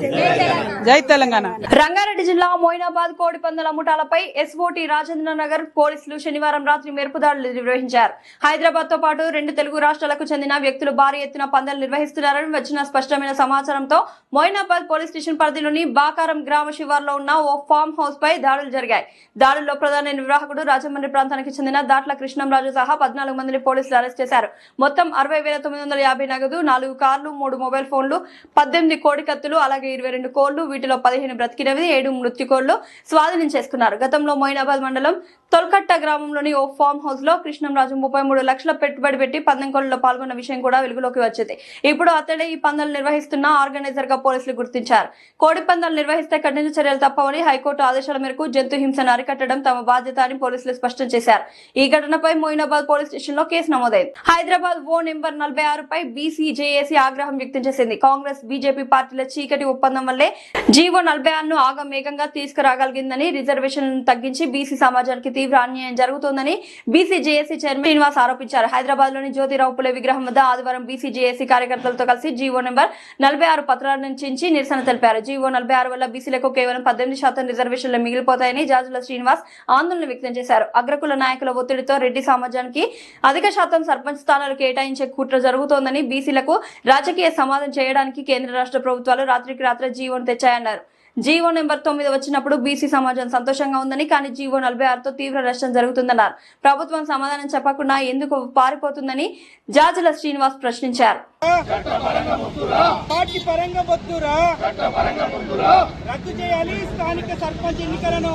జై తెలంగాణ. రంగారెడ్డి జిల్లా మొయినాబాద్ కోడి పందాల ముఠాలపై ఎస్ఓటి రాజేంద్ర నగర్ పోలీసులు శనివారం రాత్రి మెరుపు దాడులు నిర్వహించారు. హైదరాబాద్ తో పాటు 2 తెలుగు రాష్ట్రాలకు చెందిన వ్యక్తులు భారీ ఎత్తున పందాలు నిర్వహిస్తున్నారని వచ్చిన స్పష్టమైన సమాచారంతో మొయినాబాద్ పోలీస్ స్టేషన్ పరిధిలోని బాకారం గ్రామ శివార్లో ఉన్న ఓ ఫామ్ హౌస్ పై దాడులు జరిగాయి. దాడుల్లో ప్రధాన నిర్వాహకుడు రాజమండ్రి ప్రాంతానికి చెందిన దాట్ల కృష్ణంరాజు సహా 14 మందిని పోలీసులు అరెస్ట్ చేశారు. మొత్తం 60,950 నగదు, 4 కార్లు, 3 మొబైల్ ఫోన్లు, 18 కోడి కత్తులు, అలాగే 22 కోళ్లు, వీటిలో 15 బ్రతికినవి, 7 మృత్యు కోళ్లు స్వాధీనం చేసుకున్నారు. గతంలో మొయినాబాద్ మండలం తొల్కట్ట గ్రామంలోని ఓ ఫామ్ హౌస్ లో కృష్ణంరాజు 33 లక్షల పెట్టుబడి పెట్టి పందెం కోళ్లలో పాల్గొన్న విషయం కూడా వెలుగులోకి వచ్చింది. ఇప్పుడు అతడే ఈ పందాలు నిర్వహిస్తున్న ఆర్గనైజర్ గా పోలీసులు గుర్తించారు. కోడి పందాలు నిర్వహిస్తే కఠిన చర్యలు తప్పవని హైకోర్టు ఆదేశాల మేరకు జంతు హింసను అరికట్టడం తమ బాధ్యత అని పోలీసులు స్పష్టం చేశారు. ఈ ఘటనపై మొయినాబాద్ పోలీస్ స్టేషన్ లో కేసు నమోదైంది. హైదరాబాద్ ఓ నెంబర్ 46 పై బీసీజేఏసీ ఆగ్రహం వ్యక్తం చేసింది. కాంగ్రెస్, బీజేపీ పార్టీల చీకటి ఒప్పందం వల్లే జీవో 46 ను ఆగమేఘంగా తీసుకురాగలిగిందని, రిజర్వేషన్లను తగ్గించి బీసీ సమాజానికి తీవ్ర అన్యాయం జరుగుతోందని బీసీజేఏసీ చైర్మన్ శ్రీనివాస్ ఆరోపించారు. హైదరాబాద్ లోని జ్యోతిరావు పులే విగ్రహం వద్ద ఆదివారం బీసీజేఏసీ కార్యకర్తలతో కలిసి జీవో నెంబర్ 46 పత్రాలను చించి నిరసన తెలిపారు. జీవో 46 వల్ల బీసీలకు కేవలం 18% రిజర్వేషన్లు మిగిలిపోతాయని జాజుల శ్రీనివాస్ ఆందోళన వ్యక్తం చేశారు. అగ్రకుల నాయకుల ఒత్తిడితో రెడ్డి సమాజానికి అధిక శాతం సర్పంచ్ స్థానాలు కేటాయించే కుట్ర జరుగుతోందని, బీసీలకు రాజకీయ సమాధానం చేయడానికి కేంద్ర రాష్ట్ర ప్రభుత్వాలు రాత్రికి రాత్రే జీవోను తెచ్చాయన్నారు. జీవో నెంబర్ 9 వచ్చినప్పుడు బీసీ సమాజం సంతోషంగా ఉందని, కానీ జీవో 46తో తీవ్ర నష్టం జరుగుతుందన్నారు. ప్రభుత్వం సమాధానం చెప్పకుండా ఎందుకు పారిపోతుందని జాజుల శ్రీనివాస్ ప్రశ్నించారు. రద్దు చేయాలి స్థానిక సర్పంచ్ ఎన్నికలను,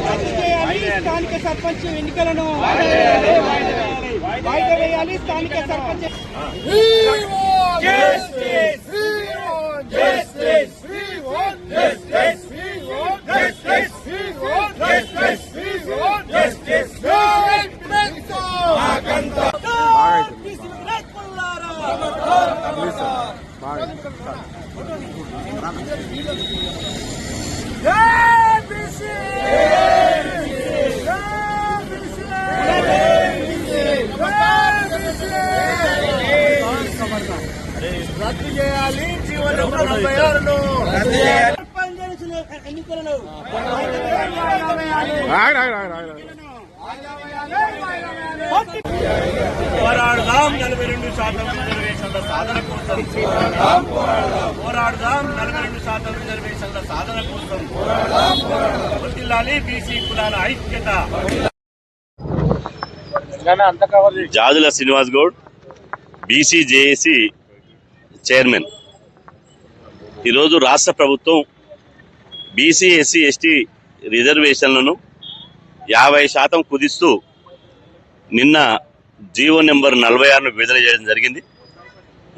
రద్దు చేయాలి స్థానిక సర్పంచ్ ఎన్నికలను, వాయిదా వేయాలి స్థానిక సర్పంచ్. రద్దు చేయాలి జీవో నెంబర్ 46ను, ఎన్నికలను పోరాడుదాం 42% రిజర్వేషన్ల సాధన కోసం, పోరాడుదాం 42% రిజర్వేషన్ల సాధన కోసం, వర్ధిల్లాలి బీసీ కులాల ఐక్యత. Jajula Srinivas Goud, BCJAC chairman. ఈరోజు రాష్ట్ర ప్రభుత్వం బీసీ ఎస్సీ ఎస్టీ రిజర్వేషన్లను 50% కుదిస్తూ నిన్న జీవో నెంబర్ 46ను విడుదల చేయడం జరిగింది.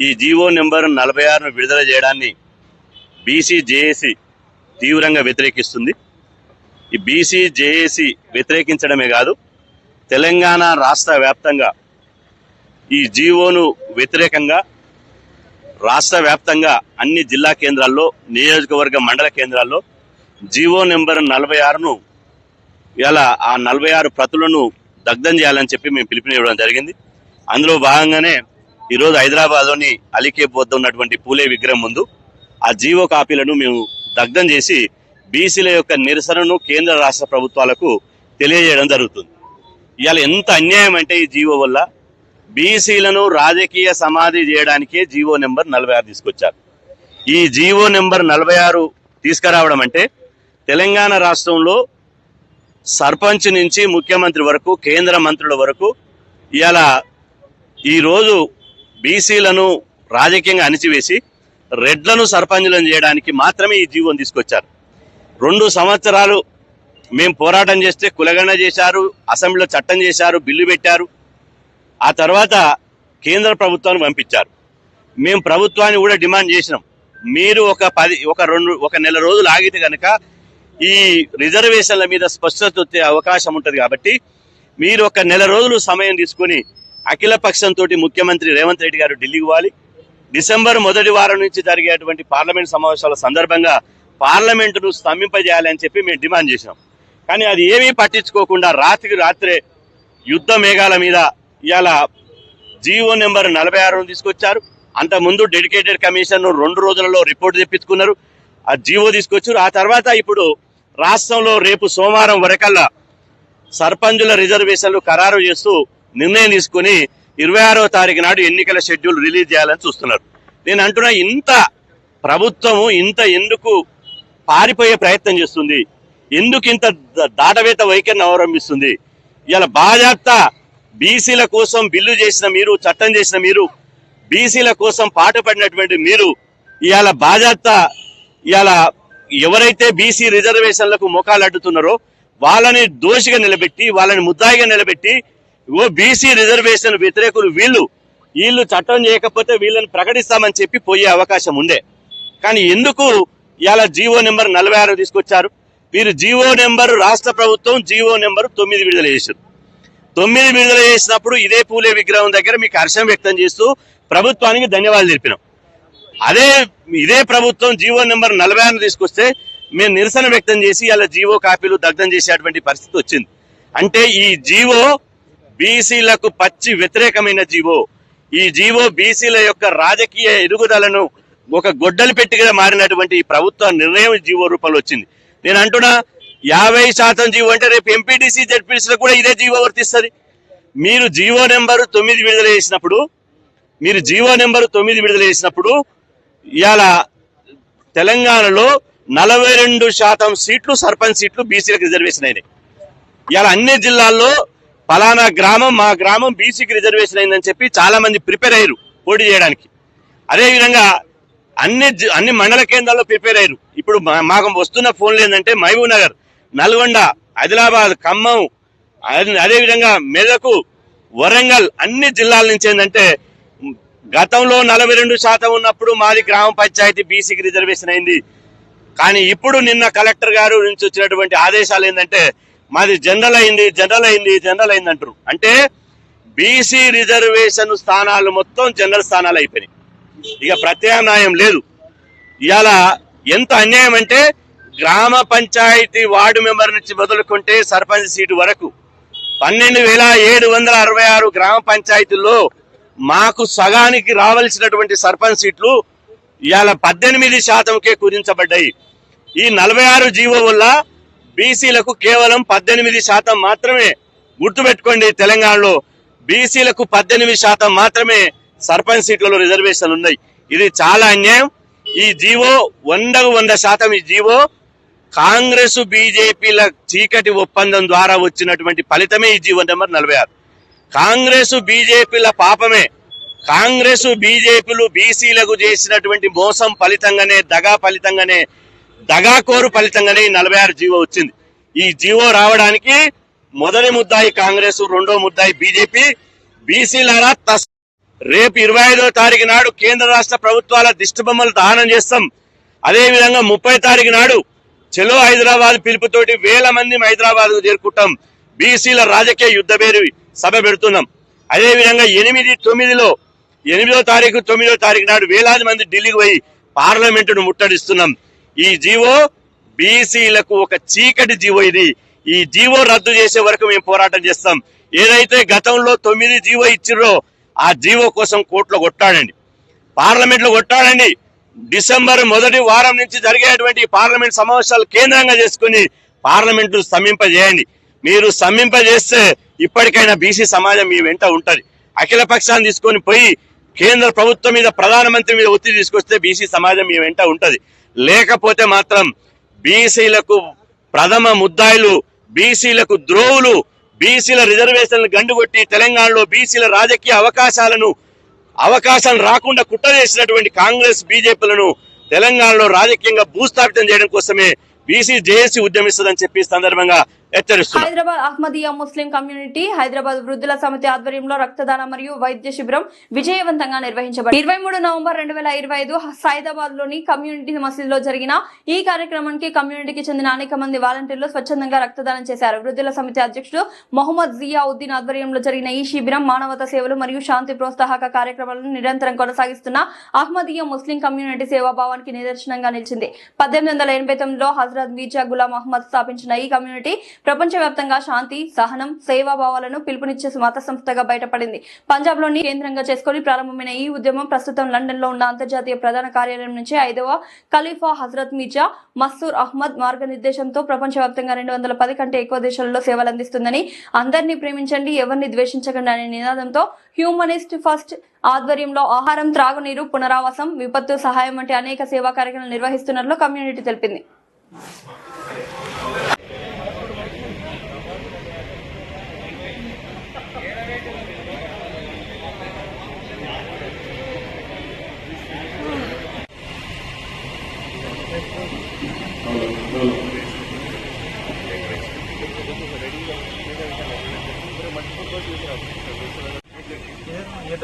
ఈ జీవో నెంబర్ 46ను విడుదల చేయడాన్ని బీసీజేఏసీ తీవ్రంగా వ్యతిరేకిస్తుంది. ఈ బీసీజేఏసీ వ్యతిరేకించడమే కాదు, తెలంగాణ రాష్ట్ర వ్యాప్తంగా ఈ జీవోను వ్యతిరేకంగా రాష్ట్ర వ్యాప్తంగా అన్ని జిల్లా కేంద్రాల్లో, నియోజకవర్గ మండల కేంద్రాల్లో జీవో నెంబర్ 46ను ఇలా ఆ 46 ప్రతులను దగ్ధం చేయాలని చెప్పి మేము పిలుపునివ్వడం జరిగింది. అందులో భాగంగానే ఈరోజు హైదరాబాద్లోని అలీకేప్ వద్ద ఉన్నటువంటి పూలే విగ్రహం ముందు ఆ జీవో కాపీలను మేము దగ్ధం చేసి బీసీల యొక్క నిరసనను కేంద్ర రాష్ట్ర ప్రభుత్వాలకు తెలియజేయడం జరుగుతుంది. ఇవాళ ఎంత అన్యాయం అంటే ఈ జీవో వల్ల బీసీలను రాజకీయ సమాధి చేయడానికే జీవో నెంబర్ 46 తీసుకొచ్చారు. ఈ జీవో నెంబర్ 46 తీసుకురావడం అంటే తెలంగాణ రాష్ట్రంలో సర్పంచ్ నుంచి ముఖ్యమంత్రి వరకు, కేంద్ర మంత్రుల వరకు ఇవాళ ఈరోజు బీసీలను రాజకీయంగా అణిచివేసి రెడ్లను సర్పంచులను చేయడానికి మాత్రమే ఈ జీవోని తీసుకొచ్చారు. 2 సంవత్సరాలు మేము పోరాటం చేస్తే కులగణన చేశారు, అసెంబ్లీలో చట్టం చేశారు, బిల్లు పెట్టారు. ఆ తర్వాత కేంద్ర ప్రభుత్వాన్ని పంపించారు. మేము ప్రభుత్వాన్ని కూడా డిమాండ్ చేసినాం, మీరు ఒక నెల రోజులు ఆగితే కనుక ఈ రిజర్వేషన్ల మీద స్పష్టత వచ్చే అవకాశం ఉంటుంది కాబట్టి మీరు ఒక నెల రోజులు సమయం తీసుకుని అఖిల పక్షంతో ముఖ్యమంత్రి రేవంత్ రెడ్డి గారు ఢిల్లీకి పోవాలి. డిసెంబర్ మొదటి వారం నుంచి జరిగేటువంటి పార్లమెంట్ సమావేశాల సందర్భంగా పార్లమెంటును స్తంభింపజేయాలని చెప్పి మేము డిమాండ్ చేసినాం. కానీ అది ఏమీ పట్టించుకోకుండా రాత్రికి రాత్రే యుద్ధ మేఘాల మీద ఇవాళ జీవో నెంబర్ 46ను తీసుకొచ్చారు. అంతకుముందు డెడికేటెడ్ కమిషన్ 2 రోజులలో రిపోర్ట్ తెప్పించుకున్నారు, ఆ జీవో తీసుకొచ్చారు. ఆ తర్వాత ఇప్పుడు రాష్ట్రంలో రేపు సోమవారం వరకల్లా సర్పంచుల రిజర్వేషన్లు ఖరారు చేస్తూ నిర్ణయం తీసుకుని 26వ తారీఖు నాడు ఎన్నికల షెడ్యూల్ రిలీజ్ చేయాలని చూస్తున్నారు. నేను అంటున్నా, ఇంత ప్రభుత్వము ఎందుకు పారిపోయే ప్రయత్నం చేస్తుంది, ఎందుకు ఇంత దాటవేత వైఖరిని అవలంబిస్తుంది? ఇలా బాజాప్తా బీసీల కోసం బిల్లు చేసిన మీరు, చట్టం చేసిన మీరు, బీసీల కోసం పాటుపడినటువంటి మీరు ఇవాళ బాజాప్తా ఇవాళ ఎవరైతే బీసీ రిజర్వేషన్లకు మొఖాలు అడ్డుతున్నారో వాళ్ళని దోషిగా నిలబెట్టి, వాళ్ళని ముద్దాయిగా నిలబెట్టి, బీసీ రిజర్వేషన్ వ్యతిరేకులు వీళ్ళు చట్టం చేయకపోతే వీళ్ళని ప్రకటిస్తామని చెప్పి పోయే అవకాశం ఉండే. కానీ ఎందుకు ఇవాళ జీవో నెంబర్ 46 తీసుకొచ్చారు? వీరు జీవో నెంబరు, రాష్ట్ర ప్రభుత్వం జీవో నెంబరు 9 విడుదల చేశారు. 9 విడుదల చేసినప్పుడు ఇదే పూలే విగ్రహం దగ్గర మీకు హర్షం వ్యక్తం చేస్తూ ప్రభుత్వానికి ధన్యవాదాలు తెలిపినాం. ఇదే ప్రభుత్వం జీవో నెంబర్ 46 తీసుకొస్తే మేము నిరసన వ్యక్తం చేసి అలా జీవో కాపీలు దగ్ధం చేసేటువంటి పరిస్థితి వచ్చింది. అంటే ఈ జీవో బీసీలకు పచ్చి వ్యతిరేకమైన జీవో. ఈ జీవో బీసీల యొక్క రాజకీయ ఎదుగుదలను ఒక గొడ్డలి పెట్టిగా మారినటువంటి ఈ ప్రభుత్వ నిర్ణయం జీవో రూపంలో వచ్చింది. నేను అంటున్నా, 50% జీవో అంటే రేపు ఎంపీటీసీ జెడ్పీటీసీలకు కూడా ఇదే జీవో వర్తిస్తుంది. మీరు జీవో నెంబరు 9 విడుదల చేసినప్పుడు ఇవాళ తెలంగాణలో 42% సీట్లు సర్పంచ్ సీట్లు బీసీలకు రిజర్వేషన్ అయినాయి. ఇవాళ అన్ని జిల్లాల్లో పలానా గ్రామం, మా గ్రామం బీసీకి రిజర్వేషన్ అయిందని చెప్పి చాలా మంది ప్రిపేర్ అయ్యారు పోటీ చేయడానికి. అదేవిధంగా అన్ని మండల కేంద్రాల్లో ప్రిపేర్ అయ్యారు. ఇప్పుడు మాకు వస్తున్న ఫోన్లు ఏంటంటే మహబూబ్ నగర్, నల్గొండ, ఆదిలాబాద్, ఖమ్మం, అదేవిధంగా మెదకు, వరంగల్ అన్ని జిల్లాల నుంచి ఏంటంటే గతంలో 42% ఉన్నప్పుడు మాది గ్రామ పంచాయతీ బీసీకి రిజర్వేషన్ అయింది. కానీ ఇప్పుడు నిన్న కలెక్టర్ గారు నుంచి వచ్చినటువంటి ఆదేశాలు ఏంటంటే మాది జనరల్ అయింది అంటారు. అంటే బీసీ రిజర్వేషన్ స్థానాలు మొత్తం జనరల్ స్థానాలు అయిపోయినాయి, ఇక ప్రత్యామ్నాయం లేదు. ఇవాళ ఎంత అన్యాయం అంటే గ్రామ పంచాయతీ వార్డు మెంబర్ నుంచి మొదలుకుంటే సర్పంచ్ సీటు వరకు 12,766 గ్రామ పంచాయతీల్లో మాకు సగానికి రావాల్సినటువంటి సర్పంచ్ సీట్లు ఇవాళ 18%కే కుదించబడ్డాయి. ఈ 46 జీవో వల్ల బీసీలకు కేవలం 18% మాత్రమే, గుర్తుపెట్టుకోండి, తెలంగాణలో బీసీలకు 18% మాత్రమే సర్పంచ్ సీట్లలో రిజర్వేషన్లు ఉన్నాయి. ఇది చాలా అన్యాయం. ఈ జీవో 100% ఈ జీవో కాంగ్రెస్ బీజేపీల చీకటి ఒప్పందం ద్వారా వచ్చినటువంటి ఫలితమే ఈ జీవో నెంబర్ 46. కాంగ్రెస్ బీజేపీల పాపమే కాంగ్రెస్ బీజేపీలు బీసీలకు చేసినటువంటి మోసం ఫలితంగానే దగాకోరు ఫలితంగానే ఈ 46 జీవో వచ్చింది. ఈ జీవో రావడానికి మొదటి ముద్దాయి కాంగ్రెస్, రెండో ముద్దాయి బీజేపీ. బీసీలారా రేపు 25వ తారీఖు నాడు కేంద్ర రాష్ట్ర ప్రభుత్వాల దిష్టిబొమ్మలు దహనం చేస్తాం. అదేవిధంగా 30 తారీఖు నాడు చలో హైదరాబాద్ పిలుపుతోటి వేల మంది హైదరాబాద్ కు చేరుకుంటాం. బీసీల రాజకీయ యుద్ధ పేరు సభ పెడుతున్నాం. అదేవిధంగా 8వ తారీఖు 9వ తారీఖు నాడు వేలాది మంది ఢిల్లీకి పోయి పార్లమెంటును ముట్టడిస్తున్నాం. ఈ జీవో బీసీలకు ఒక చీకటి జీవో. ఇది ఈ జీవో రద్దు చేసే వరకు మేము పోరాటం చేస్తాం. ఏదైతే గతంలో 9 జీవో ఇచ్చిర్రో ఆ జీవో కోసం కోర్టులో కొట్టాడండి, పార్లమెంట్ లో కొట్టాడండి. డిసెంబర్ మొదటి వారం నుంచి జరిగేటువంటి పార్లమెంట్ సమావేశాలు కేంద్రంగా చేసుకుని పార్లమెంట్ స్తంభింపజేయండి. మీరు స్తంభింపజేస్తే ఇప్పటికైనా బీసీ సమాజం మీ వెంట ఉంటది. అఖిల పక్షాన్ని తీసుకొని పోయి కేంద్ర ప్రభుత్వం మీద, ప్రధానమంత్రి మీద ఒత్తిడి తీసుకొస్తే బీసీ సమాజం మీ వెంట ఉంటది. లేకపోతే మాత్రం బీసీలకు ప్రథమ ముద్దాయిలు, బీసీలకు ద్రోవులు, బీసీల రిజర్వేషన్లు గండుగొట్టి తెలంగాణలో బీసీల రాజకీయ అవకాశాలు రాకుండా కుట్ర చేసినటువంటి కాంగ్రెస్ బీజేపీలను తెలంగాణలో రాజకీయంగా భూస్థాపితం చేయడం కోసమే బీసీ జేఏసీ ఉద్యమిస్తుందని చెప్పి సందర్భంగా హెచ్చరిస్తున్నారు. హైదరాబాద్ అహ్మదియా ముస్లిం కమ్యూనిటీ హైదరాబాద్ వృద్ధుల సమితి ఆధ్వర్యంలో రక్తదానం మరియు వైద్య శిబిరం విజయవంతంగా నిర్వహించబడింది. 23 నవంబర్ 2025 సైదాబాద్ లోని కమ్యూనిటీ మసీదులో జరిగిన ఈ కార్యక్రమానికి కమ్యూనిటీకి చెందిన అనేక మంది వాలంటీర్లు స్వచ్ఛందంగా రక్తదానం చేశారు. వృద్ధుల సమితి అధ్యక్షుడు మొహమ్మద్ జియావుద్దీన్ ఆధ్వర్యంలో జరిగిన ఈ శిబిరం మానవతా సేవలు మరియు శాంతి ప్రోత్సాహక కార్యక్రమాలను నిరంతరం కొనసాగిస్తున్న అహ్మదియా ముస్లిం కమ్యూనిటీ సేవాభావానికి నిదర్శనంగా నిలిచింది. 1889లో హజరత్ మీర్జా గులాం అహ్మద్ స్థాపించిన ఈ కమ్యూనిటీ ప్రపంచవ్యాప్తంగా శాంతి, సహనం, సేవాభావాలను పిలుపునిచ్చే మత సంస్థగా బయటపడింది. పంజాబ్ లోని కేంద్రంగా చేసుకుని ప్రారంభమైన ఈ ఉద్యమం ప్రస్తుతం లండన్ లో ఉన్న అంతర్జాతీయ ప్రధాన కార్యాలయం నుంచి 5వ ఖలీఫా హజరత్ మీర్జా మన్సూర్ అహ్మద్ మార్గనిర్దేశంతో ప్రపంచవ్యాప్తంగా 210 కంటే ఎక్కువ దేశాలలో సేవలు అందిస్తుందని, అందరినీ ప్రేమించండి, ఎవరిని ద్వేషించకండి అనే నినాదంతో హ్యూమనిస్ట్ ఫస్ట్ ఆధ్వర్యంలో ఆహారం, త్రాగునీరు, పునరావాసం, విపత్తు సహాయం వంటి అనేక సేవా కార్యక్రమాలు నిర్వహిస్తున్నట్లు కమ్యూనిటీ తెలిపింది. ये